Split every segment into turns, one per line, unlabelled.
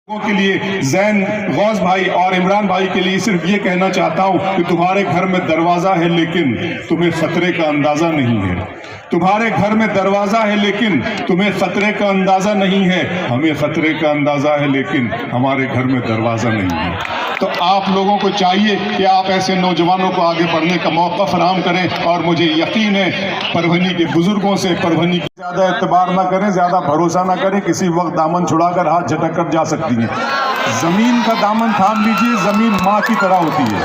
के लिए जैन गौस भाई और इमरान भाई के लिए सिर्फ ये कहना चाहता हूं कि तुम्हारे घर में दरवाजा है लेकिन तुम्हें खतरे का अंदाजा नहीं है। तुम्हारे घर में दरवाजा है लेकिन तुम्हें खतरे का अंदाजा नहीं है। हमें खतरे का अंदाजा है लेकिन हमारे घर में दरवाजा नहीं है। तो आप लोगों को चाहिए कि आप ऐसे नौजवानों को आगे बढ़ने का मौका फराहम करें। और मुझे यकीन है परभनी के बुजुर्गों से परभनी की ज़्यादा एतबार ना करें, ज़्यादा भरोसा ना करें। किसी वक्त दामन छुड़ाकर हाथ झटक कर जा सकती है। ज़मीन का दामन थाम लीजिए। ज़मीन माँ की तरह होती है,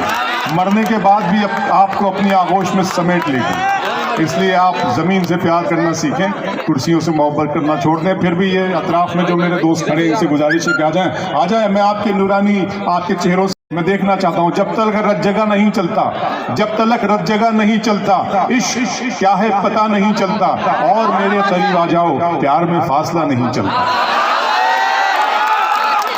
मरने के बाद भी आपको अपनी आगोश में समेट लेगी। इसलिए आप ज़मीन से प्यार करना सीखें, कुर्सियों से मोहब्बत करना छोड़ दें। फिर भी ये अतराफ में जो मेरे दोस्त खड़े हैं इनसे गुजारिश है कि आ जाए। मैं आपके नूरानी आपके चेहरों से मैं देखना चाहता हूँ। जब तक रत जगह नहीं चलता, जब तक रत जगह नहीं चलता, इश्क क्या है पता नहीं चलता। और मेरे करीब आ जाओ, प्यार में फासला नहीं चलता।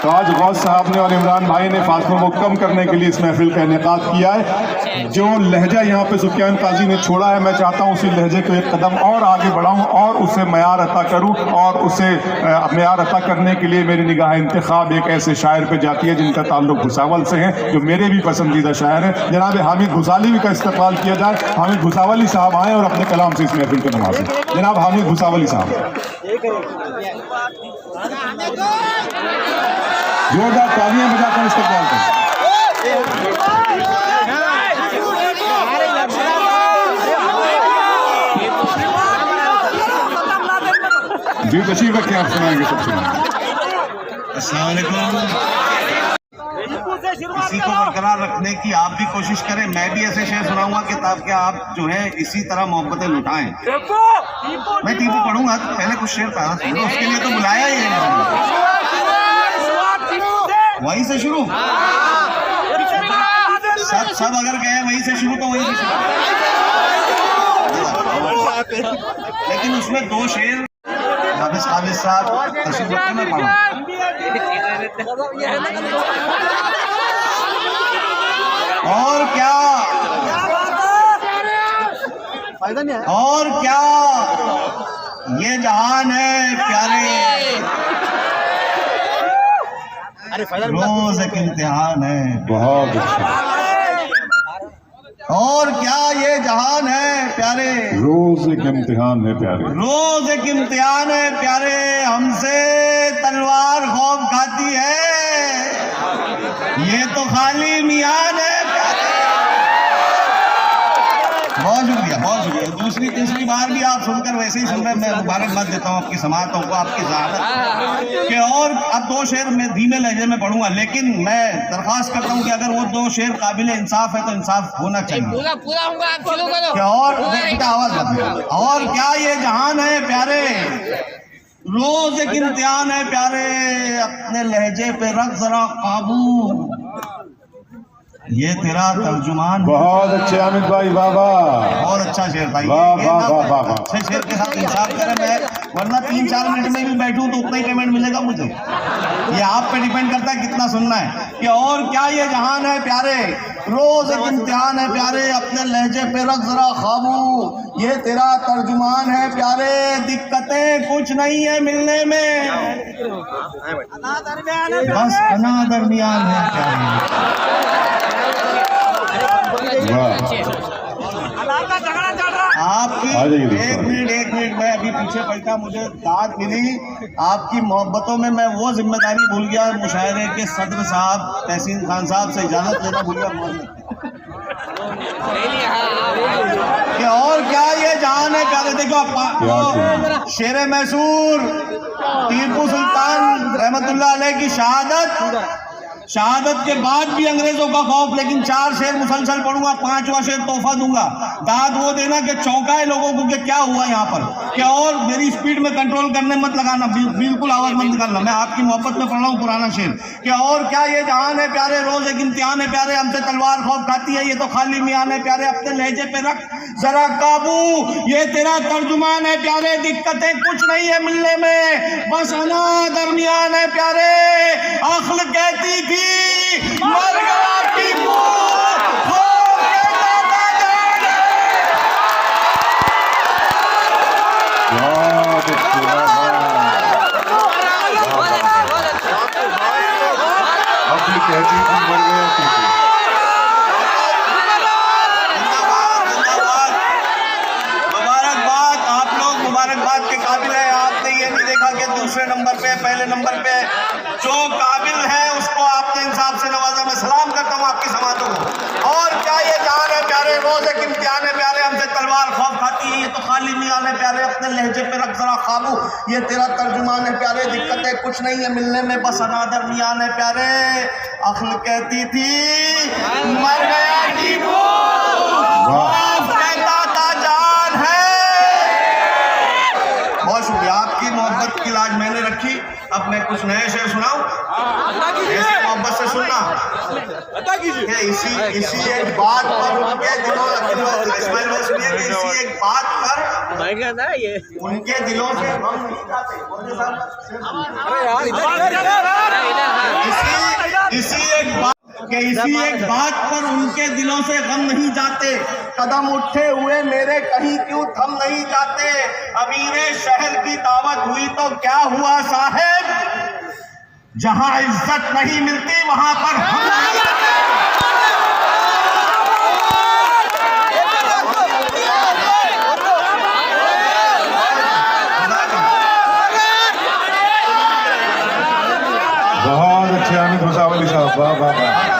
तो आज गौस साहब ने और इमरान भाई ने फासलों को कम करने के लिए इस महफिल का इनेकाद किया है। जो लहजा यहाँ पे सुफियान काजी ने छोड़ा है, मैं चाहता हूँ उसी लहजे को एक कदम और आगे बढ़ाऊँ और उसे मयार अता करूँ। और उसे मयार अता करने के लिए मेरी निगाह इंतखाब एक ऐसे शायर पे जाती है जिनका ताल्लुक भुसावल से है, जो मेरे भी पसंदीदा शायर हैं। जनाब हामिद भुसावली का इस्तेमाल किया जाए। हामिद भुसावली साहब आए और अपने कलाम से इस महफिल को नवाजें। जनाब हामिद भुसावली साहब, जोरदार तालियां बजाकर इस्तेमाल करें। जी तशरीफ रखें, आप सुनाएंगे सब सुनाएंगे।
अस्सलाम वालेकुम। इसी को बरकरार रखने की आप भी कोशिश करें। मैं भी ऐसे शेर सुनाऊंगा कि ताकि आप जो है इसी तरह मोहब्बतें लुटाएं। मैं टीपू पढ़ूंगा तो पहले कुछ शेर पढ़ा, उसके लिए तो बुलाया ही है। वहीं से शुरू, सब अगर गए वहीं से शुरू तो वहीं से शुरू। लेकिन उसमें दो शेर हाफिज खालिद साहब तशरीफ रखते मैं पढ़ूं। और क्या ये जहान है प्यारे, रोज एक इम्तिहान है।
बहुत अच्छा।
और क्या ये जहान है प्यारे,
रोज एक इम्तिहान है प्यारे,
रोज एक इम्तिहान है प्यारे। हमसे तलवार खौफ खाती है, ये तो खाली मियान है प्यारे। बहुत शुक्रिया, बहुत शुक्रिया। दूसरी तीसरी बार भी आप सुनकर वैसे ही सुन रहे, मैं मुबारकबाद देता हूँ आपकी समातों को, आपकी ज़हानत के। और अब दो शेर मैं धीमे लहजे में पढ़ूंगा, लेकिन मैं दरख्वास्त करता हूँ कि अगर वो दो शेर काबिल इंसाफ है तो इंसाफ होना चाहिए।
पूरा होगा, आप शुरू करो।
क्या आवाज बदलो। और क्या ये जहान है प्यारे, रोज एक इम्तिहान है प्यारे। अपने लहजे पे रख जरा काबू, ये तेरा तर्जुमान।
बहुत अच्छे हामिद भाई, बाबा
बहुत अच्छा शेर भाई। अच्छे शेर के साथ इंसाफ करें। मैं वरना 3-4 मिनट में भी बैठूं तो उतना ही पेमेंट मिलेगा मुझे। ये आप पे डिपेंड करता है कितना सुनना है। कि और क्या ये जहान है प्यारे, रोज एक इम्तिहान है प्यारे। अपने लहजे पे रख जरा खाबू, ये तेरा तर्जुमान है प्यारे। दिक्कतें कुछ नहीं है मिलने में, बस अना दरमियान है प्यारे। आपकी एक मिनट मैं अभी पीछे बैठा, मुझे दाद मिली आपकी मोहब्बतों में। मैं वो जिम्मेदारी भूल गया, मुशायरे के सदर साहब तहसीन खान साहब से इजाजत लेना भूल गया। कि और क्या ये जान है प्यारे। देखो शेर मैसूर टीपू सुल्तान रहमतुल्लाह अलैह की शहादत के बाद भी अंग्रेजों का खौफ। लेकिन 4 शेर मुसलसल पढ़ूंगा, 5वां शेर तोहफा दूंगा। दाद वो देना कि चौंकाए लोगों को कि क्या हुआ यहाँ पर। क्या और मेरी स्पीड में कंट्रोल करने मत लगाना, बिल्कुल आवाज मत निकालना। मैं आपकी मोहब्बत में पढ़ रहा हूँ पुराना शेर। क्या और क्या ये जहान है प्यारे, रोज एक इम्तिहान है प्यारे। हमसे तलवार खौफ खाती है, ये तो खाली मियान है प्यारे। अपने लहजे पे रख जरा काबू, ये तेरा तर्जुमान है प्यारे। दिक्कतें कुछ नहीं है मिलने में, बस अना दरमियान है प्यारे। अक्ल कहती थी मर गया टीपू,
ऐसे कहती थी मर गया टीपू।
मुबारकबाद, आप लोग मुबारकबाद के काबिल है। आपने ये नहीं देखा कि दूसरे नंबर पे पहले नंबर पे जो काबिल है उसको आपने इंसाफ से नवाजा। मैं सलाम करता हूँ आपकी समातों को। और क्या ये जान है प्यारे, रोज एक इम्तिहान है प्यारे, हमसे तलवार खौफ खाती है, ये तो खाली मियान है प्यारे, अपने लहजे पे रख जरा काबू, ये तेरा तर्जुमान है प्यारे, दिक्कतें कुछ नहीं है मिलने में बस अनादर मियान है प्यारे। अक्ल कहती थी मर गया टीपू, कहता था जान है। बहुत शुक्रिया, आपकी मोहब्बत की लाज मैंने रखी। अब मैं कुछ नए शेर सुनाऊं, ऐसे मोहब्बत से सुनना कि इसी एक बात पर उनके दिलों इस्माइल भाई सुनिए कि इसी एक बात पर उनके दिलों से हम नहीं जाते। इसी एक बात पर उनके दिलों से गम नहीं जाते। कदम उठे हुए मेरे कहीं क्यों थम नहीं जाते। अमीरे शहर की दावत हुई तो क्या हुआ साहेब, जहां इज्जत नहीं मिलती वहां पर हम नहीं जाते।
बहुत अच्छे हामिद मुसावली साहब, वाह वाह वाह।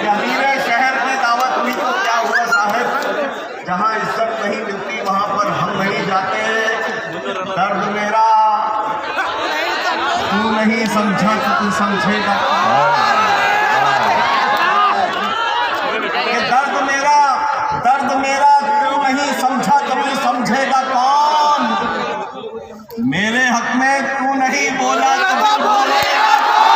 अमीरे शहर की दावत हुई तो क्या हुआ साहब, जहां इज्जत नहीं मिलती वहां पर हम नहीं जाते। दर्द मेरा तू नहीं समझा तो तू समझेगा। दर्द मेरा तू नहीं समझा तो तू समझेगा कौन। मेरे हक में तू नहीं बोला तो फिर बोलेगा कौन।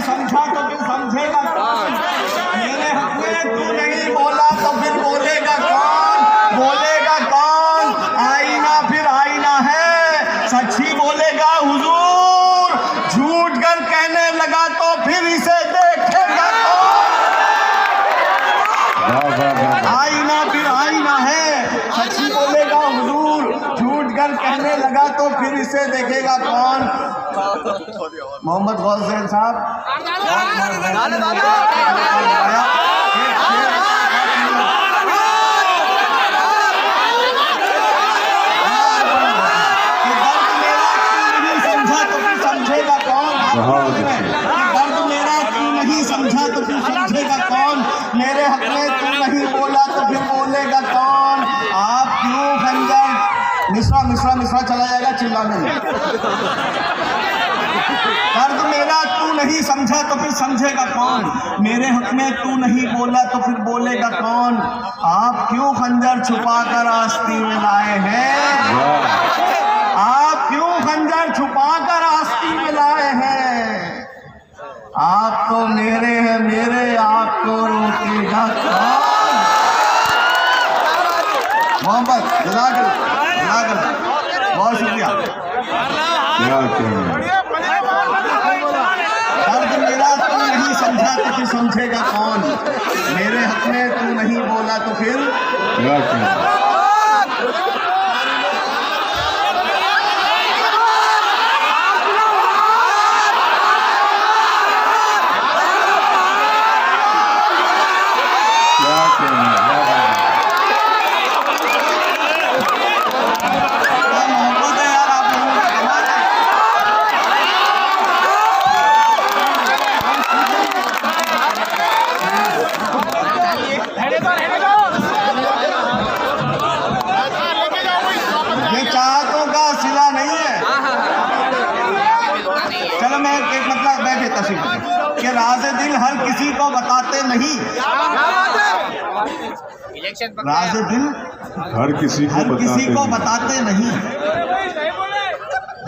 समझा तो फिर समझेगा कौन। मेरे हक में तू नहीं बोला तो फिर बोलेगा कौन। बोलेगा कौन। आईना फिर आईना है, सच ही बोलेगा हुजूर। झूठ कर कहने लगा तो फिर इसे देखेगा कौन। आईना फिर आईना है, सच ही बोलेगा हुजूर। झूठ कर कहने लगा तो फिर इसे देखेगा कौन। मोहम्मद गौसैन साहब समझा तो फिर समझेगा कौन। दर्द मेरा तू नहीं समझा तो फिर समझेगा कौन। मेरे हक में तू नहीं बोला तो फिर बोलेगा कौन। आप क्यों खंजर मिश्रा मिश्रा मिश्रा चला जाएगा चिल्लाने में। दर्द मेरा तू नहीं समझा तो फिर समझेगा कौन। मेरे हक में तू नहीं बोला तो फिर बोलेगा कौन। आप क्यों खंजर छुपा कर आस्तीन में लाए हैं। आप क्यों खंजर छुपा कर आस्तीन में लाए हैं। आप तो मेरे हैं मेरे, आपको रोकेगा कौन। मोहम्मद जज़ाकल्लाह, बहुत शुक्रिया। दर्द मेरा तू नहीं समझा तो फिर समझेगा कौन। मेरे हक में तू नहीं बोला तो फिर कि राज़े दिल हर किसी को बताते नहीं। राज़े दिल
हर किसी को
बताते नहीं।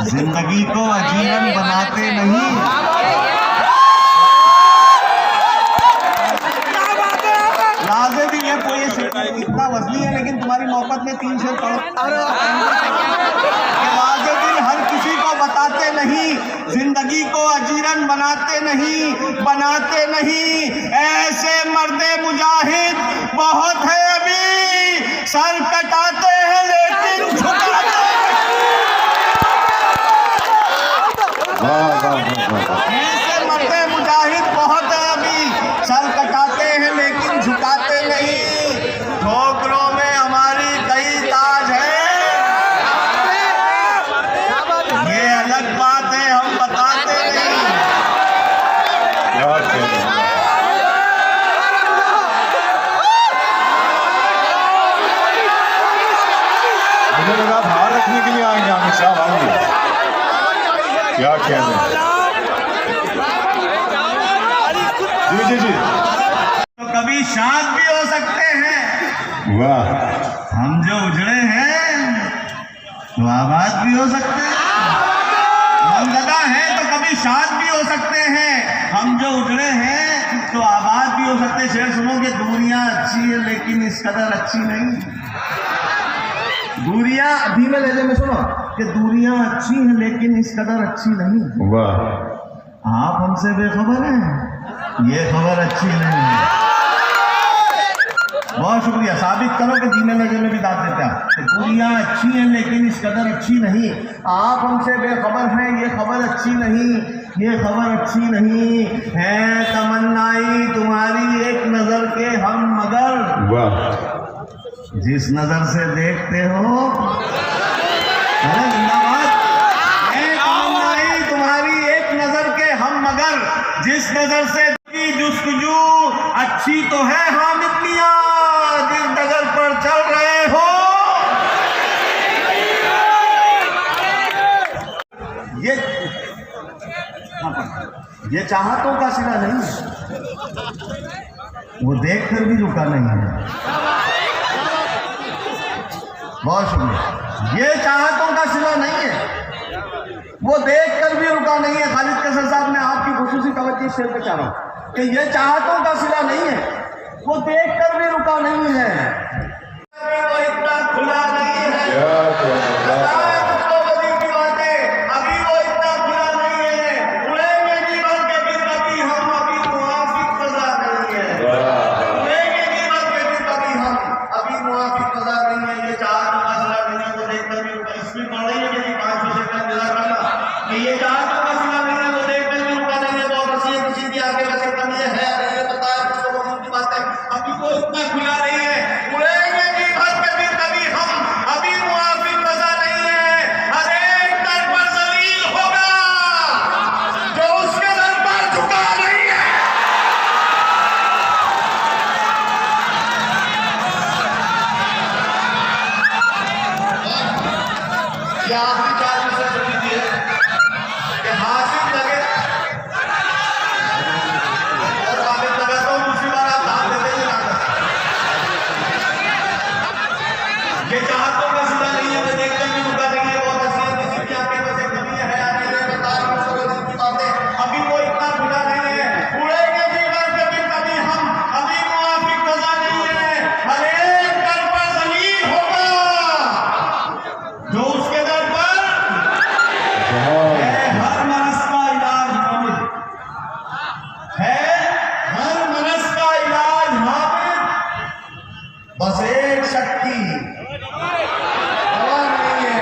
जिंदगी को अजीरन बनाते नहीं। राज़े दिल है कोई इतना वजनी है लेकिन तुम्हारी मोहब्बत में 3 शेर पढ़ो। राज़े दिल हर किसी को बताते नहीं। जिंदगी को अजीरन बनाते नहीं। ऐसे मर्दे मुजाहिद बहुत है अभी, सर कटाते हैं लेकिन झुकाते नहीं। ऐसे मरते मुजाहिद बहुत है अभी, सर कटाते हैं लेकिन झुकाते नहीं। ठोकरों में हमारी कई ताज है, ये अलग बात है, हम बताते नहीं।
मुझे लगा बाहर रखने के लिए आएंगे अमित शाह, आएंगे क्या कहने। जी जी जी,
तो कभी शाद भी हो सकते हैं,
वाह,
हम जो उजड़े हैं तो आबाद भी हो सकते हैं। हम गदा हैं तो कभी शाद भी हो सकते हैं, हम जो उजड़े हैं तो आबाद भी हो सकते हैं। शेर सुनो कि दूरियां अच्छी है लेकिन इस कदर अच्छी नहीं। दूरियां धीमे लहजे में सुनो कि दूरियां अच्छी हैं लेकिन इस कदर अच्छी नहीं।
वाह,
आप हमसे बेखबर हैं, ये खबर अच्छी नहीं है। बहुत शुक्रिया, साबित करो कि धीमे लहजे में भी दाद देते हैं। दूरियां अच्छी हैं लेकिन इस कदर अच्छी नहीं। आप हमसे बेखबर हैं, ये खबर अच्छी नहीं, ये खबर अच्छी नहीं है। तमन्नाई तुम्हारी एक नजर के हम मगर,
वाह,
जिस नजर से देखते हो जिंदाबाद। तमन्नाई तुम्हारी एक नजर के हम मगर, जिस नजर से की जुस्तजू अच्छी तो है हामिद मियां, जिस नजर पर चल रहे हो। ये चाहतों का सिला नहीं है, वो देखकर भी रुका नहीं है। बहुत शुक्रिया। ये चाहतों का सिला नहीं है, वो देखकर भी रुका नहीं है। खालिद कैसर साहब, मैं आपकी खुसूसी तवज्जो इस शेर पे चाह रहा हूं कि ये चाहतों का सिला नहीं है, वो देखकर भी रुका नहीं है। वो इतना खुला नहीं है, की बातें अभी वो इतना खुला नहीं है। उड़ेंगे जीवन के फिर कभी हम, अभी मुआफिक सजा नहीं है। उड़ेंगे जीवन के फिर कभी हम, अभी मुआफिक सजा नहीं है। ये चाहतों का सिला नहीं है, वो देखकर भी इसमें पड़ रही है मेरी 500 से का इंतजार करना कि ये चाहतों का सिला नहीं है, वो देखकर भी रुका नहीं है। बहुत हंसी किसी की आगे वैसे कमी है, ये बताया कुछ लोगों की बात है। अभी वो इतना खुला नहीं है। उड़ेंगे जीवन के फिर कभी हम, अभी मुआफिक सजा नहीं है। हर एक दर पर जलील होगा जो उसके दर पर झुका नहीं है। ये आखिरी 4 मिनट से लीजिए कि हासिल लगे और हासिल लगा तो दूसरी बार आप ध्यान देते ही ना करें। ये चाहतों का सिला नहीं है, मैं देखकर भी रुका नहीं है। बहुत हंसी है किसी की आंखें में से कमी है या नहीं है, बता रहा की बातें अभी वो इतना खुला नहीं है। उड़ेंगे जीवन के फिर कभी हम, अभी मुआफिक सजा नहीं है। हर एक दर पर जलील होगा जो उसके दर पर है। हर मरज का इलाज हामिद है, हर मरज का इलाज हामिद, बस एक शक्ति दवा नहीं है।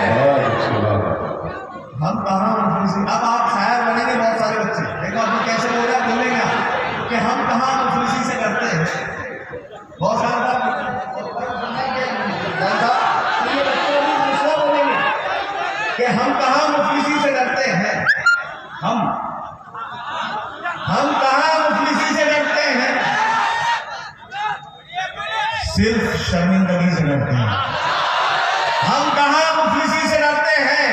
हम कहाँ मुफलिसी, अब आप शायर बनेंगे बहुत सारे बच्चे, देखो आप कैसे बोल रहे हैं, बोलेंगे आप कि हम कहाँ मुफलिसी से करते हैं। बहुत सारे कि हम कहाँ मुफलिसी से डरते हैं, हम कहाँ मुफलिसी से डरते हैं, सिर्फ शर्मिंदगी से डरते हैं। हम कहाँ मुफलिसी से डरते हैं,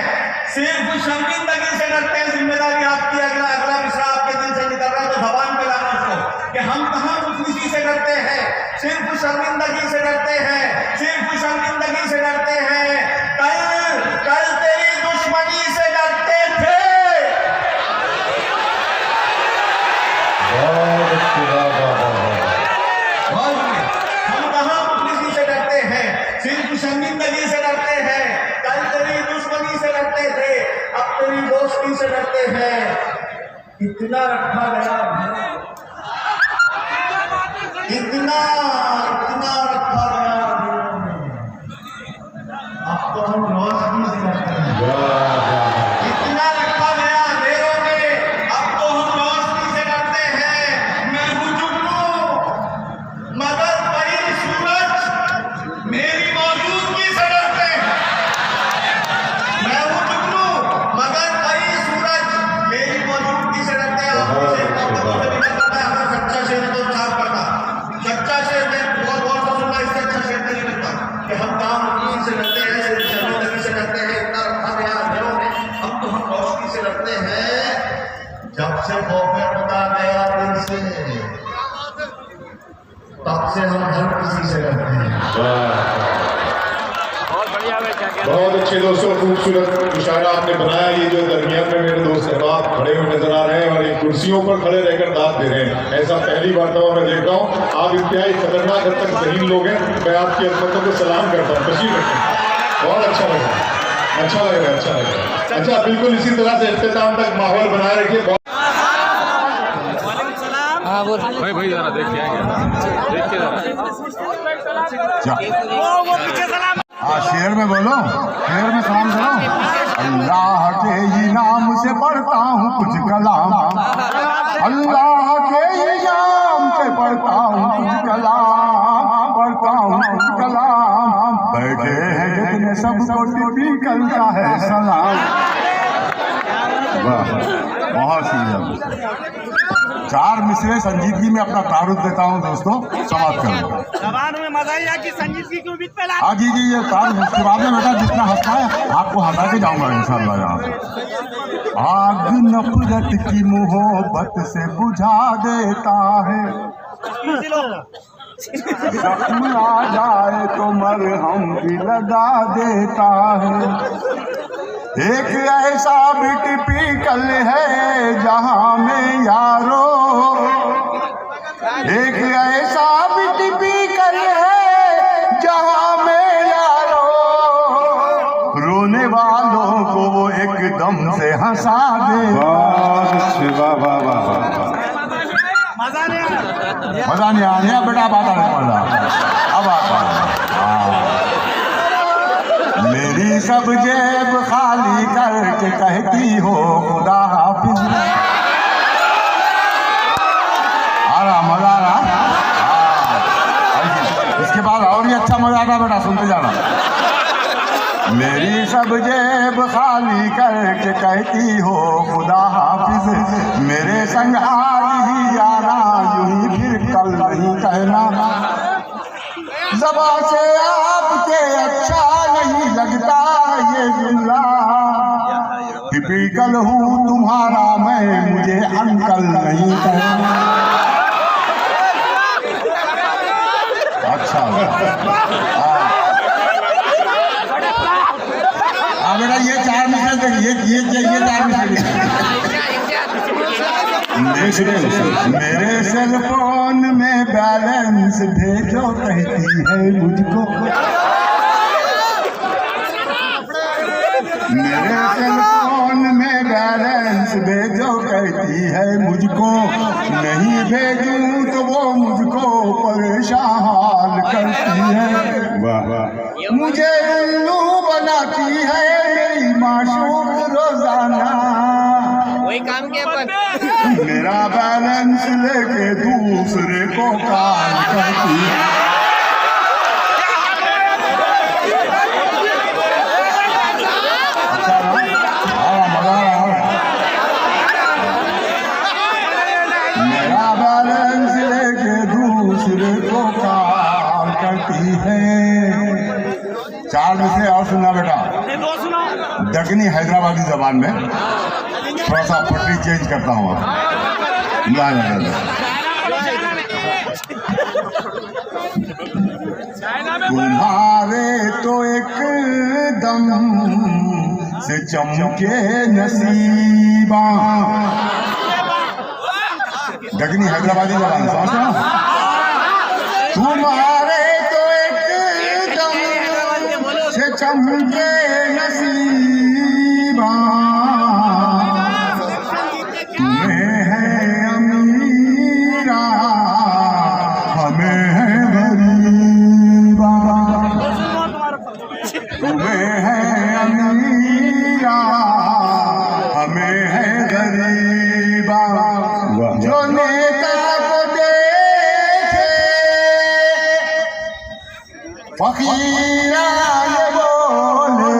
सिर्फ शर्मिंदगी से डरते हैं। जिम्मेदारी आपकी, अगला मिसरा आपके दिल से निकल रहा है तो जबान पे लाना उसको कि हम कहाँ मुफलिसी से डरते हैं, सिर्फ शर्मिंदगी से डरते हैं, सिर्फ शर्मिंदगी से डरते हैं। कल तेरी दुश्मनी से डरते थे, हम कहाँ मुफलिसी से डरते हैं, सिर्फ शर्मिंदगी से डरते हैं। कल तेरी दुश्मनी से डरते थे, अब तेरी दोस्ती से डरते हैं। इतना रखा गया, इतना रखा गया, अब तो हम रोशनी से डरते हैं। इतना रखा गया अंधेरों में, अब
दोस्तों खूबसूरत मुशायरा आपने बनाया। ये जो दरमियान में मेरे दोस्त अहबाब खड़े हुए नजर आ रहे हैं और इन कुर्सियों पर खड़े रहकर दाद दे रहे हैं, ऐसा पहली मरतबा मैं देखता हूँ। आप इंतहाई खतरनाक हद तक जहीन लोग हैं। मैं आपकी अजमतों को सलाम करता हूँ। तशरीफ रखें, बहुत अच्छा लग रहा है, अच्छा लग रहा है, अच्छा लग रहा है। अच्छा, बिल्कुल इसी तरह से इख्तिताम तक माहौल बनाए रखिए।
हाँ बोल
भाई जरा देखिए
शेर में बोलो, शेर में सलाम करो। अल्लाह के ही नाम से पढ़ता हूँ कुछ कलाम, अल्लाह के ही नाम से पढ़ता हूँ कुछ कलाम, पढ़ता हूँ कुछ कलाम। बैठे हैं जितने सबको टिपिकल का है सलाम। वाह, बहुत सुंदर। 4 मिसरे संजीदगी में अपना तारुफ देता हूँ दोस्तों, समाप्त करो।
जबान में मजा ही कि संजीदगी क्यों बीच पे
हाँ जी जी, ये तारुफ उसके बाद में बेटा जितना हंसना है आपको हंसा के जाऊंगा इंशाल्लाह यहाँ से। आग नफरत की मोहब्बत से बुझा देता है, जख्म आ जाए तो मरहम भी लगा देता है। एक ऐसा भी टिपिकल है जहां में यारो, एक ऐसा भी टिपिकल है जहां में यारो, रोने वालों को वो एकदम से हंसा दे।
मजा नहीं आया,
मजा नहीं आया बेटा, बात आ रहा मजा अब आता। मेरी सब जेब खाली करके कहती हो खुदा हाफिज। आ रहा मजा आ रहा। इसके बाद और भी अच्छा मजा आता बेटा, सुनते जाना। मेरी सब जेब खाली करके कहती हो खुदा हाफिज, मेरे संग आज ही जाना यूं ही फिर कल नहीं कहना। ज़बान से आपके अच्छा नहीं लगता ये जुमला, टिपिकल हूँ तुम्हारा मैं, मुझे अंकल नहीं कहना। अच्छा बेटा, ये 4 मिनट देखिए, ये 4 मिनट। मेरे सेल फोन में बैलेंस भेजो कहती है मुझको, मेरे सेल फोन में बैलेंस भेजो कहती है मुझको, नहीं भेजूं तो वो मुझको परेशान करती है। मुझे उल्लू बनाती है मेरी माशूक रोजाना,
वही काम किया अपन।
मेरा बैलेंस लेके दूसरे को कॉल करती है। अच्छा मजा आ रहा। मेरा बैलेंस लेके दूसरे को कॉल करती है। 4 मिसरे और सुनना बेटा, दक्षिणी हैदराबादी जबान में, थोड़ा सा पटरी चेंज करता हूँ। तुम्हारे तो एक दम से चमके नसीबा, दक्षिणी हैदराबादी जबान समझते हो। तुम्हारे तो एक दम से चमके नसीबा, तुम्हें है अमीरा हमें है गरीबा, तुम्हें है अमीरा हमें है गरीबा। जो नेता को देखे फकीरा ये बोले,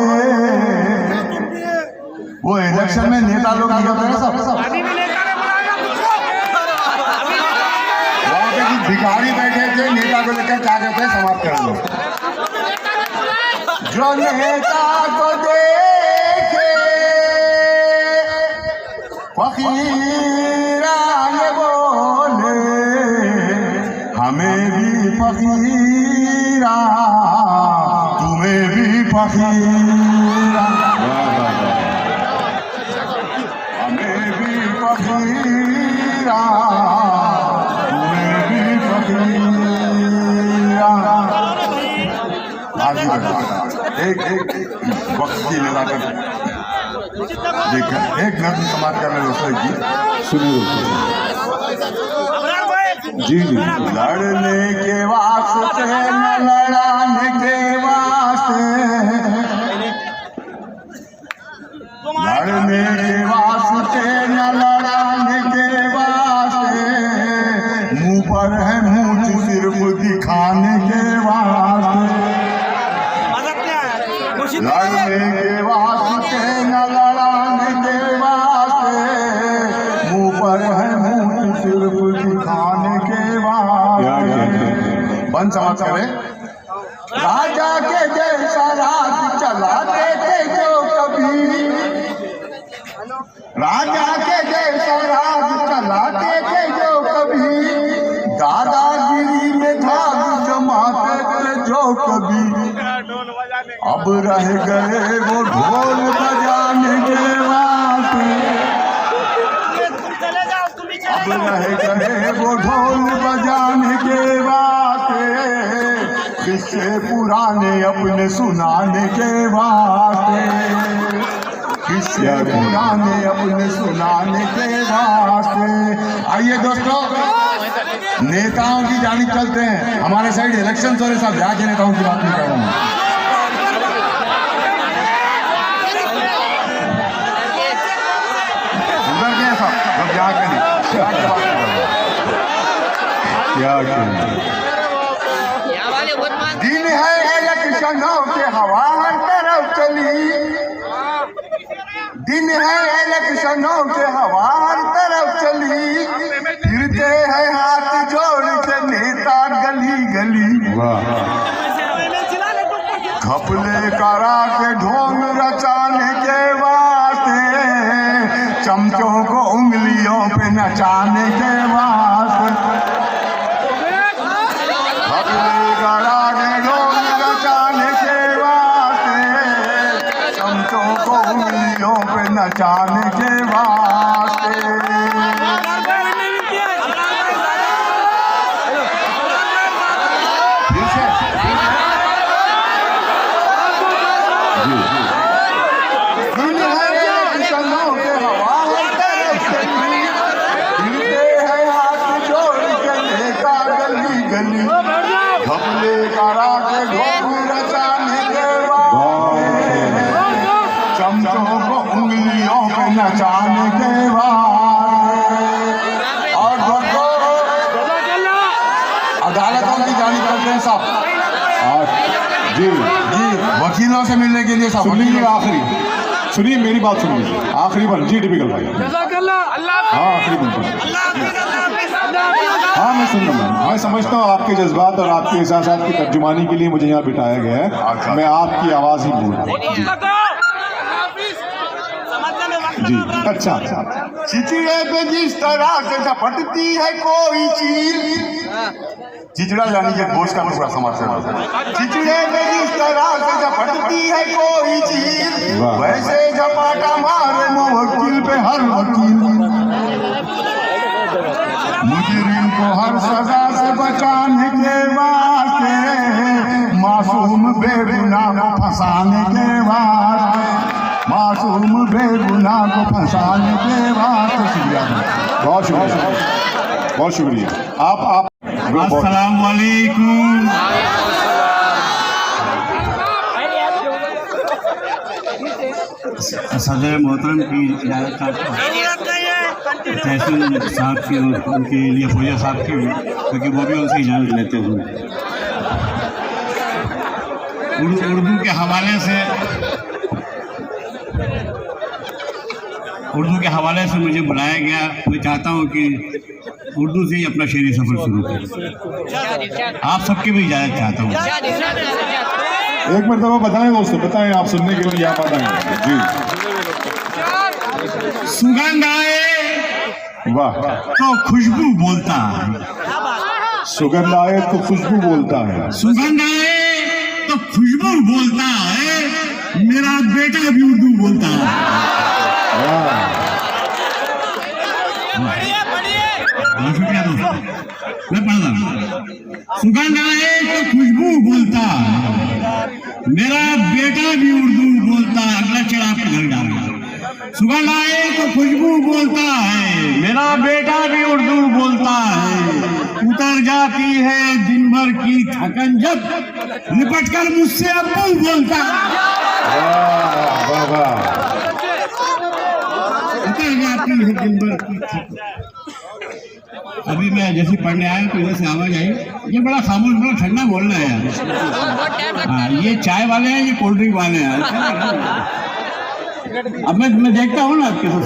वो इलेक्शन में नेता लोग निकलते हैं सब वहाँ पे कुछ भिखारी बैठे थे, नेता को लेकर क्या कहते हैं, समाप्त कर दो। जो नेता को देखे फकीरा ये बोले, हमें भी फकीरा तुम्हें भी फकीरा। देखा एक मिनट में समाप्त करने दोस्तों की
सुनिए जी जी
लड़ने के वास्ते न लड़ाने के वास्ते, लड़ने के वास्ते न लड़ाने के वास्ते, मुंह पर है मूंछ सिर्फ दिखाने के वास्ते। लड़ने के वास्ते न लड़ाने के वास्ते, मुंह पर है मूंछ सिर्फ दिखाने के वास्ते। बंद समाप्त करें। राजा के जैसा राज चलाते थे जो कभी, राजा के जैसा राज चलाते थे जो कभी, दादागिरी में धाग जमाते थे जो कभी, अब रह गए वो ढोल बजाने के वास्ते। अब रह गए वो ढोल बजाने के वास्ते, किस्से पुराने अपने सुनाने के वास्ते, किस्से पुराने अपने सुनाने के वास्ते। आइए दोस्तों, नेताओं की जानिब चलते हैं। हमारे साइड इलेक्शन हो रहे, साहब जाके नेताओं की बात नहीं कर रहा हूँ। उधर क्या साहब, जब जाके नहीं क्या दिन है इलेक्शनों के हवा हर तरफ चली, दिन है इलेक्शनों के हवा हर तरफ चली, फिरते हैं हाथ जोड़ के नेता गली गली। घपले करा के ढोंग रचाने के वास्ते, चमचों को उंगलियों पे नचाने के वास्ते, घपले करा के ढोंग रचाने के वास्ते, चमचों को उंगलियों पे नचाने के वास्ते। घपले करा के ढोल रचाने के वास्ते, चमचों को उंगलियों पे नचाने के वास्ते। और दोस्तों, अदालतों की जानिब करते हैं साहब।
जी
जी, वकीलों से मिलने के लिए साहब।
सुनिए, आखिरी सुनिए, मेरी बात सुनिए, आखिरी बन जी टिपिकल भाई। हाँ आखिरी बन। हाँ मैं सुन रहा हूँ, मैं समझता हूँ आपके जज्बात और आपके एहसासात की तर्जुमानी के लिए मुझे यहाँ बिठाया गया है। मैं आपकी आवाज़ ही बोल रहा हूँ जी। अच्छा अच्छा,
चिचड़े पे जिस तरह से झपटती है कोई चील, चिचड़ा यानी कि गोश्त का टुकड़ा समाज से, चिचड़े पे जिस तरह से झपटती है कोई चील, वैसे झपाटा मारे मुवक्किल पे हर वकील। मुजरिम को हर सजा से बचाने के वास्ते, मासूम बेगुनाह को फंसाने के वास्ते, मासूम बेगुनाह को फंसाने के वास्ते। शुक्रिया,
बहुत शुक्रिया, बहुत शुक्रिया। आप
अस्सलाम वालेकुम।
सदर मोहतरम की इजाज़त चाहता हूँ तहसील साहब की और उनके लिए फौजा साहब की, क्योंकि वो भी उनसे इजाज़त लेते हुए उर्दू के हवाले से मुझे बुलाया गया। मैं चाहता हूँ कि उर्दू से ही अपना शेरी सफ़र शुरू करें। आप सबकी भी इजाज़त चाहता हूँ।
एक मरतबा बताएं दोस्तों, बताएं, आप सुनने के लिए आप बताएं जी।
सुगंध आए
वाह,
तो खुशबू बोलता है,
सुगंध आए तो खुशबू बोलता है,
सुगंध आए तो खुशबू बोलता है, मेरा बेटा भी उर्दू बोलता है। बहुत शुक्रिया दोस्तों, मैं पढ़ रहा हूँ। सुगंध आए तो खुशबू बोलता है, मेरा बेटा भी उर्दू बोलता है, अगला चढ़ आपके घर डालना। सुगंध आए तो खुशबू बोलता है, मेरा बेटा भी उर्दू बोलता है। उतर जाती है दिन भर की थकन जब निपट कर मुझसे अब्बू बोलता है।
वाह वाह।
उतर जाती है दिन भर की थकन। अभी मैं जैसे पढ़ने आया तो इधर से आवाज आई, ये बड़ा खामोश, बड़ा ठंडा बोल रहा है यार। हाँ, ये चाय वाले हैं, ये कोल्ड ड्रिंक वाले हैं। अब मैं देखता हूँ ना आपके साथ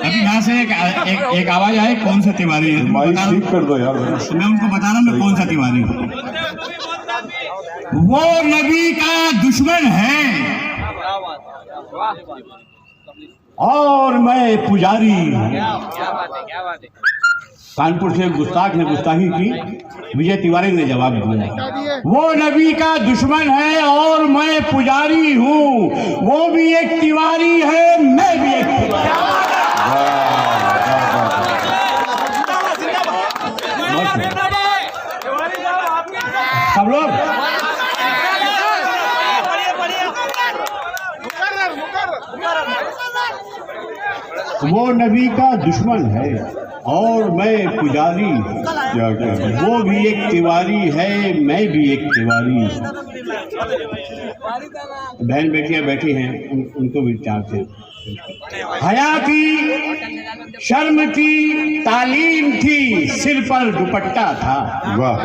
अभी यहाँ से एक आवाज आए, कौन सा तिवारी है?
माइक ठीक कर दो यार।
मैं उनको बता रहा हूँ मैं कौन सा तिवारी हूँ। वो नबी का दुश्मन है और मैं पुजारी। कानपुर से गुस्ताख ने गुस्ताखी की, विजय तिवारी ने जवाब दिया। वो नबी का दुश्मन है और मैं पुजारी हूँ, वो भी एक तिवारी है, मैं भी एक तिवारी। सब लोग वो नबी का दुश्मन है और मैं पुजारी।
क्या क्या
वो भी एक तिवारी है, मैं भी एक तिवारी। बहन बेटियां बैठी हैं, उनको भी चार से। हया थी, शर्म थी, तालीम थी, सिर पर दुपट्टा था।
वाह।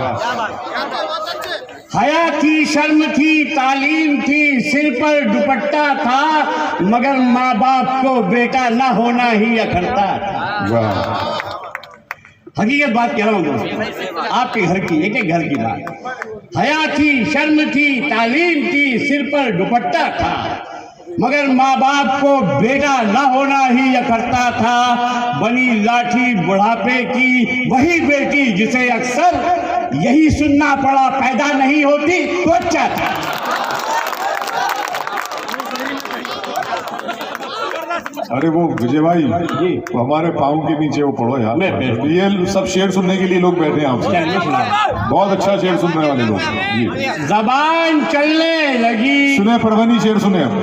हया थी, शर्म थी, तालीम थी, सिर पर दुपट्टा था, मगर माँ बाप को बेटा ना होना ही अखरता था।
वाह।
हकीकत बात कह रहा हूँ दोस्त, आपके घर की, एक एक घर की बात। हया थी, शर्म थी, तालीम थी, सिर पर दुपट्टा था, मगर माँ बाप को बेटा न होना ही अखरता था। बनी लाठी बुढ़ापे की वही बेटी जिसे अक्सर यही सुनना पड़ा, पैदा नहीं होती तो अच्छा था।
अरे वो विजय भाई वो हमारे पाँव के नीचे वो पढ़ो यार। ये सब शेर सुनने के लिए लोग बैठे हैं आपसे। बहुत अच्छा शेर सुनने वाले लोग जी।
जबान चलने लगी,
सुने परवनी शेर सुने आप।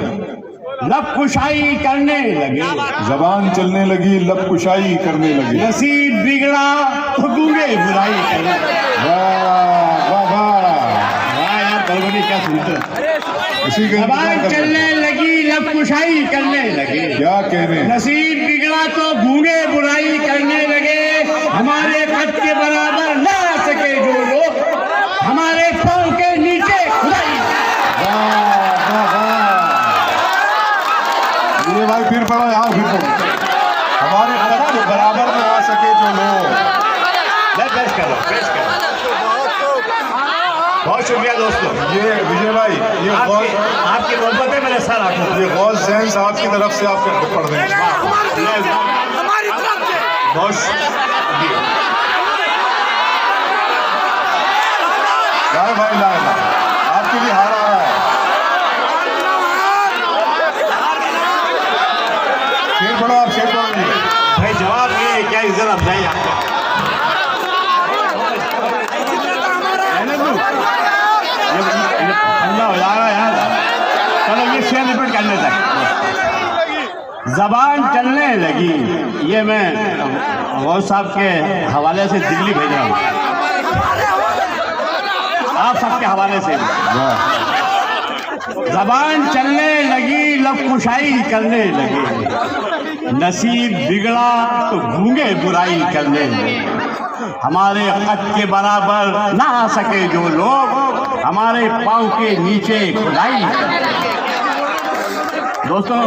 लब कुशाई करने लगे,
जबान चलने लगी, लब कुशाई करने लगी।
नसीब बिगड़ा तो गूंगे बुराई करने लगे।
वाह वाह वाह।
वाह यार, परवनी क्या सुनते।
इसी का
जबान चलने लगी, लब कुशाई करने लगे,
क्या कहने।
नसीब बिगड़ा तो गूंगे बुराई करने लगे। हमारे कद के बराबर ना आ सके जो लोग, हमारे पाँव के नीचे खुदाई।
ये भाई फिर पढ़ो यार, फिर पढ़ो। हमारे कद के बराबर में आ सके जो लोग।
पेश करो, पेश करो। बहुत शुक्रिया दोस्तों।
ये विजय भाई, ये
आपकी मोहब्बत है मेरे साथ आकर।
ये गौस जैन साहब की तरफ से आपके पढ़ देंगे।
हमारी तरफ से
बहुत
लाए भाई लाए, आपके लिए हार आ रहा है। शेर पढ़ो आप, शेर पढ़ो
भाई। जवाब ये क्या इज्जत अफजाई आपका। हो जाएगा यार, चलो ये शेर रिपीट करने तक। जबान चलने लगी, ये मैं गौस साहब के हवाले से दिल्ली भेज रहा हूँ, आप सबके हवाले से। जबान चलने लगी, लब कुशाई करने लगी, नसीब बिगड़ा तो गूंगे बुराई करने लगे। हमारे कद के बराबर ना आ सके जो लोग, हमारे पाँव के नीचे खुदाई। दोस्तों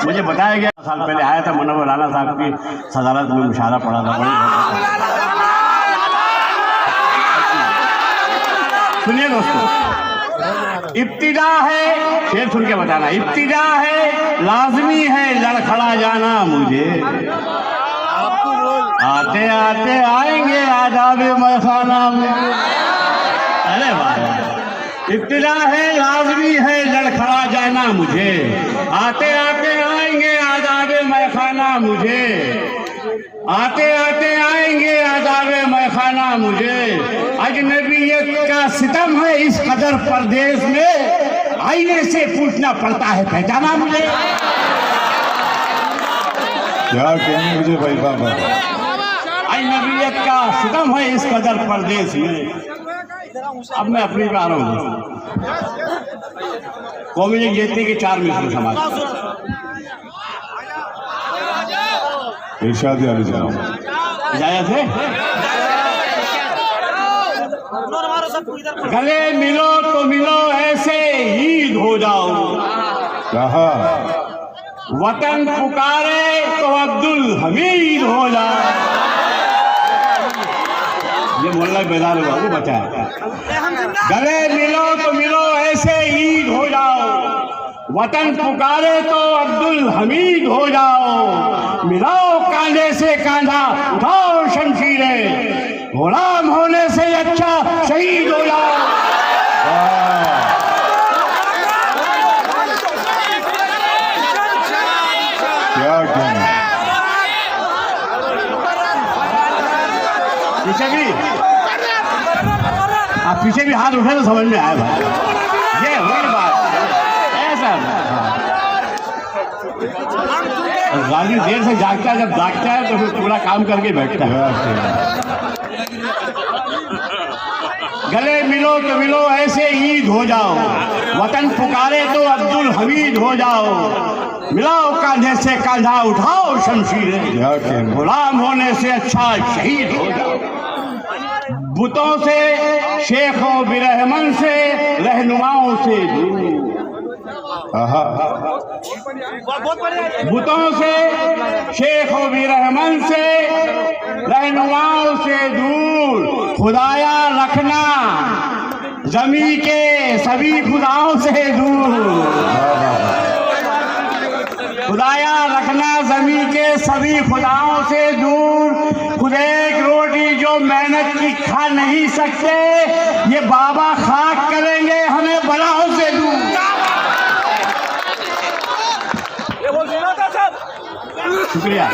मुझे बताया गया, साल पहले आया था, मुनव्वर राना साहब की सदारत में मुशायरा पड़ा था। सुनिए दोस्तों, इब्तिदा है, शेर सुन के बताना। इब्तिदा है, लाजमी है लड़खड़ा जाना मुझे, आते आते आएंगे आदाब मखाना में। अरे वाह। इब्तिदा है, लाजमी है लड़खड़ा जाना मुझे, आते आते आएंगे आदाब मैखाना मुझे। आते आते आएंगे आदाबे मैखाना मुझे, अजनबियत का सितम है इस कदर परदेश में, आईने से पूछना पड़ता है पहचाना मुझे।
क्या कहने मुझे भाई बाबा,
अजनबियत का सितम है इस कदर परदेश में। अब मैं अपनी पे आ रहा हूँ। कौमी जयंती के 4 मिसरे समाज
इरशाद आने जा रहा हूँ।
इजाजत है। गले मिलो तो मिलो ऐसे ईद हो जाओ,
कहा
वतन पुकारे तो अब्दुल हमीद हो जाओ। ये मोहल्ला बेदार बाबू बचा है। गले मिलो तो मिलो ऐसे ईद हो जाओ, वतन पुकारे तो अब्दुल हमीद हो जाओ। मिलाओ कांधे से कांधा, उठाओ शमशीरें, गुलाम होने से अच्छा शहीद हो जाओ।
क्या कहना,
पीछे भी आप पीछे भी हाथ उठे तो समझ में आया भाई, ये वही बात ऐसा। गाली देर से जागता है, जब जागता है तो फिर पूरा काम करके बैठता है। गले मिलो तो मिलो ऐसे ईद हो जाओ, वतन पुकारे तो अब्दुल हमीद हो जाओ। मिलाओ कांधे से कांधा, उठाओ शमशीरें,
क्या कहना,
गुलाम होने से अच्छा शहीद हो जाओ। बुतों से शेखों बिरहमन से, रहनुमाओं से दूर,
आहा
बुतों से शेखों बिरहमन से, रहनुमाओं से दूर। खुदाया रखना जमी के सभी खुदाओं से दूर, खुदाया रखना जमी के सभी खुदाओं से दूर। खुद एक रोटी जो मेहनत की खा नहीं सकते, ये बाबा खाक करेंगे हमें बलाओं से दूर। शुक्रिया।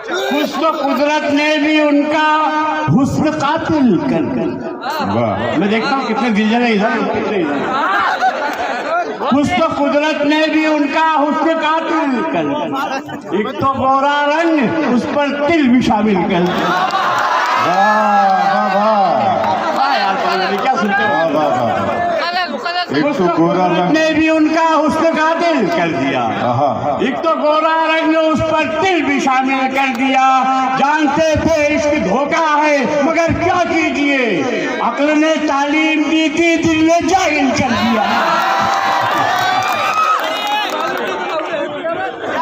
कुछ तो कुदरत ने भी उनका हुस्न कातिल कर,
वाह,
मैं देखता हूँ कितने दिल जले इधर, कितने इधर। कुछ तो कुदरत ने भी उनका हुस्न कातिल कर, एक तो गोरा रंग उस पर तिल भी शामिल कर। यार क्या सुनते हो,
एक तो गोरा रंग
ने भी उनका हुस्न कातिल कर दिया, एक तो गोरा रंग ने उस पर तिल भी शामिल कर दिया। जानते थे इश्क धोखा है मगर क्या कीजिए, अक्ल ने तालीम दी थी, दिल ने जाहिल कर दिया।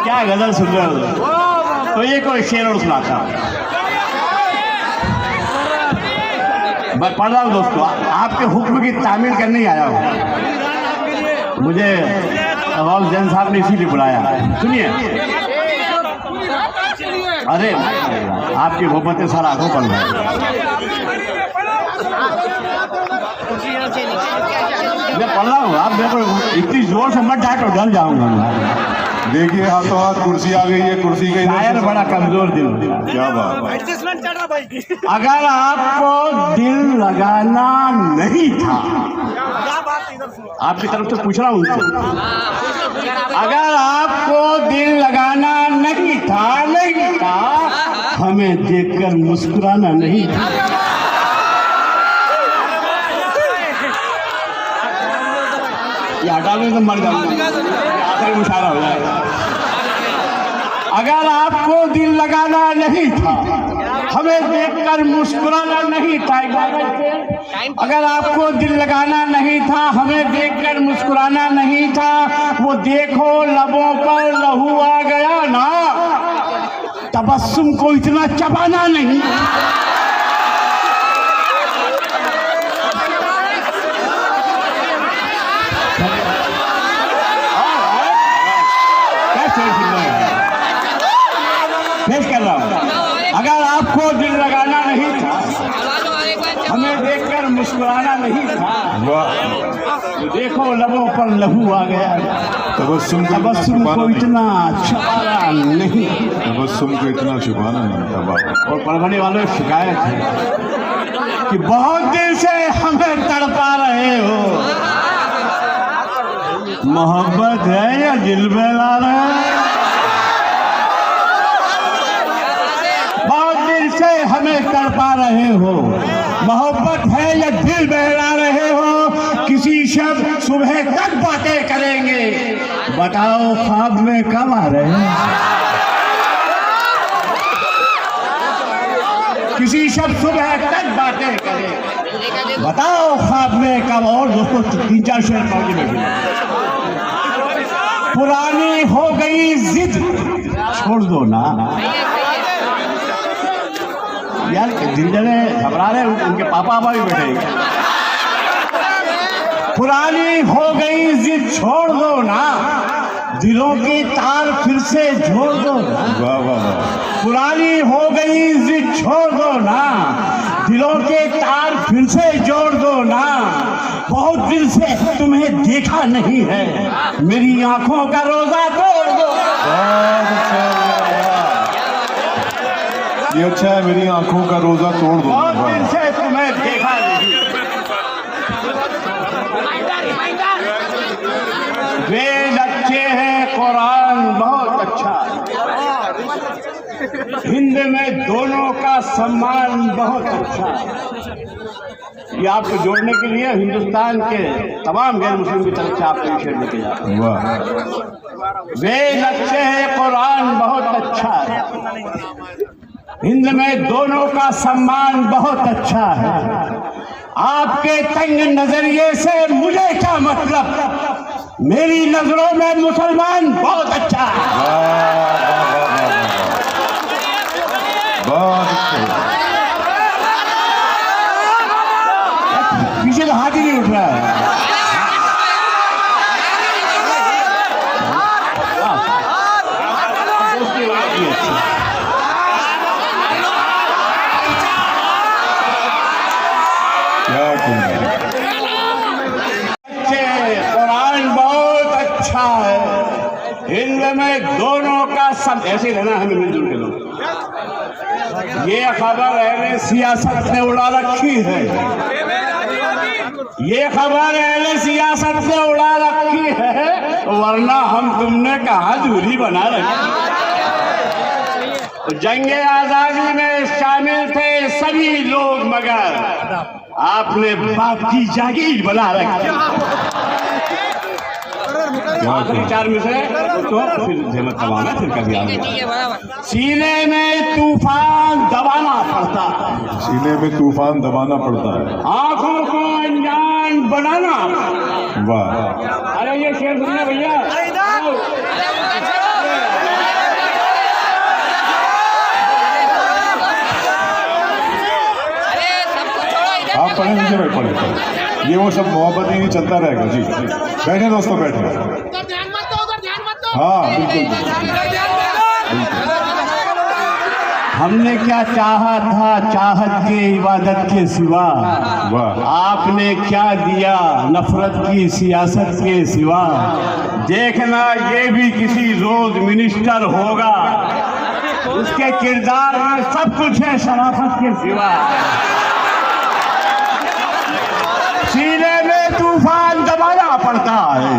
क्या गजल सुन रहे हो, तो ये कोई शेर और सुनाता। मैं पढ़ रहा हूँ दोस्तों, आपके हुक्म की तामील करने ही आया हूँ। मुझे अवाम जैन साहब ने इसीलिए बुलाया। सुनिए, अरे आपकी मोहब्बत सर आंखों पर है। मैं पढ़ रहा हूँ, आप मेरे को इतनी जोर से मत डांटो, डर जाऊंगा।
देखिए हाथों हाथ कुर्सी आ गई है, कुर्सी के
शायर बड़ा कमजोर दिल।
क्या बात,
अगर आपको दिल लगाना नहीं था, आपकी तरफ से पूछ रहा हूँ उनसे, अगर आपको दिल लगाना नहीं था, हमें देखकर मुस्कुराना नहीं था। ये हटा में तो मर जाऊंगा, आखिरी मुशायरा हो जाएगा। अगर आपको दिल लगाना नहीं था, हमें देखकर मुस्कुराना नहीं था। अगर आपको दिल लगाना नहीं था, हमें देखकर मुस्कुराना नहीं था। वो देखो लबों पर लहू आ गया ना, तबस्सुम को इतना चबाना नहीं। पेश कर रहा हूँ, अगर आपको दिल लगाना नहीं था, हमें देखकर मुस्कुराना नहीं था, तो देखो लबों पर लहू आ गया।
तबस्सुम
तबस्सुम को इतना छुपाना नहीं।
तबस्सुम को इतना छुपाना नहीं था बाबा।
और पढ़ने वालों की शिकायत है कि बहुत दिन से हमें तड़पा रहे हो, मोहब्बत है या दिल बहला रहे हो? बहुत दिन से हमें तड़पा रहे हो, मोहब्बत है या दिल बहला रहे हो? किसी शब्द सुबह तक बातें करेंगे, बताओ ख्वाब में कब आ रहे हैं? किसी शब्द सुबह तक बातें करें, बताओ ख्वाब में कब? और दोस्तों 3-4 शेर पढ़ के पुरानी हो गई जिद छोड़ दो ना यार। जिन जने घबरा रहे उनके पापा भी बैठे। पुरानी हो गई जिद छोड़ दो ना, दिलों की तार फिर से जोड़ दो ना।
वाह वाह वाह।
पुरानी हो गई जिद छोड़ दो ना, दिलों के तार फिर से जोड़ दो ना। बहुत दिन से तुम्हें देखा नहीं है, मेरी आंखों का रोजा तोड़ दो।
बहुत अच्छा ये अच्छा है, मेरी आंखों का रोजा तोड़ दो।
बहुत दिन से तुम्हें देखा नहीं। वेद अच्छे हैं, कुरान बहुत अच्छा है, हिंद में दोनों का सम्मान बहुत अच्छा है। ये आपको जोड़ने के लिए हिंदुस्तान के तमाम गैर मुस्लिम की तरफ से आपको विषय लेके जाते हैं।
वाह।
वेद अच्छे हैं, कुरान बहुत अच्छा है, हिंद में दोनों का सम्मान बहुत अच्छा है। आपके तंग नजरिए से मुझे क्या मतलब, मेरी नजरों में मुसलमान बहुत अच्छा है।
बहुत अच्छे।
पीछे तो हाथ ही नहीं उठ रहा है।
क्या कहना।
कुरान बहुत अच्छा है, हिंद में दोनों का सब ऐसे रहना हमें मिलजुल के लोग। ये खबर अहले सियासत ने उड़ा रखी है, ये खबर अहले सियासत ने उड़ा रखी है, वरना हम तुमने कहाँ दूरी बना रखी। जंगे आजादी में शामिल थे सभी लोग, मगर आपने बाप की जागीर बना रखी। विचार में से तो फिर जहमत दबाना, फिर कभी आगे सीने में तूफान दबाना पड़ता है,
सीने में तूफान दबाना पड़ता है,
आंखों को अनजान बनाना।
वाह।
अरे ये शेर सुनिए भैया।
आप पढ़े नीचे बैठ पढ़े, ये वो सब मोहब्बत ही चलता रहेगा जी। बैठे दोस्तों बैठे। हाँ बिल्कुल।
हमने क्या चाहा था चाहत के इबादत के सिवा,
वाह।
आपने क्या दिया नफरत की सियासत के सिवा। देखना ये भी किसी रोज मिनिस्टर होगा, उसके किरदार में सब कुछ है शराफत के सिवा। सीने में तूफान दबाना पड़ता है,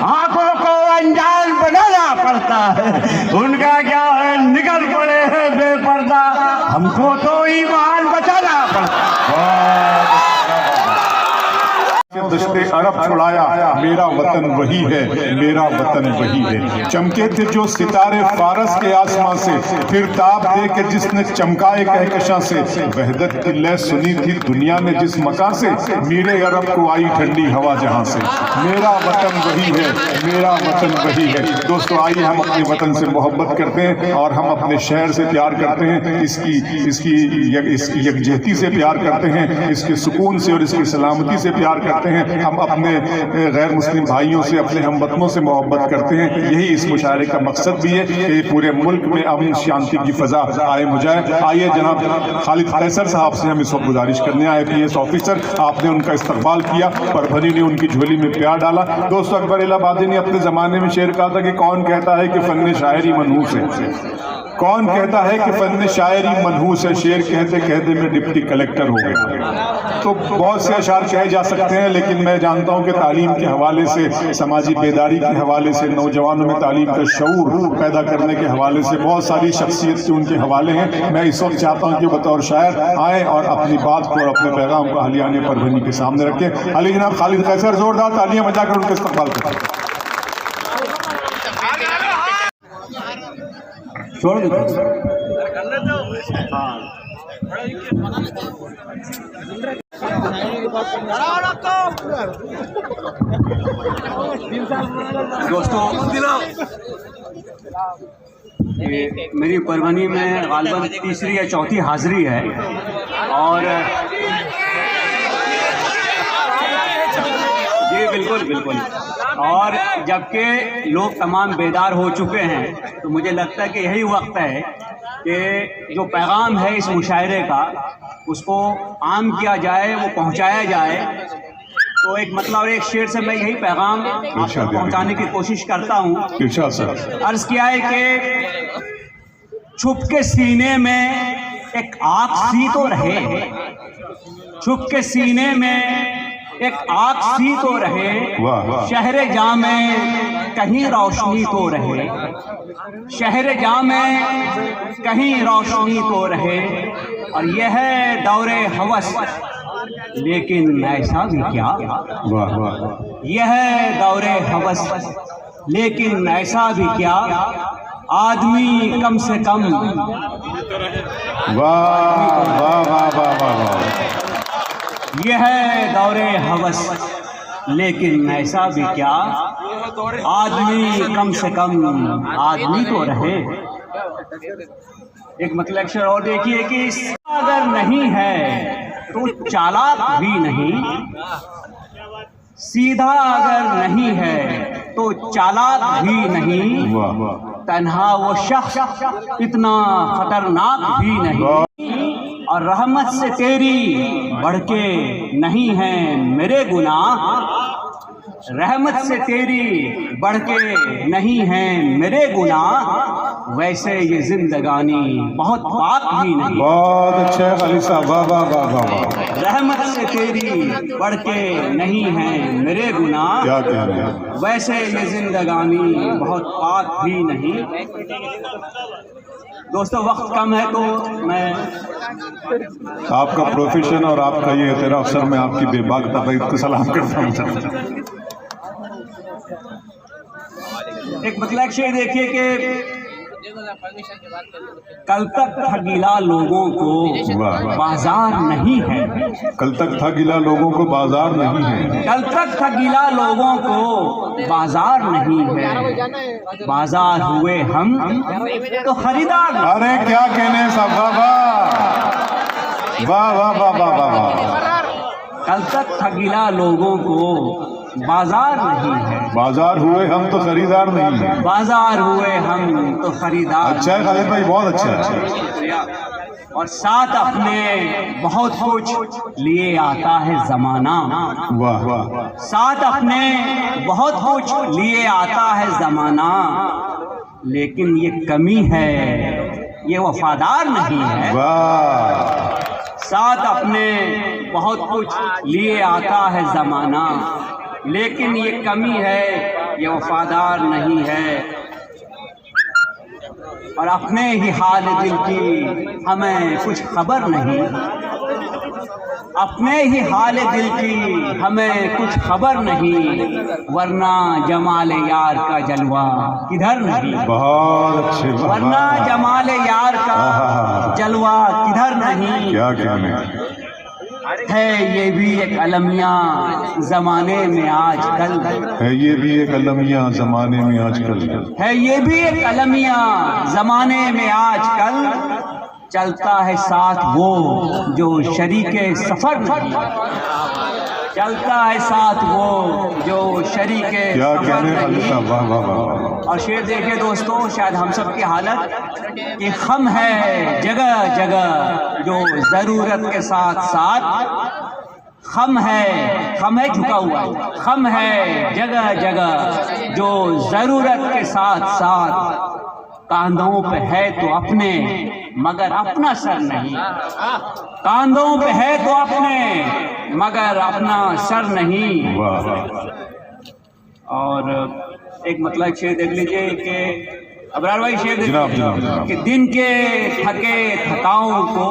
आंखों को अनजान बनाना पड़ता है। उनका क्या है, निकल पड़े हैं बेपर्दा, हमको तो ईमान बचाना पड़ता है।
दश्ते अरब छुड़ाया, मेरा वतन वही है, मेरा वतन वही है। चमके थे जो सितारे फारस के आसमां से, फिर ताप दे के जिसने चमकाए कहकशां से। वहदत की लय सुनी थी दुनिया ने जिस मकां से, मेरे अरब को आई ठंडी हवा जहां से। मेरा वतन वही है, मेरा वतन वही है। दोस्तों आइए हम अपने वतन से मोहब्बत करते हैं और हम अपने शहर से प्यार करते हैं, इसकी यकजहती से प्यार करते हैं, इसके सुकून से और इसकी सलामती से प्यार करते हैं। हम अपने गैर मुस्लिम भाइयों से, अपने हमवतनों से मोहब्बत करते हैं। यही इस मुशायरे का मकसद भी है कि पूरे मुल्क में अमन शांति की फ़ज़ा कायम हो जाए। आइए जनाब खालिद कैसर साहब से हम इस वक्त गुजारिश करने आए। IPS ऑफिसर, आपने उनका इस्तकबाल किया, परभनी ने उनकी झोली में प्यार डाला। दोस्तों, अकबर इलाहाबादी ने अपने ज़माने में शेर कहा था कि कौन कहता है कि फ़न शायरी मनहूस है, कौन कहता है कि फ़न शायरी मनहूस है। शेर कहते कहते मैं डिप्टी कलेक्टर हो गया। तो बहुत से अशार कहे जा सकते हैं, लेकिन मैं जानता हूं कि तालीम के हवाले से, समाजी बेदारी के हवाले से, नौजवानों में तालीम का शऊर पैदा करने के हवाले से बहुत सारी शख्सियत के उनके हवाले हैं। मैं इस वक्त चाहता हूं कि बतौर शायर आए और अपनी बात को और अपने पैगाम को अहलियाने परभनी के सामने रखें। अली जनाब खालिद कैसर जोरदार तालियां बजाकर उनका इस्तकबाल करें।
छोड़ दो।
दोस्तों, ये मेरी परभनी में गालिबन तीसरी या चौथी हाजिरी है और जी बिल्कुल बिल्कुल, और जबकि लोग तमाम बेदार हो चुके हैं तो मुझे लगता है कि यही वक्त है कि जो पैगाम है इस मुशायरे का उसको आम किया जाए, वो पहुंचाया जाए। तो एक मतलब और एक शेर से मैं यही पैगाम आपको पहुंचाने की कोशिश करता हूँ। अर्ज किया है कि छुप के सीने में एक आग सी तो रहे, छुप के सीने में एक आग सी तो रहे, शहर जा में कहीं रोशनी तो रहे, शहर जा में कहीं रोशनी तो रहे। और यह है दौरे हवस, लेकिन ऐसा भी क्या, यह है दौरे हवस, लेकिन ऐसा भी क्या, आदमी कम से कम यह है दौरे हवस, लेकिन ऐसा भी क्या, आदमी कम से कम आदमी तो रहे। एक मतलब अक्षर और देखिए कि अगर नहीं है तो चालाक भी नहीं, सीधा अगर नहीं है तो चालाक भी नहीं, तन्हा वो शख्स इतना खतरनाक भी नहीं। और रहमत से तेरी बढ़ के नहीं है मेरे गुनाह, रहमत से तेरी बढ़ के नहीं है मेरे गुनाह, वैसे ये जिंदगानी बहुत पाक भी नहीं।
बहुत अच्छे अली साहब, वाह वाह वाह वाह।
रहमत से तेरी बढ़ के नहीं है मेरे गुनाह,
क्या कह रहे हैं,
वैसे ये जिंदगानी बहुत पाक भी नहीं। दोस्तों, वक्त कम है तो मैं
आपका प्रोफेशन और आपका ये एतराफ़ सर, मैं आपकी बेबाक तबीयत को सलाम करता हूँ।
एक मतलब शेर देखिए कि कल तक था गिला लोगों को बाजार नहीं है,
कल तक था गिला लोगों को बाजार नहीं है,
कल तक था गिला लोगों को बाजार नहीं है, बाजार हुए हम तो खरीदार।
अरे क्या कहने सब, वाह वाह वाह वाह वाह वाह वाह।
कल तक था गिला लोगों को बाजार नहीं है,
बाजार हुए हम तो खरीदार नहीं है,
बाजार हुए हम तो खरीदार।
अच्छा है खालिद भाई, बहुत अच्छा है।
और साथ अपने बहुत कुछ लिए आता है जमाना,
वाह वाह।
साथ अपने बहुत कुछ लिए आता है जमाना, लेकिन ये कमी है, ये वफादार नहीं है।
वाह।
साथ अपने बहुत कुछ लिए आता है जमाना, लेकिन ये कमी है, ये वफादार नहीं है। और अपने ही हाल दिल की हमें कुछ खबर नहीं, अपने ही हाल दिल की हमें कुछ खबर नहीं, वरना जमाल यार का जलवा किधर नहीं।
बहुत अच्छे,
वरना जमाल यार का जलवा किधर नहीं।
क्या कहने
है ये भी एक अलमिया जमाने में आजकल,
है ये भी एक अलमिया जमाने में आजकल,
है ये भी एक अलमिया जमाने में आजकल, चलता है साथ वो जो शरीके सफर नहीं, चलता है साथ वो जो शरीके
क्या
सफर
कहने
नहीं।
अल्लाह, वाह वाह वाह।
और शेर देखिए दोस्तों, शायद हम सब की हालत कि खम है जगह जगह जो ज़रूरत के साथ साथ खम है झुका हुआ है, खम है जगह जगह जो ज़रूरत के साथ साथ कांधों पे है तो अपने मगर अपना सर नहीं, कांधों पे है तो अपने मगर अपना सर नहीं।
वाह।
और एक मतलब शेर देख लीजिए कि अबरार भाई शेर देख
जनाब,
लीजिए
जनाब, जनाब।
कि दिन के थके थकाओं को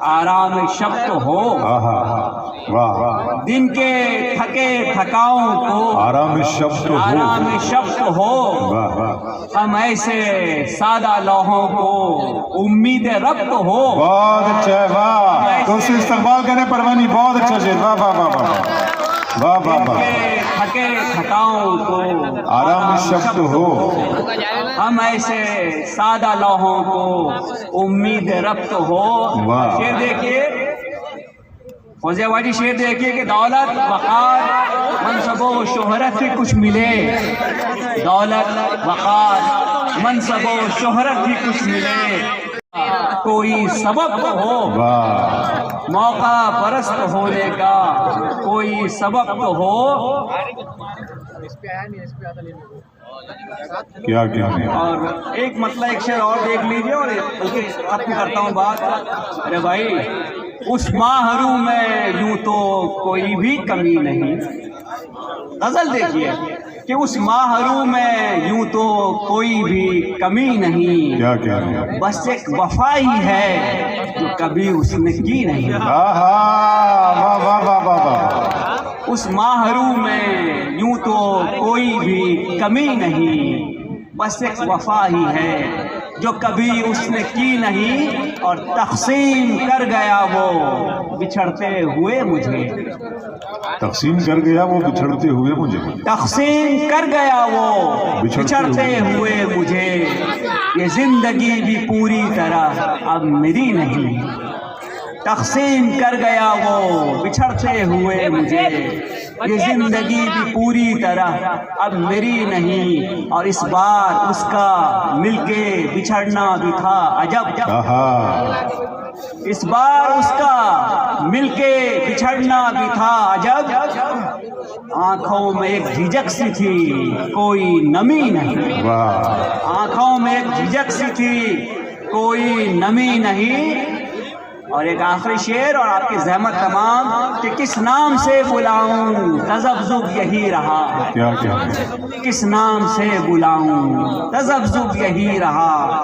आराम शब तो हो,
आहा, वाह वाह।
दिन के थके थकाओं को
आराम शब्द हो,
आराम शब तो हो।
वाह वाह।
हम ऐसे सादा लोहों को उम्मीद रब तो हो।
बहुत अच्छा है, वाह। तो उससे इस्तकबाल करें परवानी, बहुत अच्छा शेर, वाह वाह वाह वाह वाह वाह
दिन
वाह।
के थके थकाओं को
आराम शब्द हो।
हम ऐसे सादा लोहों को उम्मीद रब तो हो।
वाह।
शेर देखिए फौजियाबाजी, शेर देखिए कि दौलत वक़ार मनसबो शोहरत भी कुछ मिले, दौलत वक़ार मनसबो शोहरत भी कुछ मिले, कोई सबब तो हो,
वाह।
मौका परस्त होने का कोई सबब तो हो।
क्या क्या है?
और एक मतलब एक शेर और देख लीजिए और उसके खत्म करता हूँ बात। अरे भाई, उस माहरू में यूं तो कोई भी कमी नहीं। गजल देखिए कि उस माहरू में यूं तो कोई भी कमी नहीं,
क्या क्या है?
बस एक वफा ही है जो कभी उसने की नहीं।
आहा, वाह वाह वाह वाह वाह।
उस माहरू में यूं तो कोई भी कमी नहीं, बस एक वफा ही है जो कभी उसने की नहीं, और तक़सीम कर गया वो बिछड़ते हुए मुझे,
तकसीम कर गया वो बिछड़ते हुए मुझे,
तक़सीम कर गया वो बिछड़ते हुए मुझे। ये जिंदगी भी पूरी तरह अब मेरी नहीं, तक़सीम कर गया वो बिछड़ते हुए मुझे। ये जिंदगी भी पूरी तरह अब मेरी नहीं, और इस बार उसका मिलके बिछड़ना भी था अजब।
आहा,
इस बार उसका मिलके बिछड़ना भी था अजब। आंखों में एक झिझक सी थी कोई नमी नहीं,
वाह।
आंखों में एक झिझक सी थी कोई नमी नहीं। और एक आखिरी शेर और आपकी जहमत तमाम कि किस नाम से बुलाऊं तज़ब्ज़ुब यही रहा,
क्या क्या है?
किस नाम से बुलाऊं तज़ब्ज़ुब यही रहा,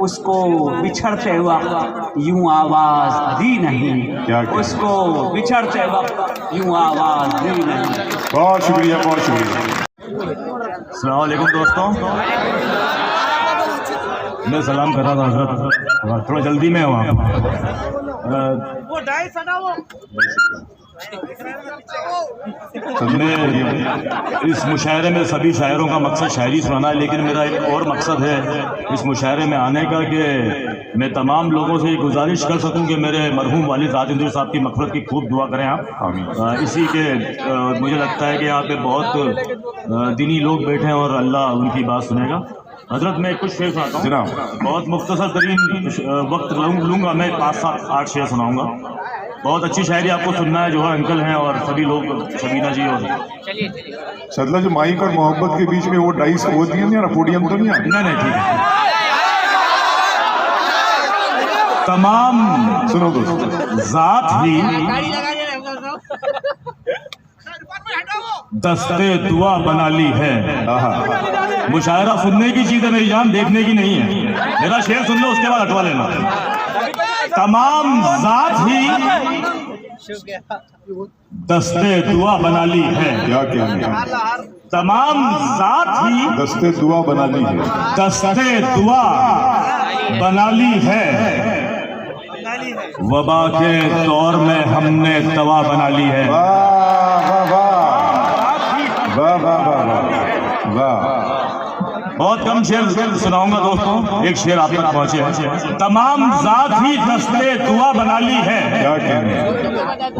उसको बिछड़ते वक्त यूं आवाज़ दी नहीं,
क्या क्या?
उसको बिछड़ते वक्त यूं आवाज़ दी नहीं।
बहुत शुक्रिया, बहुत शुक्रिया।
अस्सलाम वालेकुम दोस्तों, मैं सलाम कर रहा था हज़रत, थोड़ा जल्दी में वहाँ मैं इस मुशायरे में सभी शायरों का मकसद शायरी सुनाना है, लेकिन मेरा एक और मकसद है इस मुशायरे में आने का कि मैं तमाम लोगों से गुजारिश कर सकूं कि मेरे मरहूम वालिद राजेंद्र साहब की मग़फ़िरत की खूब दुआ करें आप। इसी के मुझे लगता है कि यहाँ पे बहुत दीनी लोग बैठे हैं और अल्लाह उनकी बात सुनेगा। हजरत मैं कुछ शेर सुनाता हूँ,
जनाब।
बहुत मुख्तसर तरीन वक्त लूँगा, मैं 5-7-8 शेर सुनाऊँगा। बहुत अच्छी शायरी आपको सुनना है, जो है अंकल हैं और सभी लोग, शबीना जी और
सदला जो माइक और मोहब्बत के बीच में वो डाइस वो दिया नहीं, पोडियम तो नहीं आ?
नहीं ठीक है। तमाम
सुनो दोस्तों,
जात ही दस्ते दुआ बना ली है।
आहा,
मुशायरा सुनने की चीज है मेरी जान, देखने की नहीं है। मेरा शेर सुन लो, उसके बाद हटवा लेना। तमाम जात ही दस्ते दुआ बना ली है,
क्या क्या है?
तमाम जात ही
दस्ते दुआ बना ली है,
दस्ते दुआ बना ली है। वबा के दौर में हमने दवा बना ली है।
वाह वाह वाह वाह वाह वाह वाह वाह।
बहुत कम शेर सुनाऊंगा दोस्तों, एक शेर आप तक पहुंचे है। तमाम जात ही दस्ते दुआ बना ली है,
क्या कहने,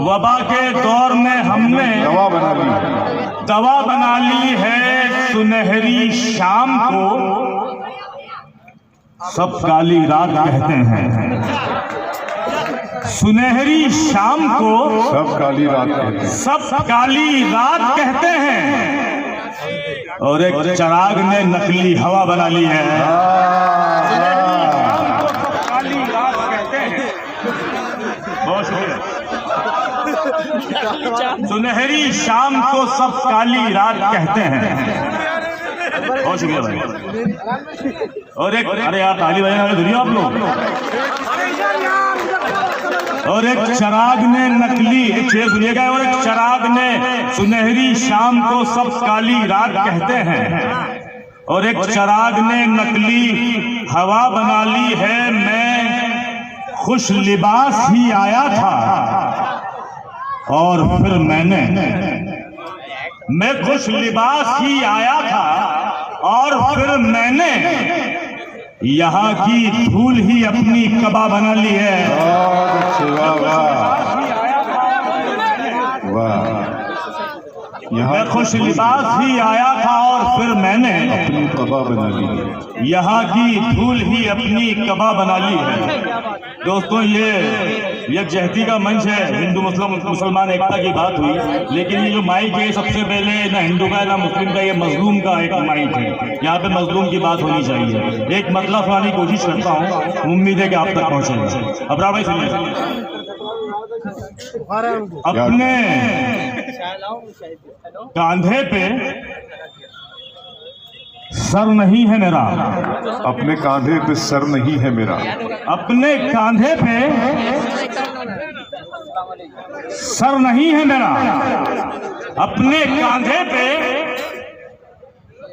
वबा के दौर में हमने
दवा बना ली,
दवा बना ली है। सुनहरी शाम को सब काली रात कहते हैं, सुनहरी शाम को
सब काली रात कहते हैं,
सब काली रात कहते हैं। और एक चराग ने नकली हवा बना ली है, काली रात कहते हैं। बहुत शुक्रिया। सुनहरी शाम को सब काली रात कहते हैं। बहुत शुक्रिया भाई। और एक, अरे यार ताली बजाने वाले आप लोग। और एक चराग ने नकली, एक शेर सुनिएगा, और एक चराग ने सुनहरी शाम को सब काली रात कहते हैं। और एक चराग ने नकली हवा बना ली है। मैं खुश लिबास ही आया था और फिर मैं खुश लिबास ही आया था और फिर मैंने यहाँ की धूल ही अपनी कबा बना ली है।
बहुत अच्छे, वाह वाह।
मैं खुश लिबास ही आया था और फिर मैंने
अपनी कबा बना ली,
यहाँ की धूल ही अपनी कबा बना ली है। दोस्तों ये यकजहती का मंच है, हिंदू मुसलमान एकता की बात हुई, लेकिन ये जो माइक है सबसे पहले ना हिंदू का ना मुस्लिम का, ये मजलूम का एक माइक है। यहाँ पे मजलूम की बात होनी चाहिए। एक मतलब सुनाने की कोशिश करता हूँ, उम्मीद है कि आप तक पहुँचेगा। अब भाई सुनिए, अपने कांधे पे सर नहीं है मेरा,
अपने कांधे पे सर नहीं है मेरा,
अपने कांधे पे सर नहीं है मेरा, अपने कांधे पे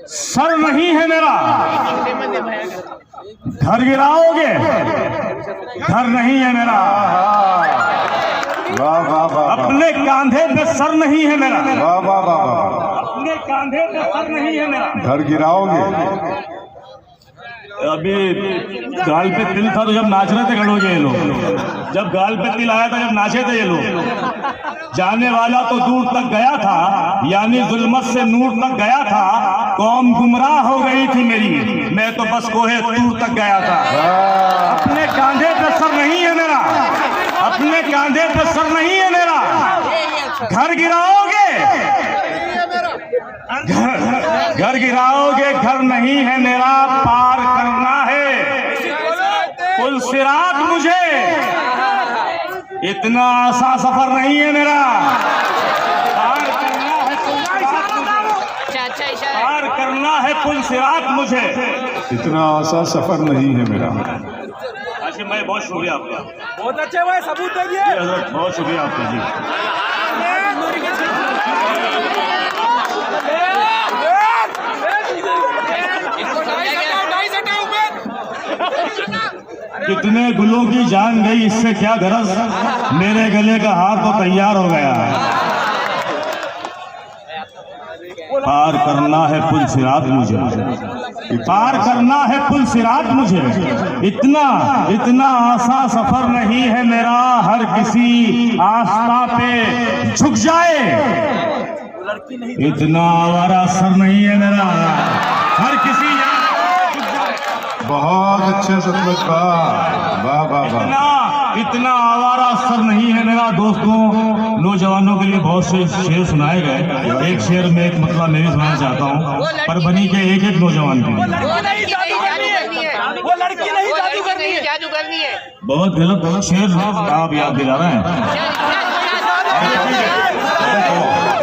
सर नहीं है मेरा। घर गिराओगे घर नहीं है मेरा,
वाह वाह वाह,
अपने कांधे पे सर नहीं है मेरा,
वाह वाह वाह,
अपने कांधे पे सर नहीं है मेरा।
घर गिराओगे।
अभी गाल पे तिल था तो जब नाच रहे थे खड़ोगे ये लोग, जब गाल पे तिल आया था जब नाचे थे ये लोग। जाने वाला तो दूर तक गया था, यानी जुल्मत से नूर तक गया था। कौम गुमराह हो गई थी मेरी, मैं तो बस कोहे तूर तक गया था। अपने कांधे पे सर नहीं है मेरा, अपने कांधे पे सर नहीं है मेरा। घर गिराओगे घर गिराओगे घर नहीं है मेरा। पार करना है पुल सिरात मुझे, इतना आसान सफर नहीं है मेरा। पार करना है पार करना है पुल सिरात मुझे,
इतना आसान सफर नहीं है मेरा।
आशिम भाई बहुत शुक्रिया आपका,
बहुत अच्छे भाई, सबूत दे दिए।
बहुत शुक्रिया आपका जी। कितने गुलों की जान गई, इससे क्या गरज, मेरे गले का हार तो तैयार हो गया। पार करना है पुल सिरात मुझे, पार करना है पुल सिरात मुझे, इतना आसान सफर नहीं है मेरा। हर किसी आस्था पे झुक जाए, इतना आवारा सर नहीं है मेरा। हर किसी
बहुत अच्छे सतलज का, वाह वाह वाह।
इतना आवारा सर नहीं है मेरा। दोस्तों नौजवानों के लिए बहुत से शेर सुनाए गए, एक शेर में एक मतलब मैं भी सुनाना चाहता हूँ, परभनी के एक एक नौजवान के लिए।
वो लड़की नहीं जादू करनी है।
बहुत गलत शेर आप याद दिला रहे हैं।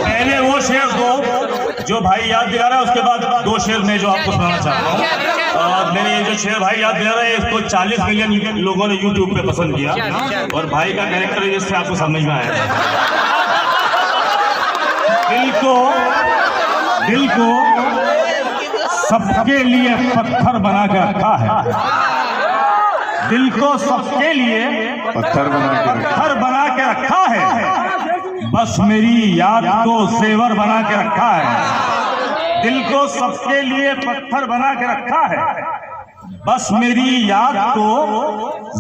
पहले वो शेर दो जो भाई याद दिला रहा है, उसके बाद दो शेर मैं जो आपको सुनाना चाहता हूँ। और मेरे ये जो शेर भाई याद दिला रहे हैं, इसको 40 मिलियन लोगों ने YouTube पे पसंद किया, और भाई का कैरेक्टर इससे आपको समझ में आया। दिल को सबके लिए पत्थर बना के रखा है, दिल को सबके लिए
पत्थर
बना के रखा है। बस मेरी याद को जेवर बना के रखा है। दिल को सबके लिए पत्थर बना के रखा है, बस मेरी याद को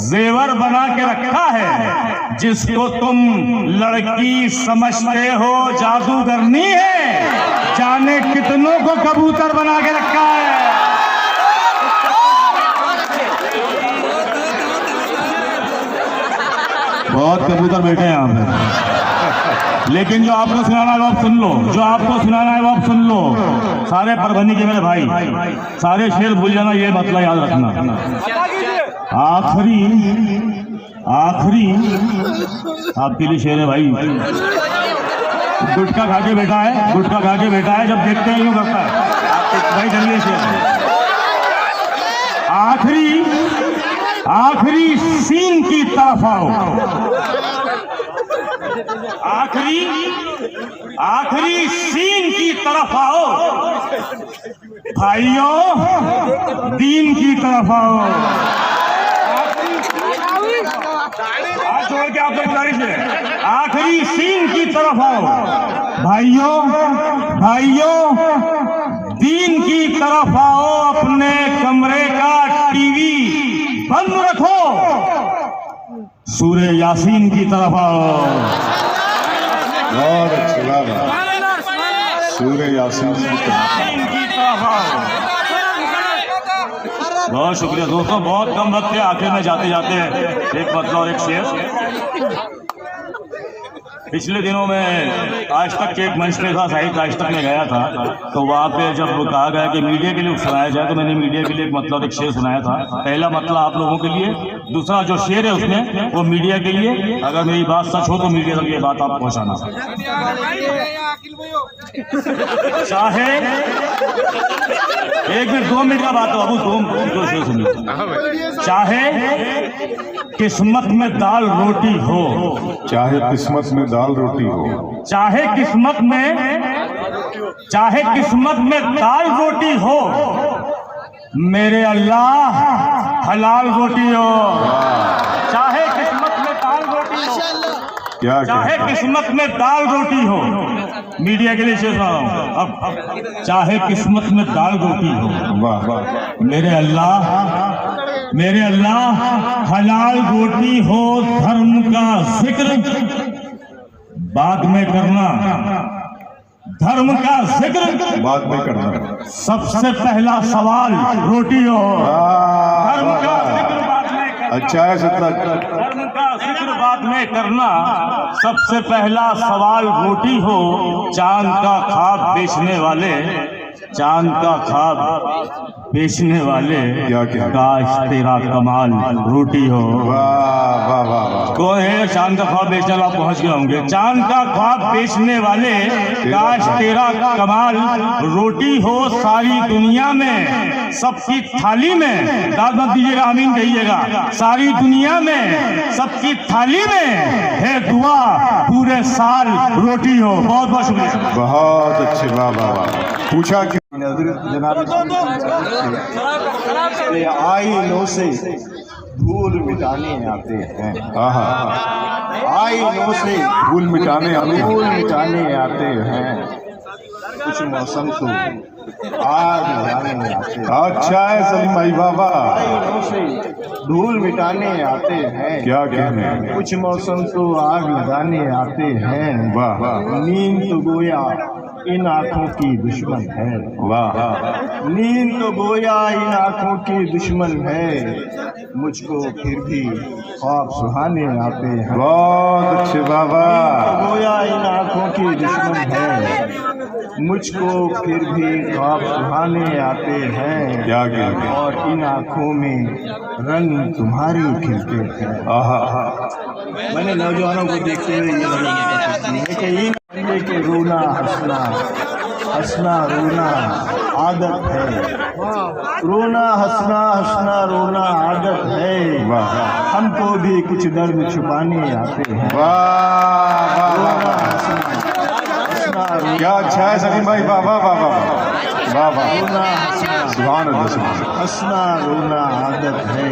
जेवर बना के रखा है। जिसको तुम लड़की समझते हो जादूगरनी है, जाने कितनों को कबूतर बना के रखा है। बहुत कबूतर बैठे हैं यहाँ पे, लेकिन जो आपको सुनाना है वो आप सुन लो, जो आपको सुनाना है वो आप सुन लो। सारे परभनी के मेरे भाई, सारे शेर भूल जाना, ये मतलब याद रखना। आखिरी आपके लिए शेर है भाई। गुटखा खा के बैठा है, गुटखा खा के बैठा है, जब देखते हैं यूं करता है भाई। चलिए शेर आखिरी सीन की तरफ आओ, आखिरी सीन की तरफ आओ भाइयों, दीन की तरफ आओ। हाथ जोड़ के आपसे गुजारिश है, आखिरी सीन की तरफ आओ भाइयों, दीन की तरफ आओ। अपने कमरे का टीवी बंद रखो, सूरे यासीन की तरफ आओ।
बहुत अच्छी बात है, सूर्य यासीन की तरफ आओ।
बहुत शुक्रिया दोस्तों, बहुत कम वक्त है, आखिर में जाते जाते एक मतलब और एक शेर। पिछले दिनों में आज तक के एक मंच पे था, साहित्य आज तक में गया था, तो वहाँ पे जब कहा गया कि मीडिया के लिए सुनाया जाए, तो मैंने मीडिया के लिए एक मतलब एक शेर सुनाया था। पहला मतलब आप लोगों के लिए, दूसरा जो शेर है उसमें वो मीडिया के लिए। अगर मेरी बात सच हो तो मीडिया तक ये बात आप पहुँचाना। चाहे 1 मिनट 2 मिनट का बात हो, दो शेर सुनिए। चाहे किस्मत में दाल रोटी हो,
चाहे किस्मत में दाल रोटी हो,
चाहे किस्मत में दाल रोटी हो, मेरे अल्लाह हलाल रोटी हो। चाहे किस्मत में दाल रोटी हो, चाहे किस्मत में दाल रोटी हो, मीडिया के लिए शेर सुना रहा हूं अब। चाहे किस्मत में दाल रोटी हो,
वाह वाह,
मेरे अल्लाह हलाल रोटी हो। धर्म का जिक्र बाद में करना, धर्म का जिक्र
बाद में करना।
सबसे पहला सवाल रोटी हो। धर्म का जिक्र बाद में करना,
अच्छा है सत्रह।
धर्म का जिक्र बाद में करना, सबसे पहला सवाल रोटी हो। चांद का ख्वाब बेचने वाले, चांद का ख्वाब बेचने वाले,
क्या
काश तेरा कमाल रोटी हो।
वाह वाह वाह,
कौन है चांद का ख्वाब बेचने वाले? आप पहुंच गए होंगे। चांद का ख्वाब बेचने वाले, काश तेरा कमाल रोटी हो। सारी दुनिया में सबकी थाली में, दाद मत दीजिएगा, आमीन कहिएगा। सारी दुनिया में सबकी थाली में है दुआ, पूरे साल रोटी हो। बहुत बहुत शुक्रिया।
बहुत अच्छे, वाह वाह वाह। पूछा कि
आईनों से धूल मिटाने आते हैं, आईनों से
भूल मिटाने
आते हैं। कुछ मौसम तो आग लगाने आते हैं।
अच्छा है सलीम भाई, बाबा
आईनों से धूल मिटाने आते हैं।
क्या कहने हैं?
कुछ मौसम तो आग लगाने आते हैं।
वाह वाह
नींद तो गोया इन आँखों की दुश्मन है।
वाह,
नींद तो गोया इन आँखों की दुश्मन है। मुझको फिर भी ख्वाब सुहाने आते हैं।
बहुत अच्छे बाबा।
नींद तो गोया इन आँखों की दुश्मन है। मुझको फिर भी ख्वाब सुहाने आते हैं।
क्या कहने?
और इन आँखों में रंग तुम्हारी खिलते हैं। मैंने नौजवानों को देखते हुए ये है कि इन के रोना हंसना, हंसना रोना आदत है। रोना हंसना, हंसना रोना आदत है।
वाह
हमको भी कुछ दर्द छुपाने आते हैं।
वाह वाह
रोना
वाह,
हंसना, हंसना रोना,
क्या अच्छा है सलीम भाई, वाह वाह वाह वाह वाह वाह,
रोना हंसना,
सुभान अल्लाह, सुभान।
हंसना रोना आदत है।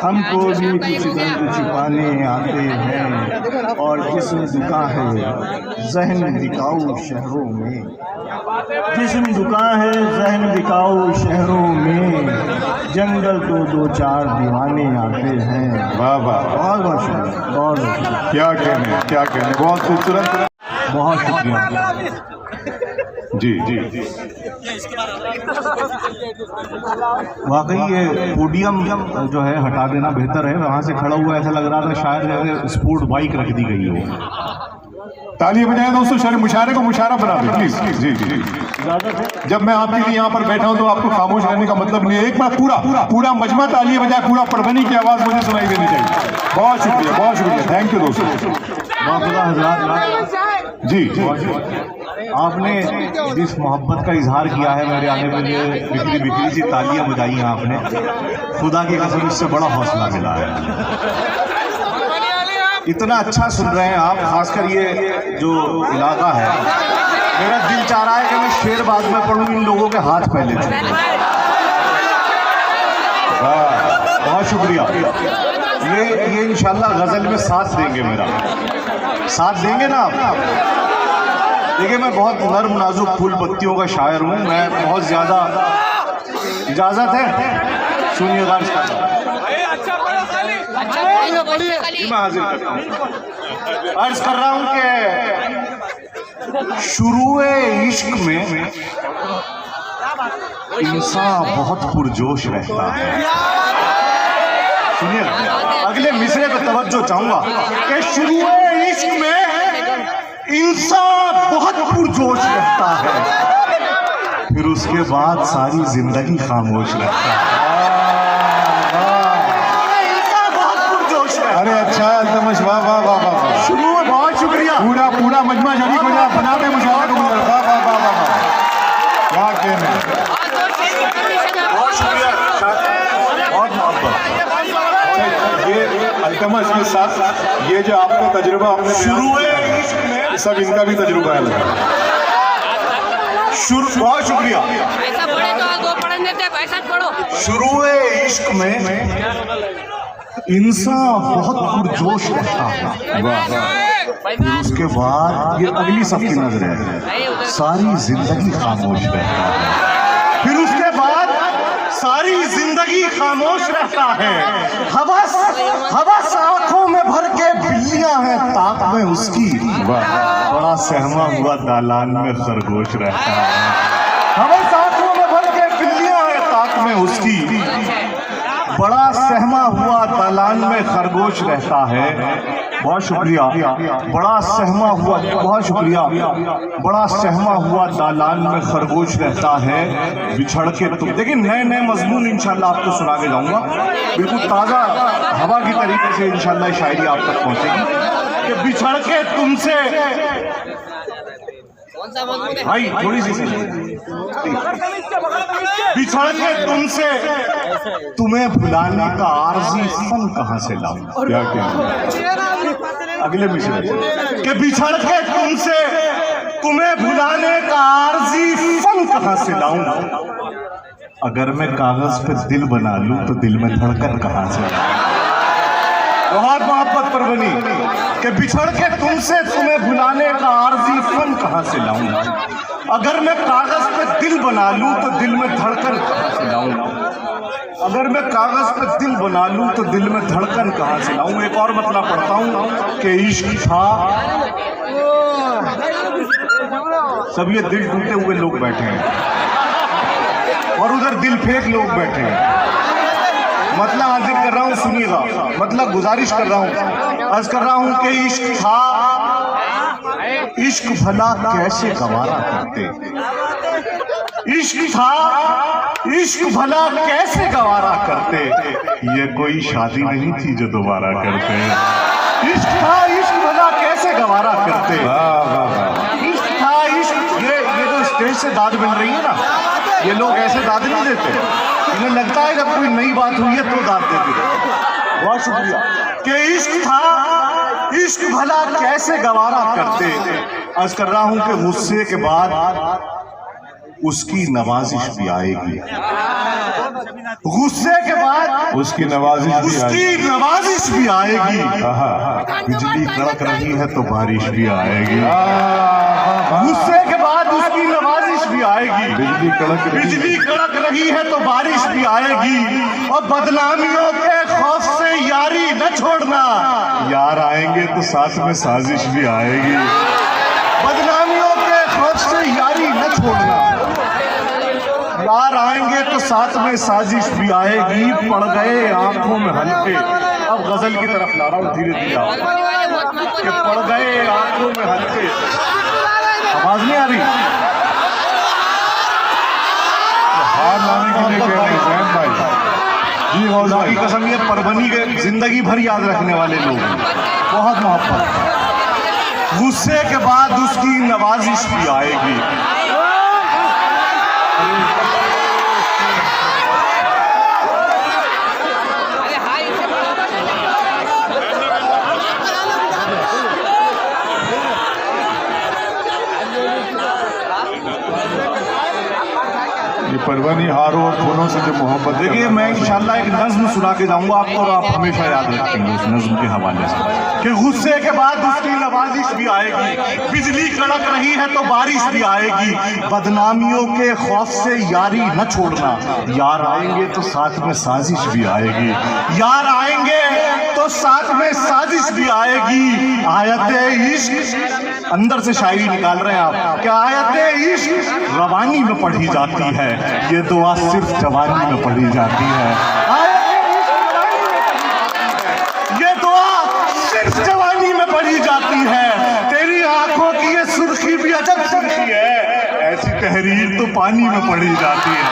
हमको भी कुछ दर्द छिपाने आते हैं और जिस्म दुका है जहन बिकाऊ शहरों में, जिस्म दुका है जहन बिकाऊ शहरों में, जंगल तो दो चार दीवाने आते हैं।
वाह वाह,
बहुत बहुत शुक्रिया, बहुत बहुत शुक्रिया,
क्या कहने, क्या कहने, बहुत खूबसूरत,
बहुत शुक्रिया।
जी जी।
वाकई ये पोडियम जो है हटा देना बेहतर है। वहाँ से खड़ा हुआ ऐसा लग रहा था शायद स्पोर्ट बाइक रख दी गई हो।
ताली बजाएं दोस्तों, शर मुशायरे को मुशायरा बना दें प्लीज। जी जी। जब मैं आपके लिए यहाँ पर बैठा हूँ तो आपको खामोश रहने का मतलब नहीं है। एक बार पूरा पूरा पूरा मजमा ताली बजाए, पूरा परभनी की आवाज मुझे सुनाई देनी चाहिए। बहुत शुक्रिया, बहुत शुक्रिया, थैंक यू दोस्तों। जी
आपने जिस मोहब्बत का इजहार किया है मेरे आने के लिए, बिखरी बिखरी सी तालियां बजाई हैं आपने, खुदा की कसम इससे बड़ा हौसला मिला है। इतना अच्छा सुन रहे हैं आप, खासकर ये जो इलाका है, मेरा दिल चाह रहा है कि मैं शेर बाद में पढ़ूं, इन लोगों के हाथ पहले थे। बहुत शुक्रिया। ये इंशाल्लाह गजल में साथ देंगे, मेरा साथ देंगे ना आप? देखिए मैं बहुत नर्म नाजुक फूल पत्तियों का शायर हूँ, मैं बहुत ज्यादा, इजाजत है सुनिएगा। मैं हाजिर करता हूँ, अर्ज कर रहा हूँ कि शुरुए इश्क में इंसान बहुत पुरजोश रहता है। सुनिए अगले मिसरे पे तवज्जो चाहूंगा कि शुरुए इश्क में इंसान बहुत पुरजोश रहता है, फिर उसके बाद सारी जिंदगी खामोश रहता है।
अरे अच्छा तमश, वाह वाह वाह वाह,
शुरू में बहुत शुक्रिया।
पूरा पूरा मजमा शरीक हो जाए, बनाते मुशायरा को। वाह वाह वाह वाह वाह, क्या कहने,
बहुत शुक्रिया, बहुत मोहब्बत।
ये अल्तमश के साथ ये जो आपका तजुर्बा आपने
शुरू में
सब इनका भी तजुर्बा है।
बहुत शुक्रिया।
ऐसा पढ़े तो दो पढ़ने देते, ऐसा पढ़ो।
शुरू इश्क में इंसान बहुत पुरजोश रहता है, फिर उसके बाद ये अगली सबकी नजर है, सारी जिंदगी खामोश रहता है, फिर उसके बाद सारी जिंदगी खामोश रहता है। हवस हवस आंखों में भर के बिल्लियां हैं ताक में उसकी, बड़ा सहमा हुआ दालान में खरगोश रहता है। हवस आंखों में भर के बिल्लियां हैं ताक में उसकी, बड़ा सहमा हुआ दालान में खरगोश रहता है। बहुत शुक्रिया। बड़ा सहमा हुआ, बहुत शुक्रिया। बड़ा सहमा हुआ दालान में खरगोश रहता है, बिछड़ के तुम। देखिए नए नए मजमून इंशाल्लाह आपको सुना के जाऊंगा, बिल्कुल ताज़ा हवा की तरीके से इंशाल्लाह शायरी आप तक पहुंचेगी। कि बिछड़ के तुमसे भाई थोड़ी सी बिछड़ के तुमसे तुम्हें भुलाने का आरज़ी फन कहाँ से लाऊं?
क्या क्या
अगले मिसरे कि बिछड़ के तुमसे तुम्हें भुलाने का आरज़ी फन कहाँ से लाऊं? अगर मैं कागज पे दिल बना लूं तो दिल में धड़कन कहाँ से लाऊं? बहुत मोहब्बत पर बनी कि बिछड़ के तुमसे तुम्हें भुलाने का आरज़ी फन कहाँ से लाऊं? अगर मैं कागज पे दिल बना लूं तो दिल में धड़कन कहाँ से लाऊं? अगर मैं कागज पे दिल बना लूं तो दिल में धड़कन कहाँ से लाऊं? एक और मतलब पढ़ता हूं कि इश्क था। सब ये दिल टूटे हुए लोग बैठे हैं और उधर दिल फेंक लोग बैठे हैं। मतलब हाजिर कर रहा हूं, सुनिएगा, मतलब गुजारिश कर रहा हूं, अर्ज कर रहा हूं कि इश्क था, इश्क भला कैसे गवारा करते, इश्क था, इश्क भला कैसे गवारा करते, ये कोई शादी नहीं थी जो दोबारा करते। इश्क था, इश्क भला कैसे गवारा करते, इश्क था, इश्क। ये जो स्टेज से दाद मिल रही है ना, ये लोग ऐसे दाद नहीं देते, इन्हें लगता है जब कोई नई बात हुई है तो दाद देते। बहुत शुक्रिया कि इश्क था, इश्क भला कैसे गवारा करते। अर्ज कर रहा हूं कि गुस्से के बाद उसकी नवाजिश भी आएगी। गुस्से के बाद
उसकी नवाजिश भी
उसकी
आएगी।
नवाजिश भी आएगी।
हाँ।
बिजली कड़क रही है तो बारिश भी आएगी। गुस्से के बाद उसकी नवाजिश भी आएगी। बिजली कड़क रही है तो बारिश भी आएगी। और बदनामियों के खौफ से यारी न छोड़ना, यार आएंगे तो साथ में साजिश भी आएगी। बदनामियों के खौफ से यारी न छोड़ना, यार आएंगे तो साथ में साजिश भी आएगी। पड़ गए आंखों में हल्के, अब गजल की तरफ ला रहा हूँ धीरे धीरे कि पड़ गए आंखों में हल्के। आवाज नहीं आ रही?
हार लाने के लिए कह रहे हैं जैन भाई जी।
खुदा की कसम, ये परभनी के जिंदगी भर याद रखने वाले लोग हैं। बहुत मोहब्बत। गुस्से के बाद उसकी नवाजिश भी आएगी।
ये परवानी हारों और फूलों से जो मोहब्बत।
देखिए, मैं इंशाल्लाह एक नज्म सुना के जाऊंगा आपको और आप हमेशा याद रखेंगे उस नज्म के हवाले से कि गुस्से के बाद उसकी नवाजिश भी आएगी। बिजली कड़क रही है तो बारिश भी आएगी। बदनामियों के खौफ से यारी न छोड़ना, यार आएंगे तो साथ में साजिश भी आएगी। यार आएंगे तो साथ में साजिश भी आएगी। आयते इश्क, अंदर से शायरी निकाल रहे हैं आप, क्या आयते इश्क रवानी में पढ़ी जाती है, ये दुआ सिर्फ जवानी में पढ़ी जाती है। ये दुआ सिर्फ जवानी में पढ़ी जाती है। तेरी आंखों की ये सुर्खी भी अजब सुर्खी है, ऐसी तहरीर तो पानी में पढ़ी जाती है।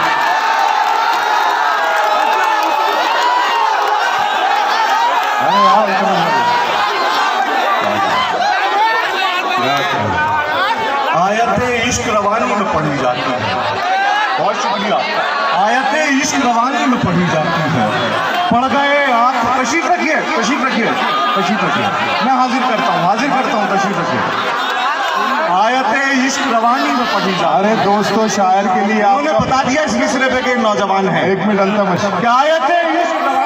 आयते इश्क रवानी में पढ़ी जाती है। बहुत शुक्रिया। आयते इश्क रवानी में पढ़ी जाती है। पढ़ गए आप, तशरीफ रखिए, तशरीफ रखिए, तशरीफ रखिए, मैं हाजिर करता हूँ, तशरीफ रखिए। आयते इश्क रवानी में पढ़ी जाती है।
अरे दोस्तों, शायर के लिए
आपने बता दिया इस मिसरे पे के नौजवान है।
एक मिनट अल्तमश,
क्या आयते इश्क रवानी,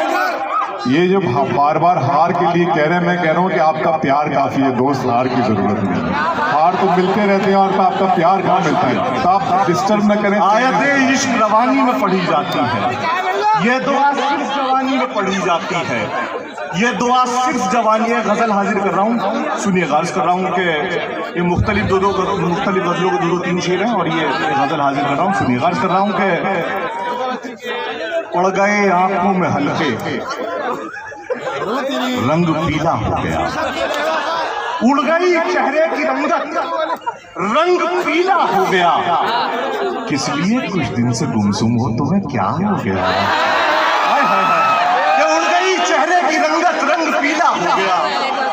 ये जो बार बार हार के लिए कह रहे हैं, मैं कह रहा हूँ कि आपका प्यार काफी है दोस्त, हार की जरूरत नहीं है। हार तो मिलते रहते हैं और आपका प्यार कहाँ मिलता है, तो आप डिस्टर्ब न करें।
आयते इश्क रवानी में पढ़ी जाती है। ये दुआ सिर्फ जवानी में पढ़ी जाती है। ये दुआ सिर्फ जवानी है। गजल हाजिर कर रहा हूँ, सुनिए, गार्ज कर रहा हूँ कि ये मुख्तलिफ गजलों के दो तीन शेर हैं और ये गजल हाजिर कर रहा हूँ, सुनिए, गार्ज कर रहा हूँ कि पड़ गए आंखों में हल्के, रंग पीला हो गया। उड़ गई चेहरे की रंगत, रंग पीला हो गया। किस लिए कुछ दिन से गुमसुम हो, तुम्हें क्या हो गया? हाय हाय हाय, ये उड़ गई चेहरे की रंगत, रंग पीला हो गया।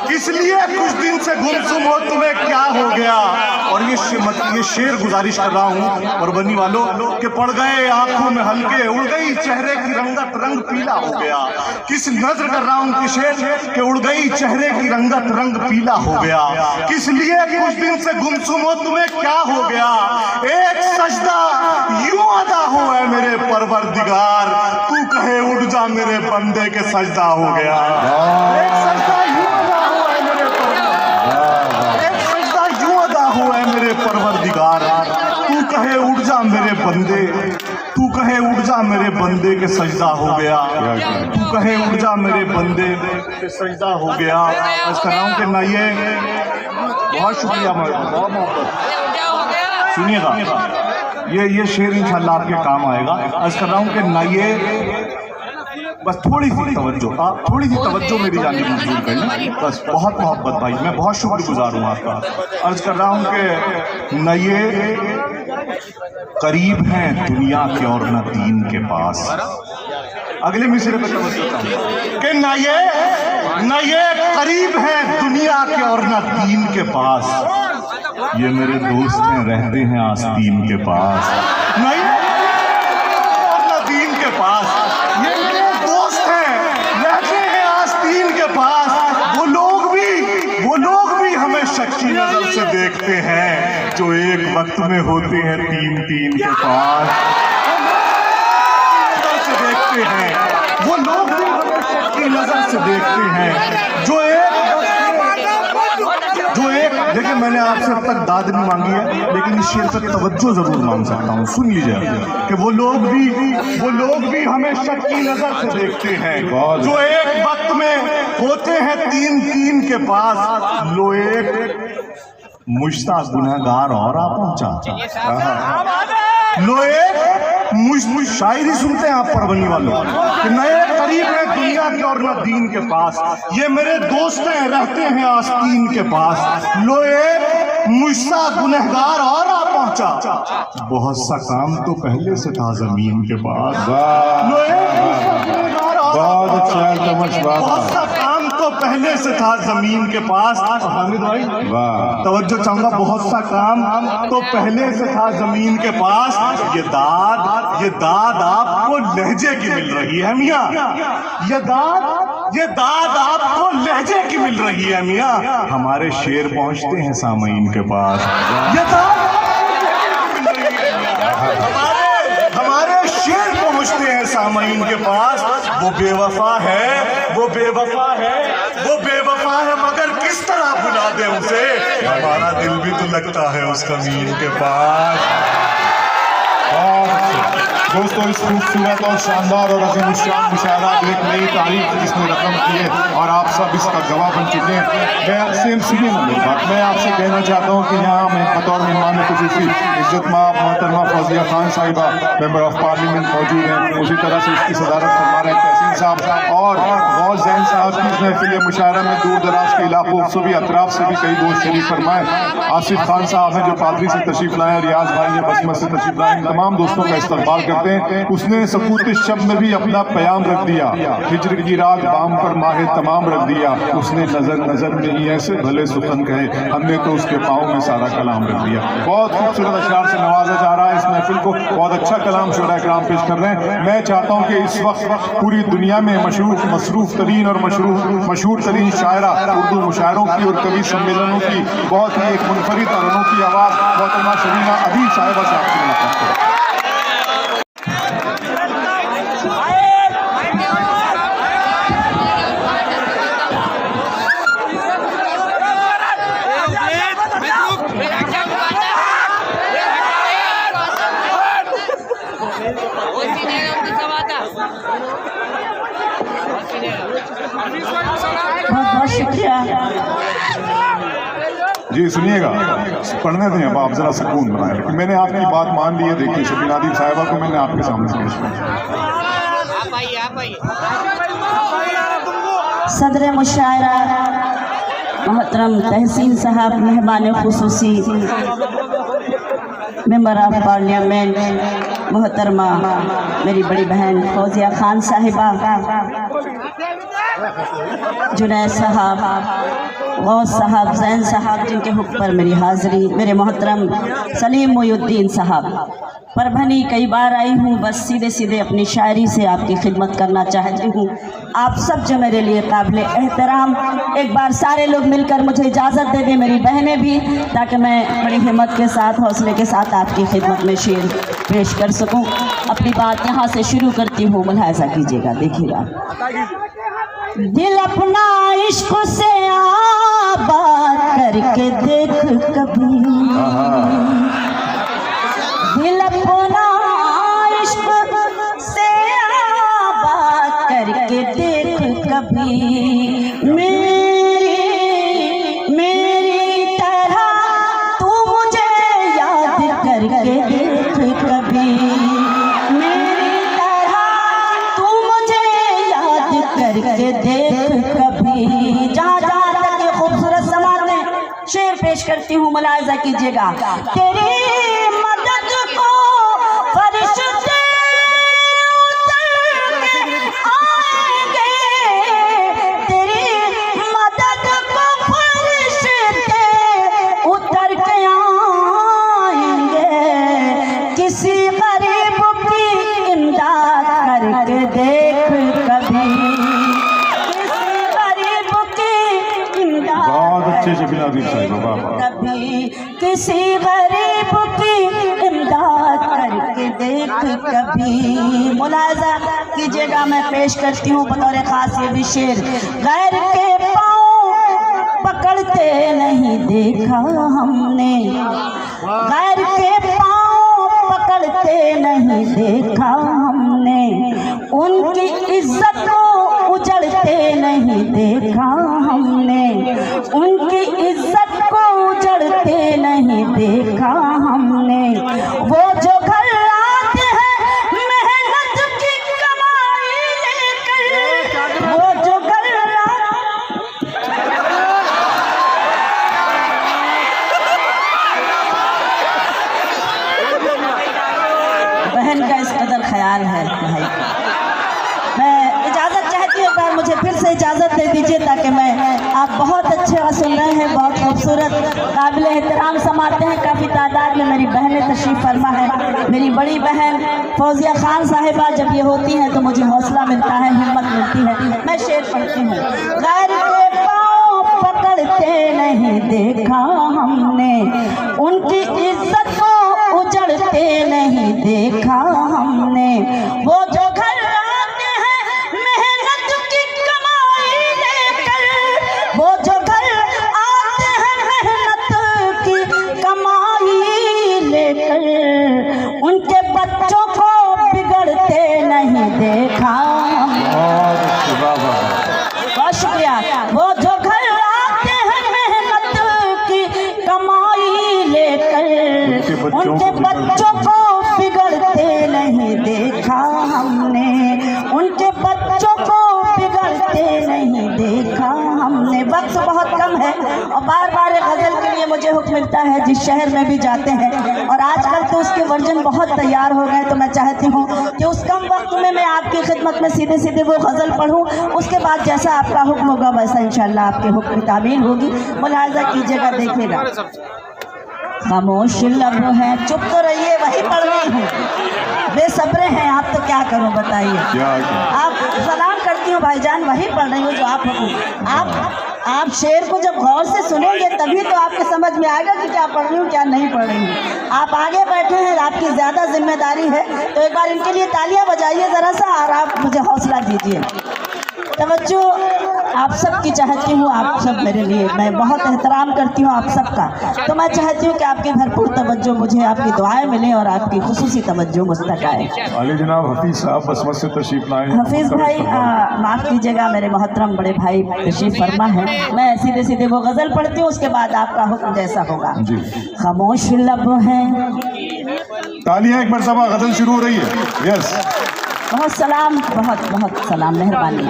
किस लिए कुछ दिन से गुमसुम हो, तुम्हें क्या हो गया? और ये शेर गुजारिश कर रहा हूँ परभनी वालों कि पड़ गए आंखों में हल्के, उड़ गई चेहरे की रंगत, रंग पीला हो गया। किस नजर कर रहा हूँ कि शेर कि उड़ गई चेहरे की रंगत, रंग पीला हो गया। किस लिए कुछ दिन से गुमसुम हो, तुम्हें क्या हो गया? एक सजदा यूं अदा हो है मेरे परवरदिगार, तू कहे उठ जा मेरे बंदे के सजदा हो गया। एक सजदा यूं अदा हो है मेरे परवरदिगार, तू कहे उठ जा मेरे बंदे, तू कहे उठ जा मेरे बंदे के सजदा हो गया। तू कहे उठ जा मेरे बंदे के सजदा हो गया। आज कर रहा हूँ कि ना, ये बहुत शुक्रिया, बहुत मोहब्बत। सुनिएगा, ये शेर इंशाल्लाह आपके काम आएगा। आज कर रहा हूँ कि ना, ये बस थोड़ी सी तवज्जो, आप थोड़ी सी तवज्जो मेरी जानिब मंजूर कर लें, बस। बहुत मोहब्बत भाई, मैं बहुत शुक्रगुजार हूँ आपका। अर्ज कर रहा हूँ कि न ये करीब हैं दुनिया के और न दीन के पास। अगले मिसरे पे तवज्जो कि न ये करीब हैं दुनिया के और न दीन के पास। ये मेरे दोस्त हैं, रहते हैं आस्तीन के पास। नहीं और न दीन के पास, ये मेरे दोस्त हैं, रहते हैं आस्तीन के पास। वो लोग भी हमें शक्की नजर से देखते हैं जो एक वक्त वक्त में होते हैं तीन तीन के पास, से देखते हैं वो लोग भी हमें शक की नजर से देखते हैं। जो एक देखिए, मैंने आपसे अब तक दाद नहीं मांगी है, लेकिन इस शेर पर तवज्जो जरूर मांग सकता हूँ। सुन लीजिए कि वो लोग भी हमें शक की नजर से देखते हैं, जो एक वक्त में होते हैं तीन तीन के पास। लो एक मुश्ताक गुनहगार और आ पहुंचा। लो एक मुझ शायरी सुनते हैं आप परवनी वालों कि नए करीब है दुनिया के और न दीन के पास, ये मेरे दोस्त हैं रहते हैं आस्तीन के पास। लो एक मुझसा गुनहगार और आ पहुंचा, बहुत सा काम तो पहले से था जमीन के पास। लो एक
बहुत अच्छा,
बहुत सा काम तो पहले से था जमीन के पास। हामिद भाई तवज्जो चाहूंगा, बहुत सा काम तो पहले से था जमीन के पास। ये दाद आपको लहजे की मिल रही है मियाँ, ये दाद आपको लहजे की मिल रही है मियाँ। हमारे शेर पहुंचते हैं सामईन के पास, ये दाद हमारे शेर पहुंचते हैं सामईन के पास। वो बेवफा है मगर किस तरह भुला दे उसे, हमारा दिल भी तो लगता है उसका मीन के पास।
दोस्तों, इस खूबसूरत और शानदार और अज़ीमुश्शान मुशायरा एक नई तारीख जिसने रकम की है और आप सब इसका गवाह बन चुके हैं। मैं आपसे कहना चाहता हूँ कि यहाँ मैं बतौर मेहमान खुसूसी इज्जत माब मोहतरमा फौजिया खान साहिबा मेंबर ऑफ पार्लियामेंट मौजूद हैं। उसी तरह से इसकी सदारत फरमा रहे हैं तहसीन साहब और गौस जैन साहब की इस महफिल मुशायरा में दूर दराज के इलाकों सूबी अतराफ से भी कई दोस्त शरीफ फरमाए। आसिफ खान साहब हैं जो पादरी से तशरीफ लाए, रियाज भाई है बसमत से तशरीफ लाए। तमाम दोस्तों का इस्तकबाल करते हैं। उसने सकूत शब में भी अपना प्याम रख दिया, हिजर की रात बाम पर माहे तमाम रख दिया। उसने नजर में ही ऐसे भले सुखन कहे, हमने तो उसके पाँव में सारा कलाम रख दिया। बहुत खूबसूरत अशआर से नवाजा जा रहा है इस महफिल को, बहुत अच्छा कलाम शुरा कराम पेश कर रहे हैं। मैं चाहता हूँ कि इस वक्त पूरी दुनिया में मशरूफ तरीन और मशहूर तरीन शायरा उर्दू मुशायरों की और कवि सम्मेलनों की बहुत ही एक मुनफरिद और अनोखी आवाज़ मोहतरमा शबीना अदीब साहिबा से आपसे मुलाकात करें।
बहुत शुक्रिया।
जी सुनिएगा, पढ़ने दें अब आप जरा सुकून बनाए। लेकिन मैंने आपकी बात मान ली है। देखिए शबीना अदीब साहिबा को मैंने आपके सामने पेश किया।
सदर मुशायरा मोहतरम तहसीन साहब, मेहमान खुसूसी मेंबर ऑफ पार्लियामेंट मोहतरमा मेरी बड़ी बहन फौजिया खान साहिबा, जुनैद साहब, गौस साहब, जैन साहब जिनके हुक्म पर मेरी हाज़िरी, मेरे मोहतरम सलीम मोयुद्दीन साहब। परभनी कई बार आई हूँ, बस सीधे सीधे अपनी शायरी से आपकी खिदमत करना चाहती हूँ। आप सब जो मेरे लिए काबिल एहतराम, एक बार सारे लोग मिलकर मुझे इजाज़त दे दें, मेरी बहनें भी, ताकि मैं बड़ी हिम्मत के साथ हौसले के साथ आपकी खिदमत में शेर पेश कर सकूँ। अपनी बात यहाँ से शुरू करती हूँ, मुलाहिज़ा कीजिएगा, देखिएगा। दिल अपना इश्क से आबाद करके देख कभी, दिल अपना इश्क से आबाद करके देख कभी। मेरी तरह तू मुझे याद करके देख कभी, मेरी तरह तू मुझे याद करके देख कभी। जहाँ जहाँ तक ये खूबसूरत समात में शेर पेश करती हूँ, मुलाहिज़ा कीजिएगा। तेरी मदद को फरिश्ते उतर के आएंगे, तेरी मदद को फरिश्ते उतर के आएंगे। किसी गरीब की इमदाद करके देख कभी, किसी गरीब की इमदाद।
बहुत अच्छे से नादिर साहिबा, वाह वाह।
कभी किसी गरीब की इमदाद करके देख, कभी मुलाजा कीजिएगा, मैं पेश करती हूँ बतौर खास ये भी शेर। गैर के पाँव पकड़ते नहीं देखा हमने, गैर के पाँव पकड़ते नहीं देखा हमने, उनकी इज्जत को उजड़ते नहीं देखा हमने, उनकी इज्जत को उजड़ते नहीं देखा हमने। वो जो घर आते हैं मेहनत की कमाई लेकर, वो जो घर बहन का इस कदर ख्याल है भाई। मैं इजाज़त चाहती हूँ, एक बार मुझे फिर से इजाज़त दे दीजिए ताकि मैं, आप बहुत अच्छे सुन रहे हैं, बहुत खूबसूरत काबिल एहतराम समाते हैं। काफ़ी तादाद में मेरी बहनें तशरीफ़ फरमा है। मेरी बड़ी बहन फौजिया खान साहिबा जब ये होती हैं तो मुझे हौसला मिलता है, हिम्मत मिलती है। मैं शेर पढ़ती हूँ। गैर के पाँव पकड़ते नहीं देखा हमने, उनकी इज्जत को उजड़ते नहीं देखा हमने। वो जो घर आते हैं मेहनत की कमाई लेकर, वो जो घर आते हैं मेहनत की कमाई लेकर, उनके बच्चों को बिगड़ते नहीं देखा। बहुत शुक्रिया। वो जो घर आते हैं मेहनत की कमाई लेकर, उनके बच्चों को बिगड़ते नहीं देखा हमने, उनके बच्चों को बिगड़ते नहीं देखा हमने। वक्त बहुत कम है और बार बार गज़ल के लिए मुझे हुक्म मिलता है जिस शहर में भी जाते हैं, और आजकल तो उसके वर्जन बहुत तैयार हो गए। तो मैं चाहती हूँ कि उस कम वक्त में मैं आपकी खिदमत में सीधे सीधे वो गज़ल पढ़ूँ, उसके बाद जैसा आपका हुक्म होगा वैसा इंशाअल्लाह आपके हुक्म की तामील होगी। मुलाहिज़ा कीजिएगा, देखिएगा। खामोश लब है, चुप तो रहिए, वही पढ़ रही हूँ। बेसब्रे हैं आप तो क्या करूँ बताइए। आप सलाम करती हूँ भाईजान, वही पढ़ रही हूँ जो आप शेर को जब गौर से सुनेंगे तभी तो आपके समझ में आएगा कि क्या पढ़ रही हूँ क्या नहीं पढ़ रही हूँ। आप आगे बैठे हैं, आपकी ज़्यादा जिम्मेदारी है, तो एक बार इनके लिए तालियां बजाइए ज़रा सा और आप मुझे हौसला दीजिए। तवज्जो आप सब की चाहती हूँ, आप सब मेरे लिए, मैं बहुत एहतराम करती हूँ आप सबका। तो मैं चाहती हूँ कि आपकी भरपूर तवज्जो मुझे, आपकी दुआएं मिले और आपकी खुसूसी तवज्जो मुझ तक आए।
अली जनाब हफीज़ साहब बसमत से तशरीफ लाए।
हफीज़ भाई माफ़ कीजिएगा, मेरे मोहतरम बड़े भाई तशरीफ फरमा है। मैं सीधे सीधे वो गज़ल पढ़ती हूँ, उसके बाद आपका हुक्म जैसा होगा। खामोश लब है,
तालियां एक मरतबा, गज़ल शुरू हो रही है। यस,
बहुत सलाम, बहुत बहुत सलाम, मेहरबानी।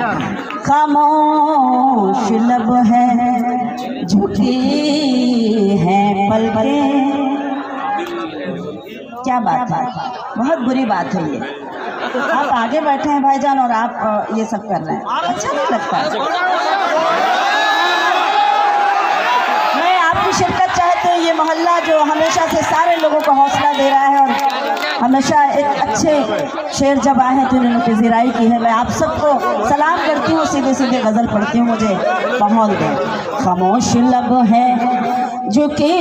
खामोश लब है, झुकी है पलकें, क्या बात है, बहुत बुरी बात है ये। आप आगे बैठे हैं भाईजान और आप ये सब कर रहे हैं, अच्छा नहीं लगता। मैं आपकी शिरकत चाहते हैं, ये मोहल्ला जो हमेशा से सारे लोगों को हौसला दे रहा है और हमेशा एक अच्छे शेर जब आए हैं तो इन्होंने पजीराई की है। मैं आप सबको सलाम करती हूँ, सीधे सीधे गज़ल पढ़ती हूँ, मुझे माहौल दें। खामोश लब है, झुकी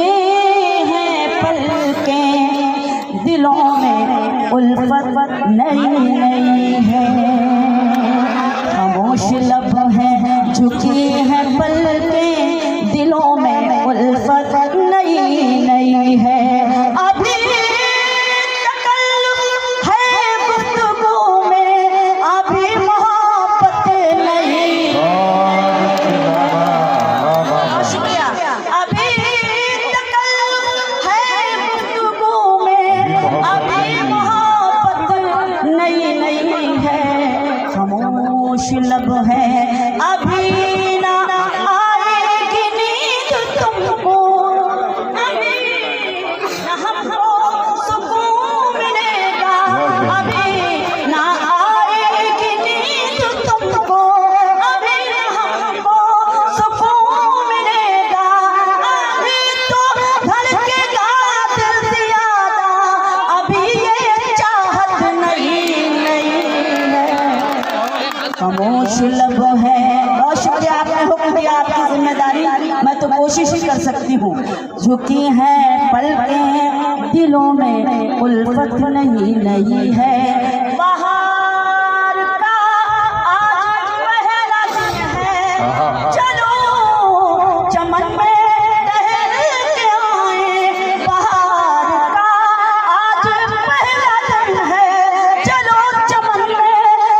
है पलकें, दिलों में उल्फत नई नई है। खामोश लब है, झुकी है पलकें, दिलों में उल्फत नई नई है। अभी लब है, अभी ना आएगी नींद तुमको, अभी ना हमको सुकून मिलेगा, अभी ना आएगी नींद तुमको, अभी ना हमको सुकून मिलेगा, अभी तो धड़केगा दिल ज़्यादा, अभी ये चाहत नहीं नहीं है। खामोश लब है। बहुत शुक्रिया, आपने हुक्म दिया, आपकी जिम्मेदारी, मैं तो कोशिश ही कर सकती हूँ। झुकी है पलकें दिलों में उल्फत नहीं है। बाहर का आज पहला दिन है, चलो चमन में टहल के आए। बाहर का आज पहला दिन है, चलो चमन में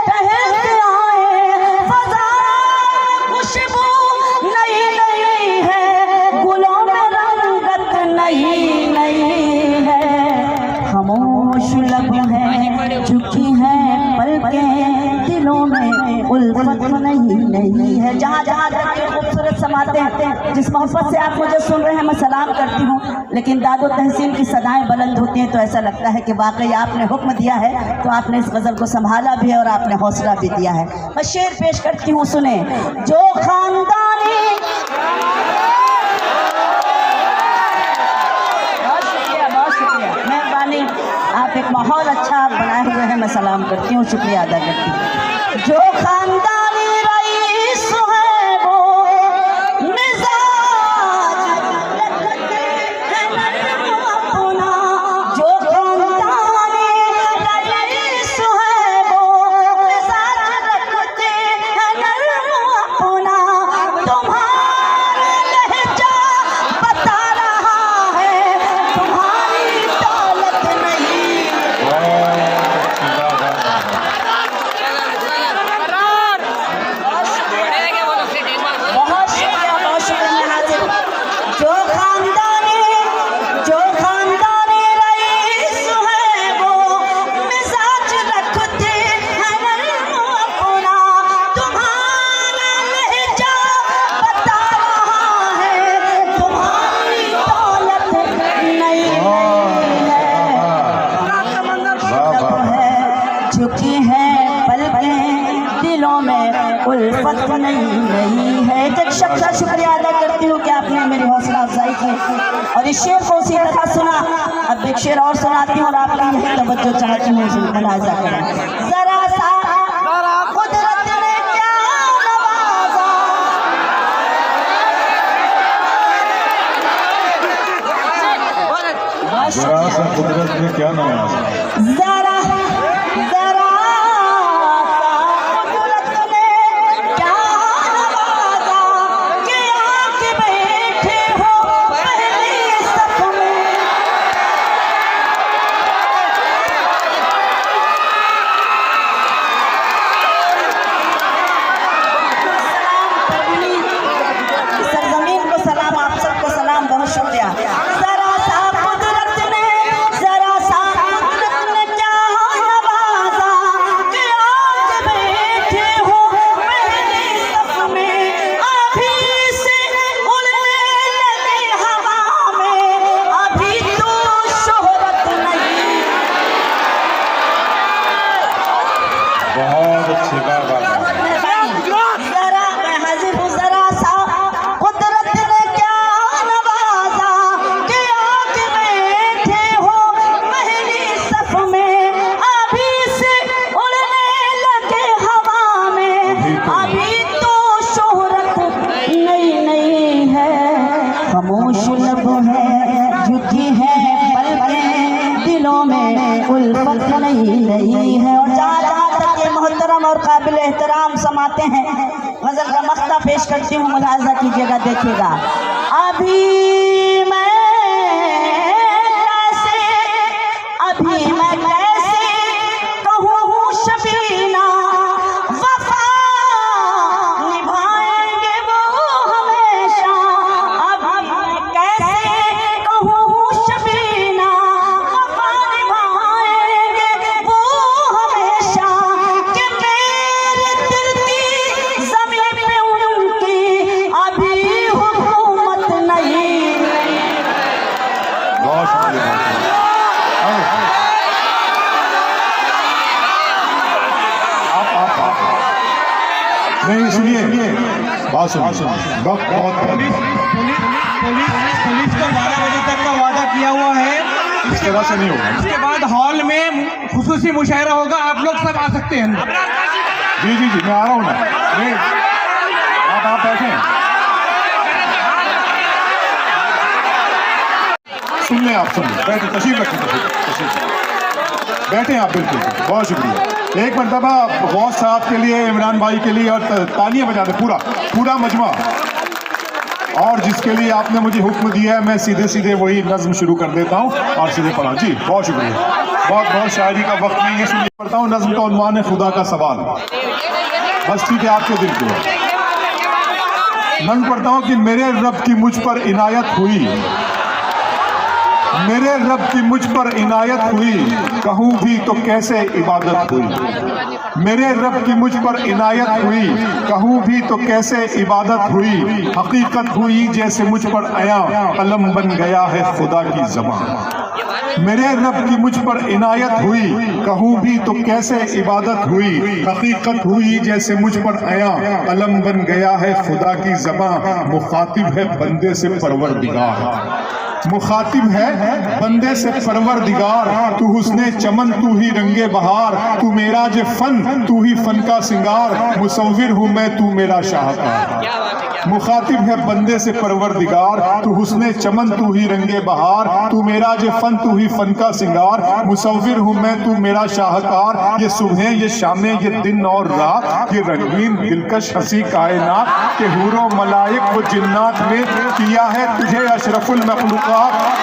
टहल के आए। फजा खुशबू नई नई है, गुलों में रंगत नई नई है। खामोश लब है, झुकी है पलकें दिलों में उल्फत नहीं है। जहाँ जहाँ तक ये खूबसूरत समाते हैं, जिस मोहब्बत से आप मुझे सुन रहे हैं, मैं सलाम करती हूँ। लेकिन दादो तहसीन की सदाएं बुलंद होती हैं तो ऐसा लगता है कि वाकई आपने हुक्म दिया है तो आपने इस गज़ल को संभाला भी है और आपने हौसला भी दिया है। मैं शेर पेश करती हूँ, सुने। जो खानदानी, बहुत शुक्रिया, बहुत शुक्रिया, मेहरबानी, आप एक माहौल अच्छा बनाए हुए हैं, मैं सलाम करती हूँ, शुक्रिया अदा करती हूँ। जो खानदानी रईस है वो मिजाज रखते हैं नरम अपना। जो खानदानी रईस है वो मिजाज रखते हैं नरम अपना। तुम्हारा लहजा बता रहा है, तुम्हारी दौलत नहीं। बहुत शुक्रिया, बहुत शुक्रिया, मैं हाजिर हूँ। जो खानदानी रईस है वो मिजाज रखते हैं नरम अपना। तुम्हारा लहजा बता रहा है, तुम्हारी दौलत नहीं है। झुकी है पलकें दिलों में उल्फत नहीं है। एक शब्द का शुक्रिया अदा करती हूँ कि आपने मेरी हौसला अफजाई की और इस शेर को उसी तरह सुना। अब एक शेर और सुनाती हूँ और आपकी यही तवज्जो चाहती हूँ, मुलाहिजा करें। जरा सा कुदरत ने क्या नवाजा,
जरा सा कुदरत ने क्या नवाजा,
जरा जरा सा कुदरत ने क्या नवाजा कि आके बैठे हो पहली सफ में। सलाम परवीन, सरजमीन को सलाम, आप सबको सलाम, बहुत शुक्रिया। जरा सा कुदरत ने, जरा सा कुदरत ने क्या नवाजा कि आके बैठे हो पहली सफ में। अभी से उड़ने लगे हवा में, अभी तो शोहरत नहीं।
बहुत अच्छी बात है।
जरा मैं हाजिर हूँ। जरा सा कुदरत ने क्या नवाजा कि आके बैठे हो पहली सफ में। अभी से उड़ने लगे हवा में, अभी तो शोहरत नहीं है। खामोश लब है, झुकी है पलकें दिलों में उल्फत नहीं है। और जहाँ जहाँ तक ये मोहतरम और काबिल एहतराम समाते हैं, गजल का मख्ता पेश करती हूँ, मुलाहिजा कीजिएगा, देखिएगा। अभी मैं कैसे कहूँ शबीना, वफा निभाएंगे वो हमेशा। अभी मैं कैसे कहूँ शबीना, वफा निभाएंगे वो हमेशा। कि मेरे दिल की ज़मीन पे उनकी अभी हुकूमत नहीं।
बहुत शुक्रिया। नहीं सुनिए, बात सुनिए, वक्त बहुत
पुलिस को 12 बजे तक का वादा किया हुआ है।
इस तरह से नहीं होगा।
इसके बाद हॉल में खुसूसी मुशायरा होगा, आप लोग सब आ सकते हैं।
जी जी जी मैं आ रहा हूँ ना, नहीं आप बैठे, सुन लें, आप सुन लें, बैठे, तशरीफ रखें, तशरीफ बैठे आप, बिल्कुल, बहुत शुक्रिया। एक मरतबा गौस साहब के लिए, इमरान भाई के लिए और तालियां बजा दें पूरा मजमा। और जिसके लिए आपने मुझे हुक्म दिया है मैं सीधे सीधे वही नज्म शुरू कर देता हूँ और सीधे पढ़ा। जी बहुत शुक्रिया, बहुत शायरी का वक्त नहीं है, इसलिए पढ़ता हूँ। नज्म का उन्वान है खुदा का सवाल। बस ठीक है, आपके दिल की नज्म पढ़ता हूँ कि मेरे रब की मुझ पर इनायत हुई, मेरे रब की मुझ पर इनायत हुई, कहूँ भी तो कैसे इबादत हुई। मेरे रब की मुझ पर इनायत हुई, कहूँ भी तो कैसे इबादत हुई। हकीकत हुई जैसे मुझ पर आया, कलम बन गया है खुदा की ज़बान। मेरे रब की मुझ पर इनायत हुई, कहूँ भी तो कैसे इबादत हुई। हकीकत हुई जैसे मुझ पर आया, कलम बन गया है खुदा की ज़बान। मुखातिब है बंदे से परवरदिगार, मुखातिब है बंदे से परवरदिगार। तू हुस्ने चमन, तू ही रंगे बहार, तू मेरा जे फन, तू ही फन का सिंगार। मुसव्विर हूँ मैं, तू मेरा शाहकार। मुखातिब है बंदे से परवरदिगार, तू हुस्ने चमन, तू ही रंगे बहार, तू मेरा जे फन, तू ही फन का सिंगार। मुसव्विर हूँ मैं, तू मेरा शाहकार। ये सुबह, ये शामें, ये दिन और रात, ये रंगीन दिलकश हंसी कायनात के हूरों मलाइक व जिन्नात ने किया है तुझे अशरफुल मखलूक।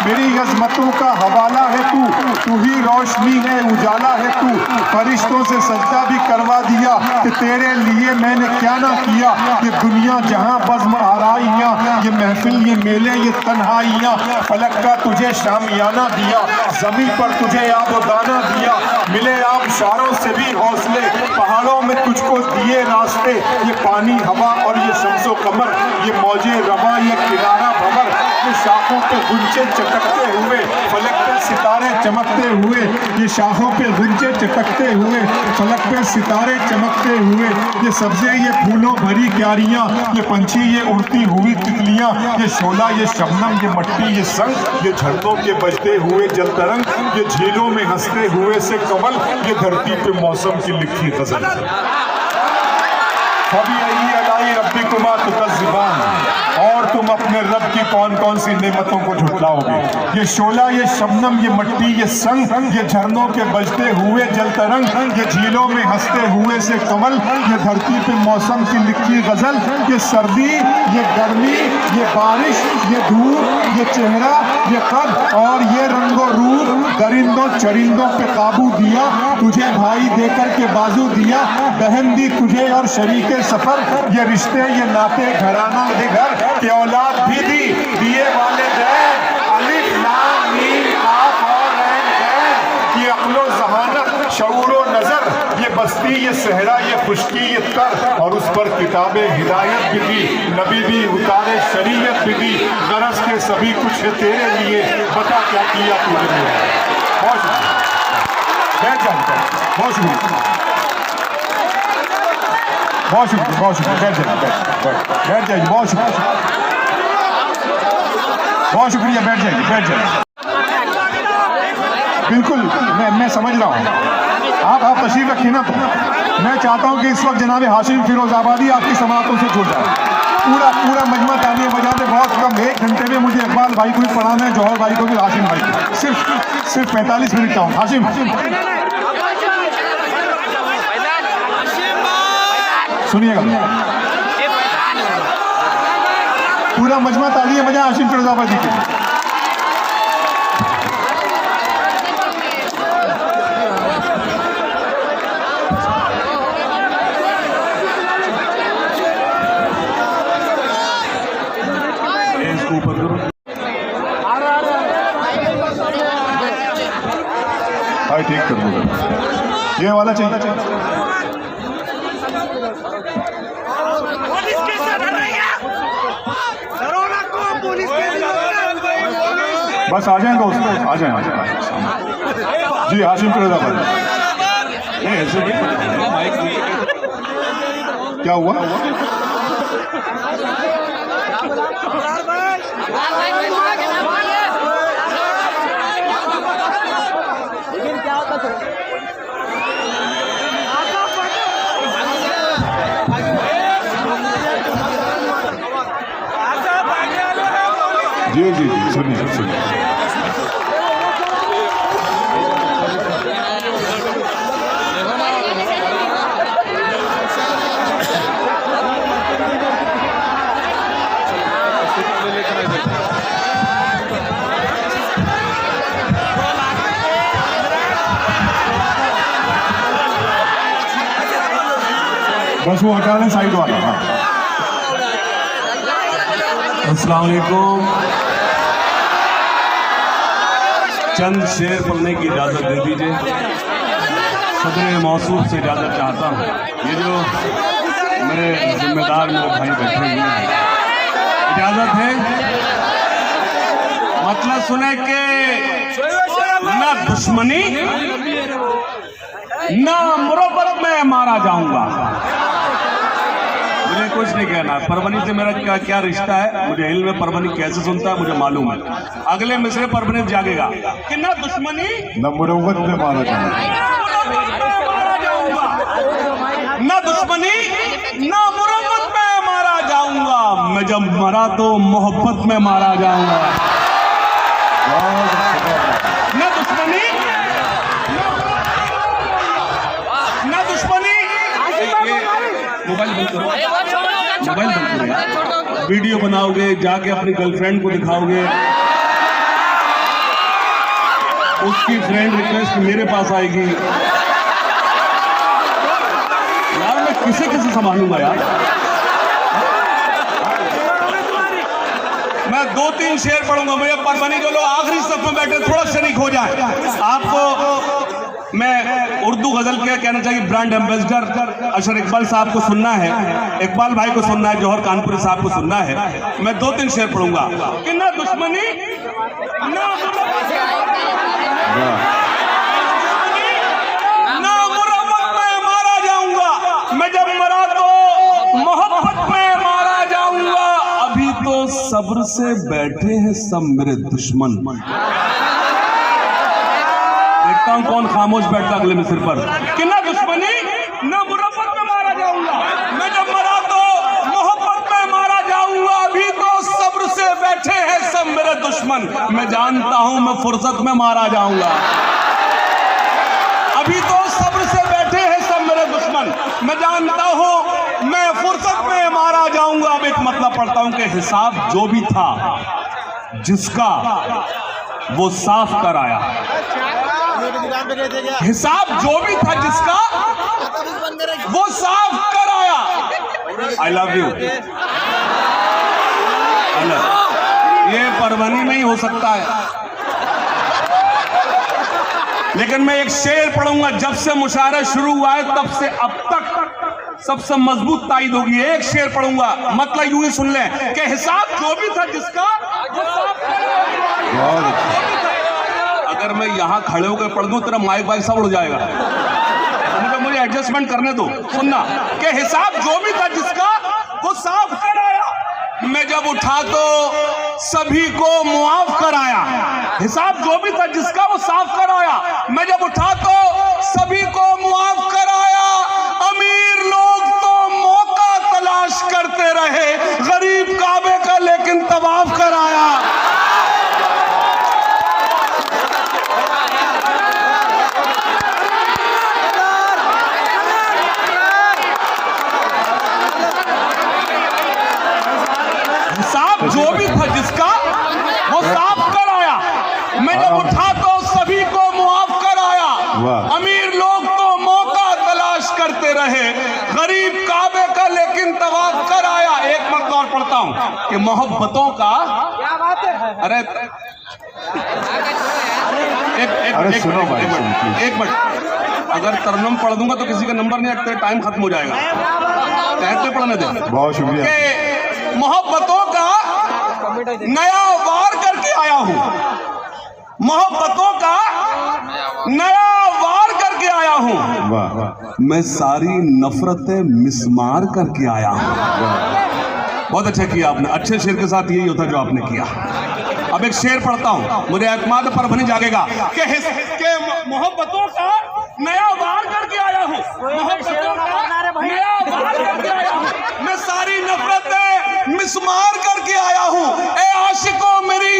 मेरी अज़मतों का हवाला है तू ही रोशनी है, उजाला है तू। फरिश्तों से सजदा भी करवा दिया कि तेरे लिए मैंने क्या ना किया। ये दुनिया जहां बज़्म आराइयां, ये महफिल, ये मेले, ये तन्हाइयां। फलक का तुझे शामियाना दिया, ज़मीन पर तुझे आब व दाना दिया। मिले आबशारों से भी हौसले, पहाड़ों में तुझको दिए रास्ते। ये पानी, हवा और ये शम्सो कमर, ये मौजे रवा, ये किनारा भंवर। ये शाखों पे गुंजे चटकते हुए, फलक पे सितारे चमकते हुए। ये शाखों पे गुंजे चटकते हुए, फलक पे सितारे चमकते हुए। ये सब्जे, ये फूलों भरी क्यारियां, ये पंछी, ये उड़ती हुई तितलियां। ये शोला, ये शबनम, ये मट्टी, ये संग, ये झरनों के बजते हुए जल तरंग। ये झीलों में हंसते हुए से कमल, ये धरती पे मौसम की लिखी गजल। रब्बिकुमा तुकज़्ज़िबान, और तुम अपने रब की कौन कौन सी नेमतों को झुटलाओगे। ये शोला, ये शबनम, ये मट्टी, ये संग, ये झरनों के बजते हुए जल तरंग। ये झीलों में हंसते हुए से कमल, ये धरती पे मौसम की लिखी गजल। ये सर्दी, ये गर्मी, ये बारिश, ये धूप, ये चेहरा, ये कद और ये रंगो रूप। दरिंदों चरिंदों पे काबू दिया, तुझे भाई देकर के बाजू दिया। बहन दी तुझे और शरीके सफर, ये रिश्ते, ये नाते, घराना दे घर के औलाद भी दी, दिए वाले दैन। अलिफ लाम मीम काफ और रैन गैन। ये अक्लो ज़हानत, शऊरो नजर, ये बस्ती, ये सहरा, ये खुश्की, ये तर। और उस पर किताबे हिदायत भी दी, नबी भी उतारे, शरीयत भी दी। गरज के सभी कुछ है तेरे लिए, बता क्या किया तूने। बहुत शुक्रिया, बैठ जाइए, बहुत शुक्रिया, बहुत शुक्रिया, बहुत शुक्रिया, बैठ जाइए, बहुत शुक्रिया, बहुत शुक्रिया, बैठ जाइए। बिल्कुल, मैं समझ रहा हूँ, आप तशरीफ रखिए ना। तो मैं चाहता हूँ कि इस वक्त जनाब हाशिम फिरोजाबादी आपकी समातों से जुड़ जाए। पूरा मजमा तालियां बजाते, बहुत कम, 1 घंटे में मुझे इकबाल भाई को भी पढ़ाना है, जौहर भाई को भी, हाशिम भाई को सिर्फ 45 मिनट का हूँ। हाशिम सुनिएगा, पूरा मजमा तालियां बजाए हाशिम फिरोजाबादी के। भाई ठीक कर दो, ये वाला चाहिए। बस आ जाएं दोस्त, आ जाएं। जी हाशिम फिरोजाबादी, ऐसे क्या हुआ?
लेकिन क्या होता
जी जी जी, सुनिए सुनिए। बस वो हटा लें साइड वाला। हाँ।
अस्सलाम वालेकुम। चंद शेर पढ़ने की इजाज़त दे दीजिए। सदर मौसूफ से इजाज़त चाहता हूँ। ये जो मेरे जिम्मेदार मेरे भाई बैठे हुए हैं, इजाज़त है। मतलब सुने कि ना दुश्मनी ना मुरब्बत में मारा जाऊंगा। मुझे कुछ नहीं कहना। परवनी से मेरा क्या क्या रिश्ता है, मुझे इल्म में परवनी कैसे सुनता है मुझे मालूम है। अगले मिसरे परवनी जागेगा कि ना दुश्मनी
न मुरव्वत में मारा जाऊंगा,
ना दुश्मनी ना मुरव्वत में मारा जाऊंगा। मैं जब मरा तो मोहब्बत में मारा जाऊंगा। ना दुश्मनी ना दुश्मनी। मोबाइल बंद करो, मोबाइल बंद करो यार। वीडियो बनाओगे, जाके अपनी गर्लफ्रेंड को दिखाओगे, उसकी फ्रेंड रिक्वेस्ट मेरे पास आएगी यार। मैं किसे किसे संभालूंगा यार। मैं 2-3 शेर पढ़ूंगा। मुझे परवानी जो लोग आखिरी सफ में बैठे थोड़ा शरीक हो जाए। आपको मैं उर्दू गजल क्या कहना चाहिए, ब्रांड एम्बेसडर अशर इकबाल साहब को सुनना है, इकबाल भाई को सुनना है, जौहर कानपुरी साहब को सुनना है। मैं 2-3 शेर पढ़ूंगा कि ना दुश्मनी ना मुरब्बत में मारा जाऊंगा। मैं जब मरा तो मोहब्बत में मारा जाऊंगा। अभी तो सब्र से बैठे हैं सब मेरे दुश्मन। देखता हूं कौन खामोश बैठता अगले मिसर पर कि ना दुश्मनी ना मुरब्बत में मारा जाऊंगा। मैं जब मरा तो मोहब्बत में मारा जाऊंगा। अभी तो सब्र से बैठे हैं सब मेरे दुश्मन। मैं जानता हूं मैं फुर्सत में मारा जाऊंगा। अभी तो सब्र से बैठे हैं सब मेरे दुश्मन। मैं जानता हूं मैं फुर्सत में मारा जाऊंगा। अब एक मतलब पढ़ता हूं कि हिसाब जो भी था जिसका वो साफ कराया। हिसाब जो भी था जिसका वो साफ कराया। I love you. ये परवानी में ही हो सकता है, लेकिन मैं एक शेर पढ़ूंगा। जब से मुशायरा शुरू हुआ है तब से अब तक सबसे मजबूत तायद होगी। एक शेर पढ़ूंगा, मतलब यूं ही सुन लें कि हिसाब जो भी था जिसका वो साफ कराया। अगर मैं यहाँ खड़े होकर पढ़ दूं तेरा माइक वाइक सब उड़ जाएगा। मुझे एडजस्टमेंट करने दो। सुनना कि हिसाब जो भी था जिसका वो साफ कराया। मैं जब उठा तो सभी को मुआफ कराया। हिसाब जो भी था जिसका वो साफ कराया। मैं जब उठा तो सभी को मुआफ कराया। अमीर लोग तो मौका तलाश करते रहे, गरीब काबे का लेकिन तवाफ कराया। जो भी था जिसका वो साफ कराया। मैं जब उठा तो सभी को मुआफ कराया। अमीर लोग तो मौका तलाश करते रहे, गरीब काबे का लेकिन तवाफ कराया। एक मर्द और पढ़ता हूं कि मोहब्बतों का अरे एक मिनट अगर तरन्नुम पढ़ दूंगा तो किसी का नंबर नहीं रखते, टाइम खत्म हो जाएगा। कहते पढ़ने दे।
बहुत शुक्रिया।
मोहब्बतों का नया वार करके आया हूं। मोहब्बतों का नया वार करके आया हूं। मैं सारी नफरतें मिसमार करके आया हूं। बहुत अच्छा किया आपने। अच्छे शेर के साथ यही होता जो आपने किया। अब एक शेर पढ़ता हूं, मुझे एतमाद पर बनी जागेगा कि मोहब्बतों का नया वार करके आया हूं। मोहब्बतों का नया वार करके आया हूं। मैं सारी नफरतें मिसमार करके आया हूं। ए आशिकों मेरी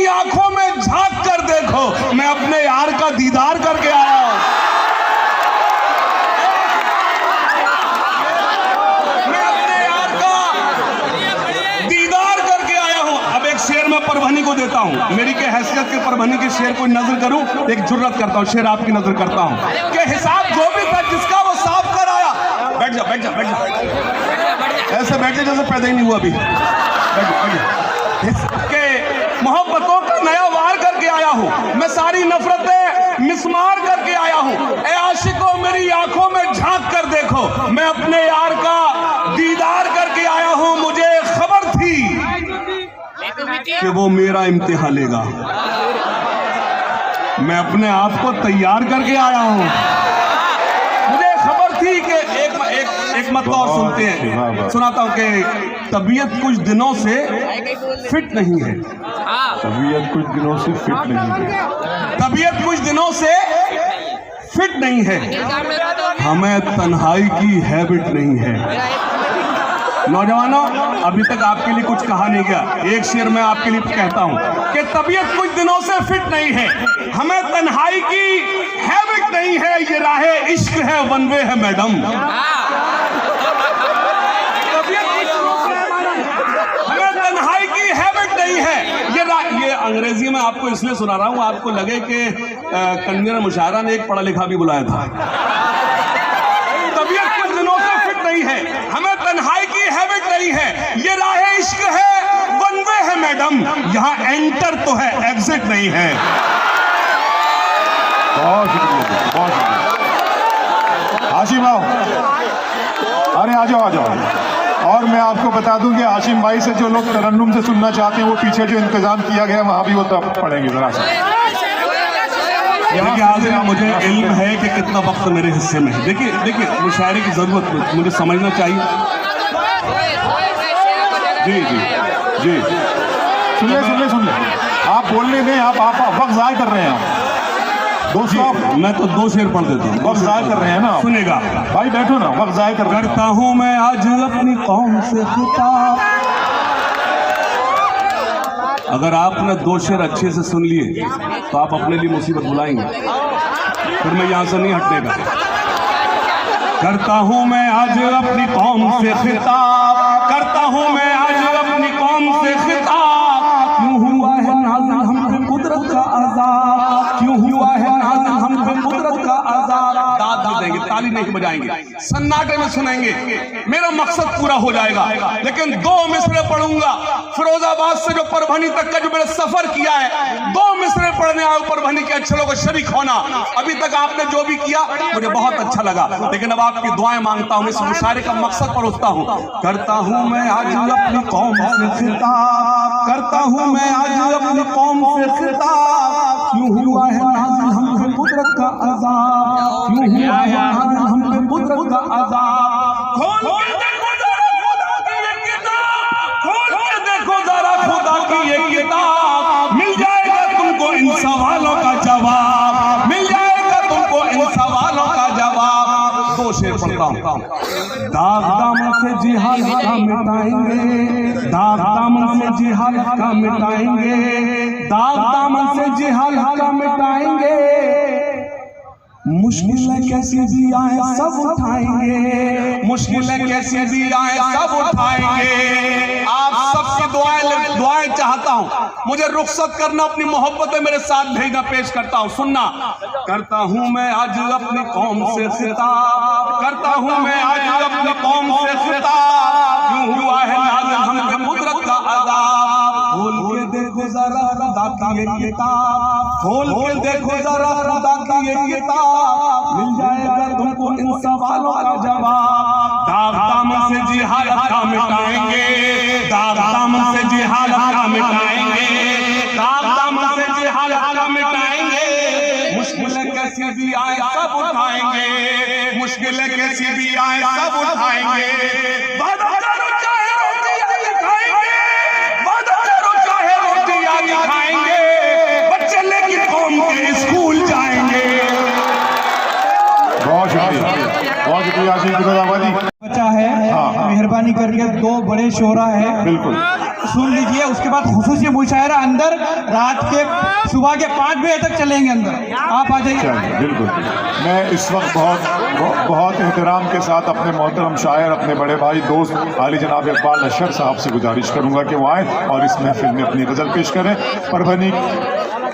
करता हूँ, मेरी के हैसियत के परभनी के शेर को नजर करूं, एक जुर्रत करता हूँ, शेर आपकी नजर करता हूँ कि हिसाब जो भी था जिसका वो साफ कर आया। बैठ जा बैठ जा बैठ जा, ऐसे बैठे जैसे पैदा ही नहीं हुआ अभी। बैठ जा के मोहब्बतों का नया वार करके आया हूँ, मैं सारी नफरतें मिसमार करके आया हूँ। ए आशिकों मेरी आंखों में झांक कर देखो, मैं अपने यार का दीदार करके आया हूँ। मुझे खबर थी कि वो मेरा इम्तिहान लेगा, मैं अपने आप को तैयार करके आया हूँ। मुझे खबर थी कि एक मत और सुनते हैं, सुनाता हूँ कि तबीयत कुछ दिनों से फिट नहीं है।
तबीयत कुछ दिनों से फिट नहीं है,
तबीयत कुछ दिनों से फिट नहीं है, हमें तन्हाई की हैबिट नहीं है। नौजवानों, अभी तक आपके लिए कुछ कहा नहीं गया, एक शेर मैं आपके लिए कहता हूं कि तबीयत कुछ दिनों से फिट नहीं है, हमें तन्हाई की हैबिट नहीं है, ये राहे इश्क है, वन वे है मैडम। हमें तन्हाई की हैबिट नहीं है, ये अंग्रेजी में आपको इसलिए सुना रहा हूं, आपको लगे कि कन्वीनर मुशायरा ने एक पढ़ा लिखा भी बुलाया था। तबीयत कुछ दिनों से फिट नहीं है, हमें तन्हाई की हैबिट नहीं है, ये राह इश्क है, वन वे है मैडम, यहाँ एंटर तो है एग्जिट नहीं है।
बहुत शुक्रिया, बहुत शुक्रिया। हाशिम आओ, अरे आ जाओ आ जाओ। और मैं आपको बता दूं कि हाशिम भाई से जो लोग तरन्नुम से सुनना चाहते हैं, वो पीछे जो इंतजाम किया गया वहां भी वो तब पढ़ेंगे जरा सा।
देखिए आज मुझे इल्म है कि कितना वक्त मेरे हिस्से में है। देखिए मुशायरे की जरूरत मुझे समझना चाहिए। जी जी जी,
सुन ले, आप बोलने दें, आप वक्त ज़ाया कर रहे हैं आप। दोस्तों
मैं तो दो शेर पढ़ देता हूँ,
वक्त ज़ाया कर रहे हैं ना।
सुनेगा
भाई, बैठो ना, वक्त ज़ाया
करता हूँ मैं आज अपनी कौम से खिताब। अगर आपने दो शेर अच्छे से सुन लिए तो आप अपने लिए मुसीबत बुलाएंगे, फिर मैं यहाँ से नहीं हटने का। करता हूँ मैं आज अपनी कौम से खिताब, करता हूँ मैं आज अपनी कौम से खिताब। क्यों हुआ है नाज़िल हम पे कुदरत का अज़ाब, क्यों हुआ है नाज़िल हम पे कुदरत का अज़ाब। दाद दे देंगे, ताली नहीं बजाएंगे, सन्नाटे में सुनेंगे, मेरा मकसद पूरा हो जाएगा। लेकिन दो मिसरे पढ़ूंगा, फिरोजाबाद से जो परभनी तक का जो मैंने सफर किया है, दो मिसरे पढ़ने आए परभनी के अच्छे लोगों को शरीक होना। अभी तक आपने जो भी किया मुझे बहुत अच्छा लगा, लेकिन अब आपकी दुआएं मांगता हूं, इस मुशायरे का मकसद परोसता हूं। करता हूं मैं आज अपनी कौम से खिताब, करता हूं मैं आज अपनी कौम से खिताब। क्यों हुआ है नाज़िल हम पे कुदरत का अज़ाब, क्यों हुआ है नाज़िल हम पे कुदरत का अज़ाब। खोल के देखो जरा खुदा की ये किताब, मिल जाएगा तुमको इन सवालों का जवाब, मिल जाएगा तुमको इन सवालों का जवाब। दो शेर पढ़ता हूँ। दाग दामन से जिहालत का मिटाएंगे, दाग दामन से जिहालत का मिटाएंगे, दाग दामन से जिहालत का मिटाएंगे। मुश्किलें कैसी भी आए सब उठाएंगे, मुश्किलें कैसी भी आए सब उठाएंगे। आप सबकी दुआएं चाहता हूं, मुझे रुखसत करना, अपनी मोहब्बतें मेरे साथ भेजना पेश करता हूं। सुनना, करता हूं मैं आज अपनी कौम से खिताब, करता हूं मैं आज अपनी कौम से खिताब। क्यों हुआ है नाज़िल हम पे कुदरत का अज़ाब। खोल के देखो जरा खुदा की ये किताब, खोल के देखो जरा खुदा की ये किताब, मिल जाएगा तुमको इन सवालों का जवाब। दाग दामन से जिहालत का मिटाएंगे, दाग दामन से जिहालत का मिटाएंगे, दाग दामन से जिहालत का मिटाएंगे। मुश्किलें कैसी भी आए सब उठाएंगे, मुश्किलें कैसी भी आए सब उठाएंगे। वादा करो चाहे रोटियां खाएंगे, वादा करो चाहे रोटियां खाएंगे, बच्चे लेकिन कौम के स्कूल जाएंगे।
बहुत शुक्रिया आशीष।
बचा है, मेहरबानी
मेहरबानी करके 2 बड़े शोरा है,
बिल्कुल
सुन लीजिए। उसके बाद खुसूसी मुशायरा अंदर रात के सुबह के 5 बजे तक चलेंगे अंदर, आप आ जाइए।
चलिए, बिल्कुल। मैं इस वक्त बहुत एहतराम के साथ अपने मोहतरम शायर, अपने बड़े भाई दोस्त आली जनाब इकबाल अशर साहब से गुजारिश करूंगा कि वो आए और इस महफिल में अपनी गज़ल पेश करें। परभनी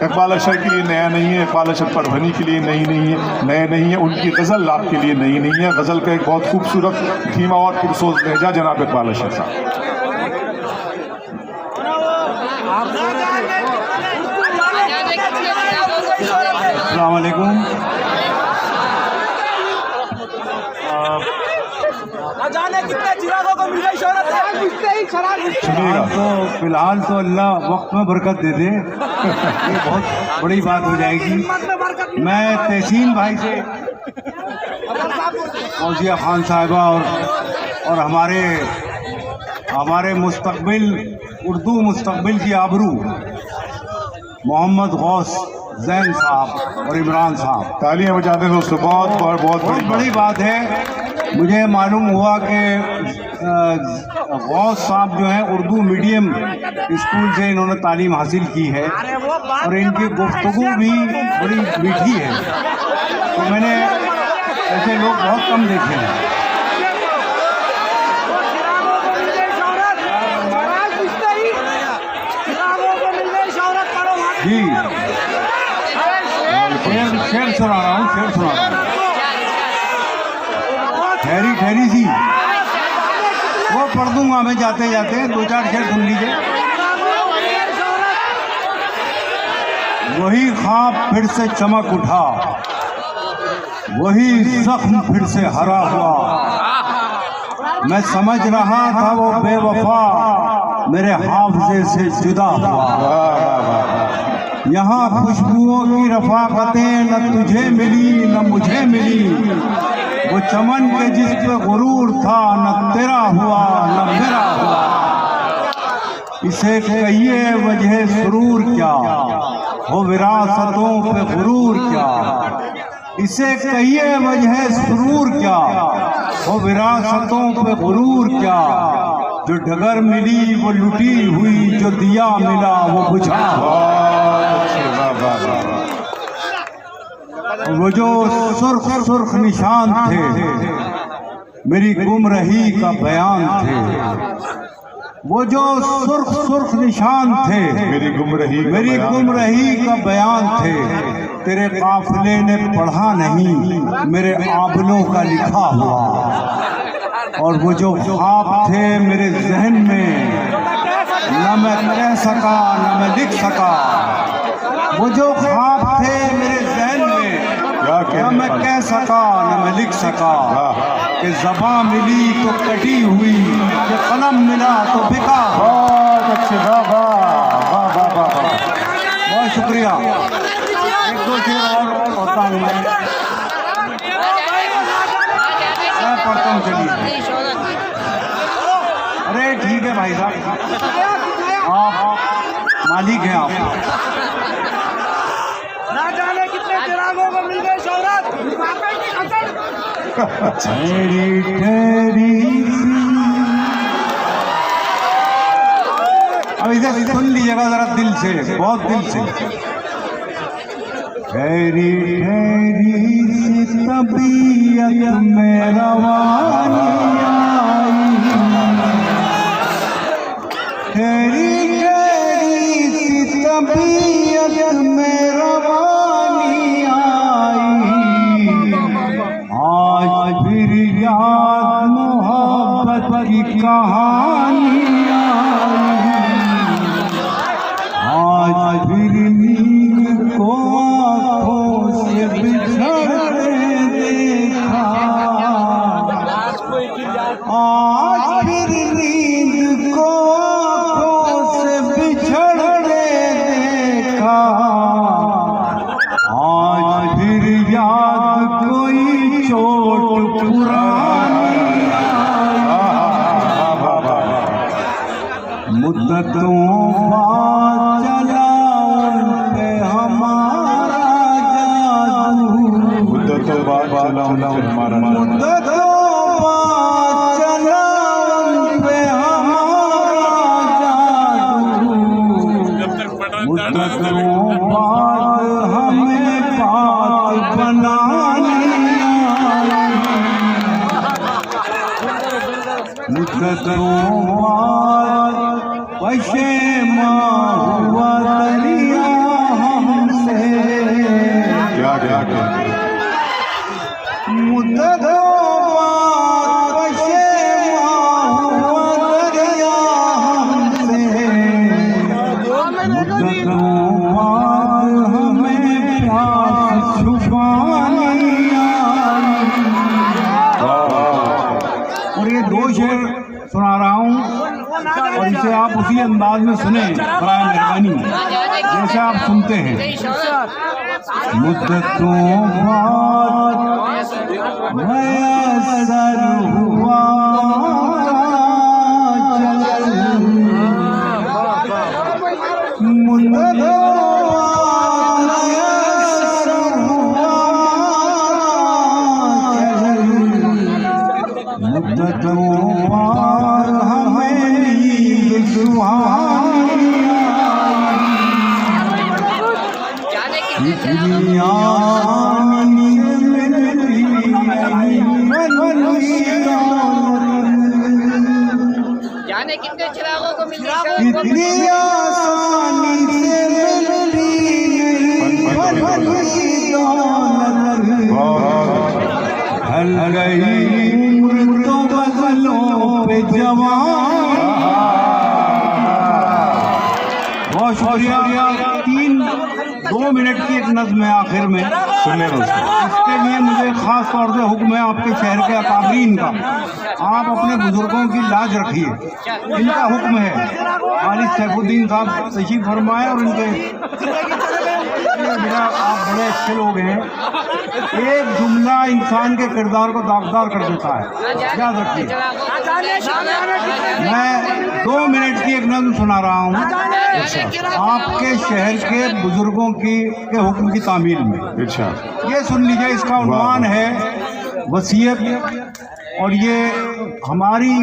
इकबाल अशर के लिए नया नहीं है, इकबाल अशर परभनी के लिए नया नहीं है, उनकी गज़ल आपके लिए नई नहीं है। गज़ल का एक बहुत खूबसूरत धीमा और पुरसोज लहजा जनाब इकबाल अशर साहब।
अस्सलाम वालेकुम।
जाने कितने चिरागों को मिल गई शोहरत
सुनिएगा तो फिलहाल तो अल्लाह वक्त में बरकत दे दे, ये बहुत बड़ी बात हो जाएगी। मैं तहसीन भाई से, फौजिया खान साहिबा और हमारे मुस्तकबिल, उर्दू मुस्तकबिल की आबरू मोहम्मद गौस जैन साहब और इमरान साहब,
तालियां बजाते दोस्तों, बहुत
बड़ी बात है। मुझे मालूम हुआ कि गौस साहब जो हैं उर्दू मीडियम स्कूल से इन्होंने तालीम हासिल की है और इनकी गुफ्तगू भी बड़ी मीठी है, तो मैंने ऐसे लोग बहुत कम देखे हैं। जी शेर सुना रहा हूँ, ठहरी सी वो पढ़ दूंगा मैं जाते जाते, 2-4 शेर सुन लीजिए। वही ख्वाब फिर से चमक उठा, वही जख्म फिर से हरा हुआ, मैं समझ रहा था वो बेवफा मेरे हाफजे से जुदा हुआ। यहाँ खुशबुओं की रफाकतें न तुझे मिली न मुझे मिली, वो चमन के जिस पे गुरूर था न तेरा हुआ न मेरा हुआ। इसे कहिए वजह सुरूर क्या, हो विरासतों पे गुरूर क्या, इसे कहिए वजह सुरूर क्या, हो विरासतों पे गुरूर क्या, जो डगर मिली वो लुटी हुई, जो दिया मिला वो बुझा। वो जो सुर्ख निशान थे मेरी गुमराही का बयान थे, वो जो सुर्ख निशान थे मेरी गुमराही का बयान थे, तेरे काफिले ने पढ़ा नहीं मेरे आबलों का लिखा हुआ। और वो जो ख्वाब थे मेरे जहन में न मैं कह सका न मैं लिख सका, वो जो ख्वाब थे मेरे जहन में न मैं कह सका न मैं लिख सका, कि ज़बां मिली तो कटी हुई, कि कलम मिला तो बिका। बहुत अच्छे, बहुत शुक्रिया। 1-2 शेर और होता हूँ मैं पढ़ता हूँ, चलिए। अरे ठीक है भाई साहब, आप मालिक हैं आप।
ना जाने कितने चिरागों को मिल गई शोहरत।
ठहरी अब इधर सुन लीजिएगा जरा दिल से, बहुत दिल से। ठहरी सी तबीयत में रवानी आई, ठहरी सी तबीयत में रवानी आई, आज फिर याद मोहब्बत की कहानी आई, आज फिर नींद को आँखों से बिछड़ते देखा, आज फिर नींद को आँखों से बिछड़ते देखा, आज फिर याद कोई चोट पुरानी आई, मुद्दतों बाद चला उन पे हमारा जादू, मुद्दतों बाद चला उन वैसे हुआ दरिया हमसे
क्या क्या क्या
मुद्दतों बाद वैसे हुआ दरिया हमसे मुद्दतों बाद हमें प्यास छुपानी आई। और ये दो शेर सुना रहा हूँ और इसे आप उसी अंदाज में सुने बराए मेहरबानी जैसे आप सुनते हैं। मुद्दतों बाद मयसर हुआ चल, मुद्दतों बाद मयसर हुआ चल, मुद्दतों बाद हमें नींद सुहानी आई। दुनिया
जाने कितने चिरागों को मिल गई
इतनी आसानी से मिलती ढल गई उम्र तो बदलों पे जवान। बहुत शुक्रिया। 2 मिनट की एक नज़्म है आखिर में
सुनने दो।
इसके लिए मुझे खास तौर से हुक्म है आपके शहर के अकाबरीन का, आप अपने बुजुर्गों की लाज रखिए, इनका हुक्म है। खालिद सैफुद्दीन साहब तशरीफ फरमाए और इनके बेटा आप बड़े अच्छे लोग हैं। एक जुमला इंसान के किरदार को दागदार कर देता है, याद रखिए। मैं 2 मिनट की एक नज़्म सुना रहा हूँ आपके शहर के बुजुर्गों के हुक्म की तामील में।
अच्छा,
ये सुन लीजिए, इसका उन्वान है वसीयत, और ये हमारी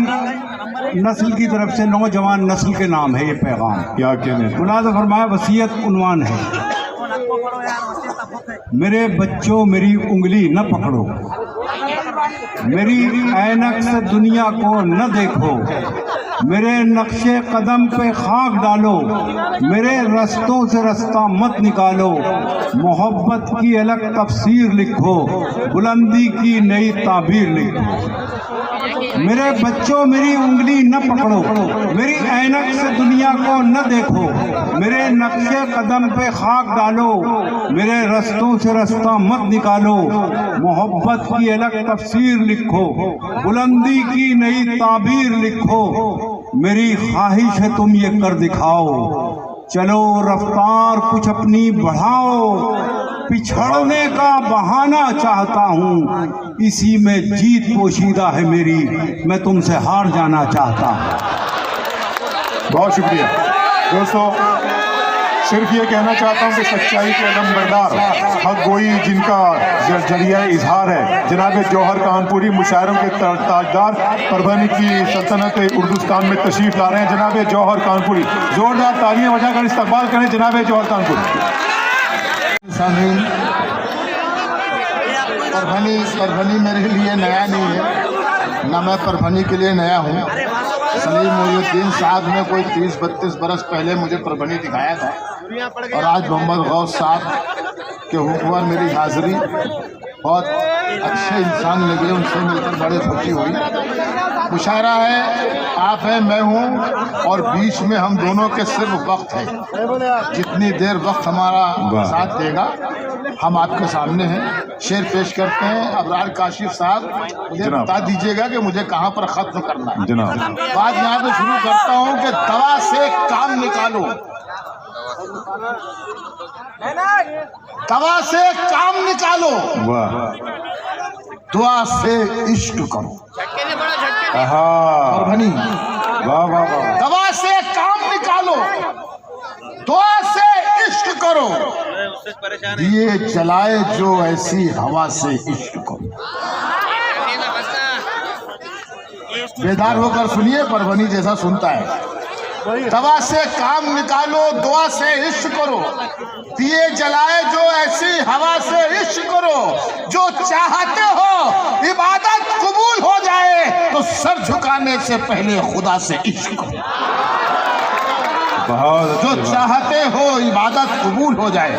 नस्ल की तरफ से नौजवान नस्ल के नाम है ये पैगाम।
क्या कहने
मुलाज़ा फरमाया, वसीयत उन्वान है। मेरे बच्चों मेरी उंगली न पकड़ो, मेरी ऐनक से दुनिया को न देखो, मेरे नक्शे कदम पे खाक डालो, मेरे रस्तों से रास्ता मत निकालो, मोहब्बत की अलग तफसीर लिखो, बुलंदी की नई ताबीर लिखो। मेरे बच्चों मेरी उंगली न पकड़ो, मेरी ऐनक से दुनिया को न देखो, मेरे नक्शे कदम पे खाक डालो, मेरे रस्तों से रास्ता मत निकालो, मोहब्बत की अलग तफसीर लिखो, बुलंदी की नई ताबीर लिखो, मेरी ख्वाहिश है तुम ये कर दिखाओ, चलो रफ्तार कुछ अपनी बढ़ाओ, पिछड़ने का बहाना चाहता हूँ, इसी में जीत पोशीदा है मेरी, मैं तुमसे हार जाना चाहता हूँ।
बहुत शुक्रिया दोस्तों। सिर्फ ये कहना चाहता हूँ कि सच्चाई के अलमबरदार हक गोई जिनका जरिया इजहार है, जनाब जौहर कानपुरी मुशायरों के ताजदार परभनी की सल्तनत उर्दुस्तान में तशरीफ ला रहे हैं। जनाब जौहर कानपुरी, जोरदार तालियां बजाकर इस्तकबाल करें जनाब जौहर कानपुरी।
परभनी मेरे लिए नया नहीं है, ना मैं परभनी के लिए नया हूँ। सलीम मोयुद्दीन साहब ने कोई 30-32 बरस पहले मुझे परभनी दिखाया था, और आज मोहम्मद गौस साहब के हुक्म मेरी हाजिरी, बहुत अच्छे इंसान लगे, उनसे मिलकर बड़े खुशी हुई। मुशायरा है, आप हैं, मैं हूँ, और बीच में हम दोनों के सिर्फ वक्त है। जितनी देर वक्त हमारा साथ देगा हम आपके सामने हैं। शेर पेश करते हैं अबरार काशिफ साहब, मुझे बता दीजिएगा कि मुझे कहाँ पर खत्म करना है। बात यहाँ पे शुरू करता हूँ कि दवा से काम निकालो, दवा से काम निकालो, दुआ से इश्क करो। परभनी, दवा से काम निकालो, दुआ से इश्क करो, दिए जलाए जो ऐसी हवा से इश्क करो। बेदार होकर सुनिए, परभनी जैसा सुनता है। दवा से काम निकालो, दुआ से इश्क करो, दिए जलाए जो ऐसी हवा से इश्क करो, जो चाहते हो इबादत कबूल हो जाए तो सर झुकाने से पहले खुदा से इश्क करो। जो चाहते हो इबादत कबूल हो जाए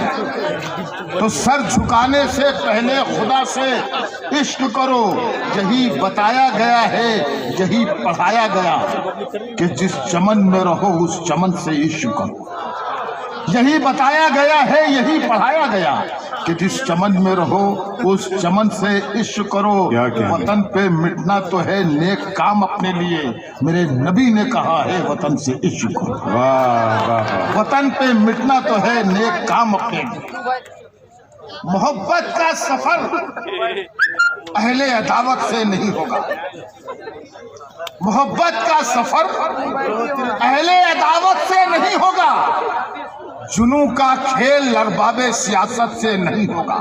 तो सर झुकाने से पहले खुदा से इश्क करो। यही बताया गया है, यही पढ़ाया गया कि जिस चमन में रहो उस चमन से इश्क करो। यही बताया गया है, यही पढ़ाया गया कि जिस चमन में रहो उस चमन से इश्क करो। वतन पे मिटना तो है नेक काम अपने लिए, मेरे नबी ने कहा है वतन से इश्क करो। वतन पे मिटना तो है नेक काम अपने लिए। मोहब्बत का सफर अहले अदावत से नहीं होगा। मोहब्बत का सफर अहले अदावत से नहीं होगा। जुनू का खेल अरबाबे सियासत से नहीं होगा।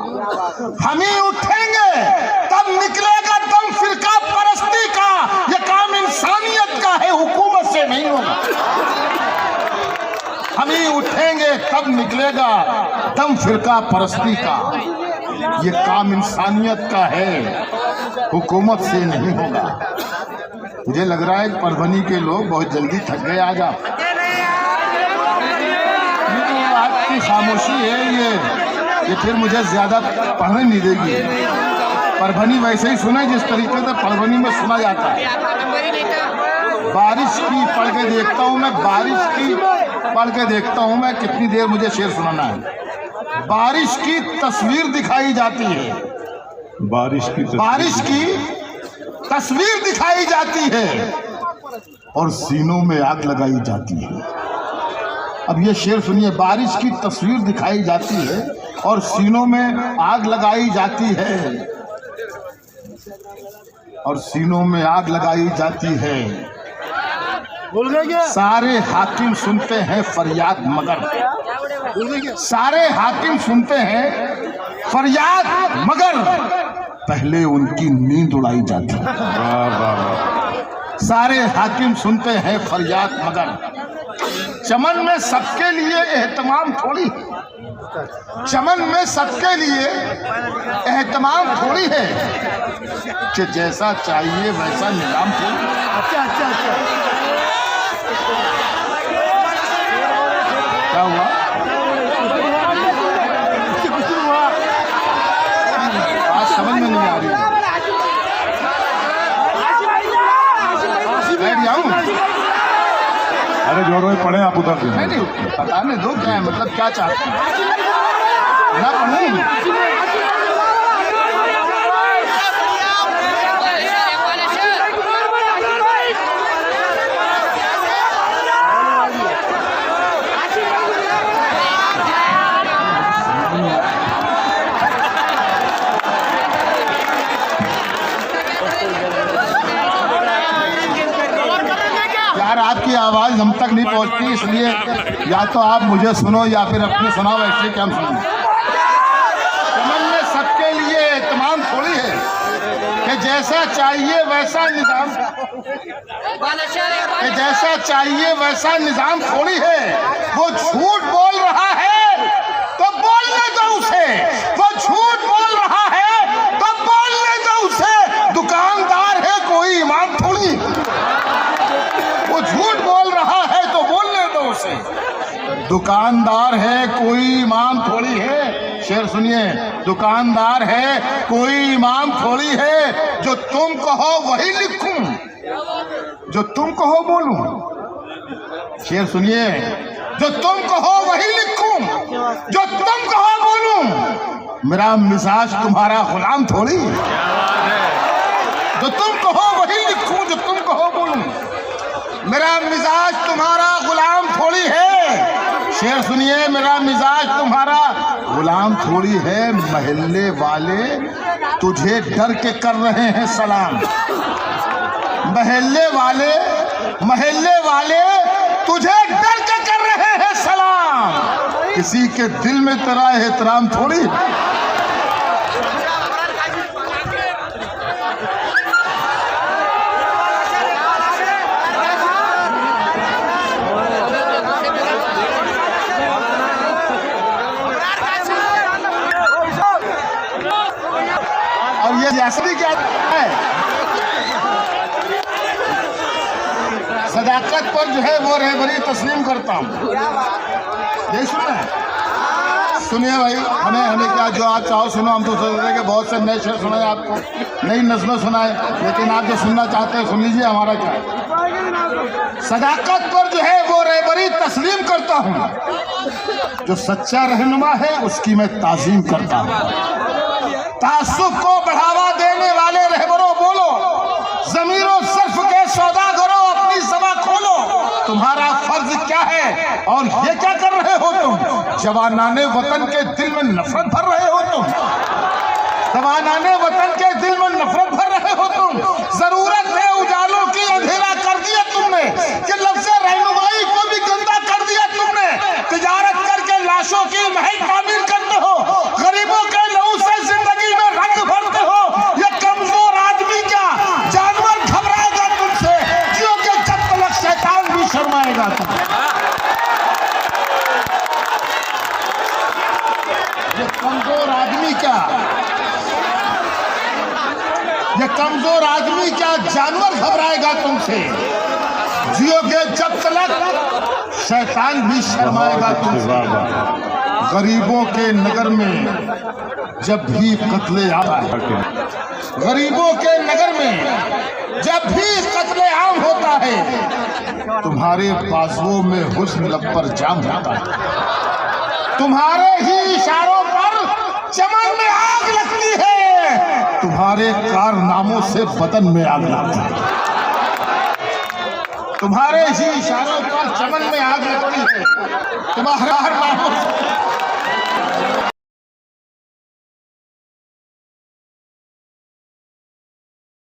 हम ही उठेंगे तब निकलेगा दम फिरका परस्ती का। ये काम इंसानियत का है, हुकूमत से नहीं होगा। हम ही उठेंगे तब निकलेगा दम फिरका परस्ती का। ये काम इंसानियत का है, हुकूमत से नहीं होगा। मुझे लग रहा है परभनी के लोग बहुत जल्दी थक गए आज। आपकी खामोशी है ये फिर मुझे ज्यादा पढ़ने नहीं देगी। परभनी वैसे ही सुना जिस तरीके से परभनी में सुना जाता है। बारिश की पढ़ के देखता हूँ मैं, बारिश की पढ़ के देखता हूँ मैं, कितनी देर मुझे शेर सुनाना है। बारिश की तस्वीर दिखाई जाती है, बारिश की तस्वीर दिखाई जाती है और सीनों में आग लगाई जाती है। अब ये शेर सुनिए, बारिश की तस्वीर दिखाई जाती है और सीनों में आग लगाई जाती है, और सीनों में आग लगाई जाती है। सारे हाकिम सुनते हैं फरियाद मगर, सारे हाकिम सुनते हैं फरियाद मगर पहले उनकी नींद उड़ाई जाती है। सारे हाकिम सुनते हैं फरियाद मगर चमन में सबके लिए एहतमाम थोड़ी है। चमन में सबके लिए एहतमाम थोड़ी है कि जैसा चाहिए वैसा निजाम थोड़ी। क्या हुआ? आज समझ में नहीं आ रही है। बैठ जाऊं?
अरे जोरों में पढ़े आप उधर से।
नहीं बताने दो क्या है, मतलब क्या चाहते हैं ना पढ़ूं? आपकी आवाज हम तक नहीं पहुंचती, इसलिए या तो आप मुझे सुनो या फिर अपने सुनाओ, ऐसे क्या हम सुनो। चमन में सबके लिए एहतमाम थोड़ी है कि जैसा चाहिए वैसा निजाम, कि जैसा चाहिए वैसा निजाम थोड़ी है। वो झूठ बोल रहा है तो बोलने दो उसे, वो झूठ बोल रहा है तो बोलने दो उसे। दुकानदार है कोई इमाम थोड़ी, झूठ बोल रहा है तो बोलने दो उसे। दुकानदार है कोई इमाम थोड़ी है। शेर सुनिए, दुकानदार है कोई इमाम थोड़ी है। जो तुम कहो वही लिखूं, जो तुम कहो बोलूं। शेर सुनिए, जो तुम कहो वही लिखूं, जो तुम कहो बोलूं। मेरा मिजाज तुम्हारा गुलाम थोड़ी, जो तुम कहो वही लिखूं, जो तुम कहो बोलूं। मेरा मिजाज तुम्हारा गुलाम थोड़ी है। शेर सुनिए, मेरा मिजाज तुम्हारा गुलाम थोड़ी है। महल्ले वाले तुझे डर के कर रहे हैं सलाम। महल्ले वाले तुझे डर के कर रहे हैं सलाम। किसी के दिल में तेरा एहतराम थोड़ी। असली क्या है? सदाकत पर जो है वो रहबरी तस्लीम करता हूँ। यही सुनना है? सुनिए भाई, हमें क्या जो आप चाहो सुनो। हम तो सोच रहे कि बहुत से नए शेर सुनाए आपको, नई नज़्में सुनाए, लेकिन आप जो सुनना चाहते हैं सुन लीजिए। हमारा क्या है? सदाकत पर जो है वो रहबरी तस्लीम करता हूँ। जो सच्चा रहनुमा है उसकी मैं ताज़ीम करता हूँ। तासुब को बढ़ावा देने वाले रहबरों बोलो, ज़मीरों सर्फ के सौदा करो, अपनी सभा खोलो। तुम्हारा फर्ज क्या है और ये क्या कर रहे हो तुम? जवानाने वतन के दिल में नफरत भर रहे हो तुम। जवानाने वतन के दिल में नफरत भर रहे हो तुम। जरूरत है उजालों की, अंधेरा कर दिया तुमने। कि लफ्ज़ रहनुमाई को भी गंदा कर दिया तुमने। तिजारत करके लाशों की महल तामीर करते हो, गरीबों के लहू से जिंदगी में रंग भरते हो। ये कमजोर आदमी क्या जानवर घबराएगा तुमसे? जियोगे जब तक शैतान भी शर्माएगा तुमसे। ये कमजोर आदमी क्या, ये कमजोर आदमी क्या जानवर घबराएगा तुमसे? जियोगे जब तक शैतान भी शर्माएगा तुमसे। गरीबों के नगर में जब भी कत्ले आम है, गरीबों के नगर में जब भी कत्ले आम होता है, तुम्हारे बाजुओं में हुस्न लब पर जाम होता है। तुम्हारे ही इशारों पर चमन में आग लगती है। तुम्हारे कारनामों से बदन में आग लगती है। तुम्हारे ही इशारों पर चमन में आग लगती है। तुम्हारे कारनामों से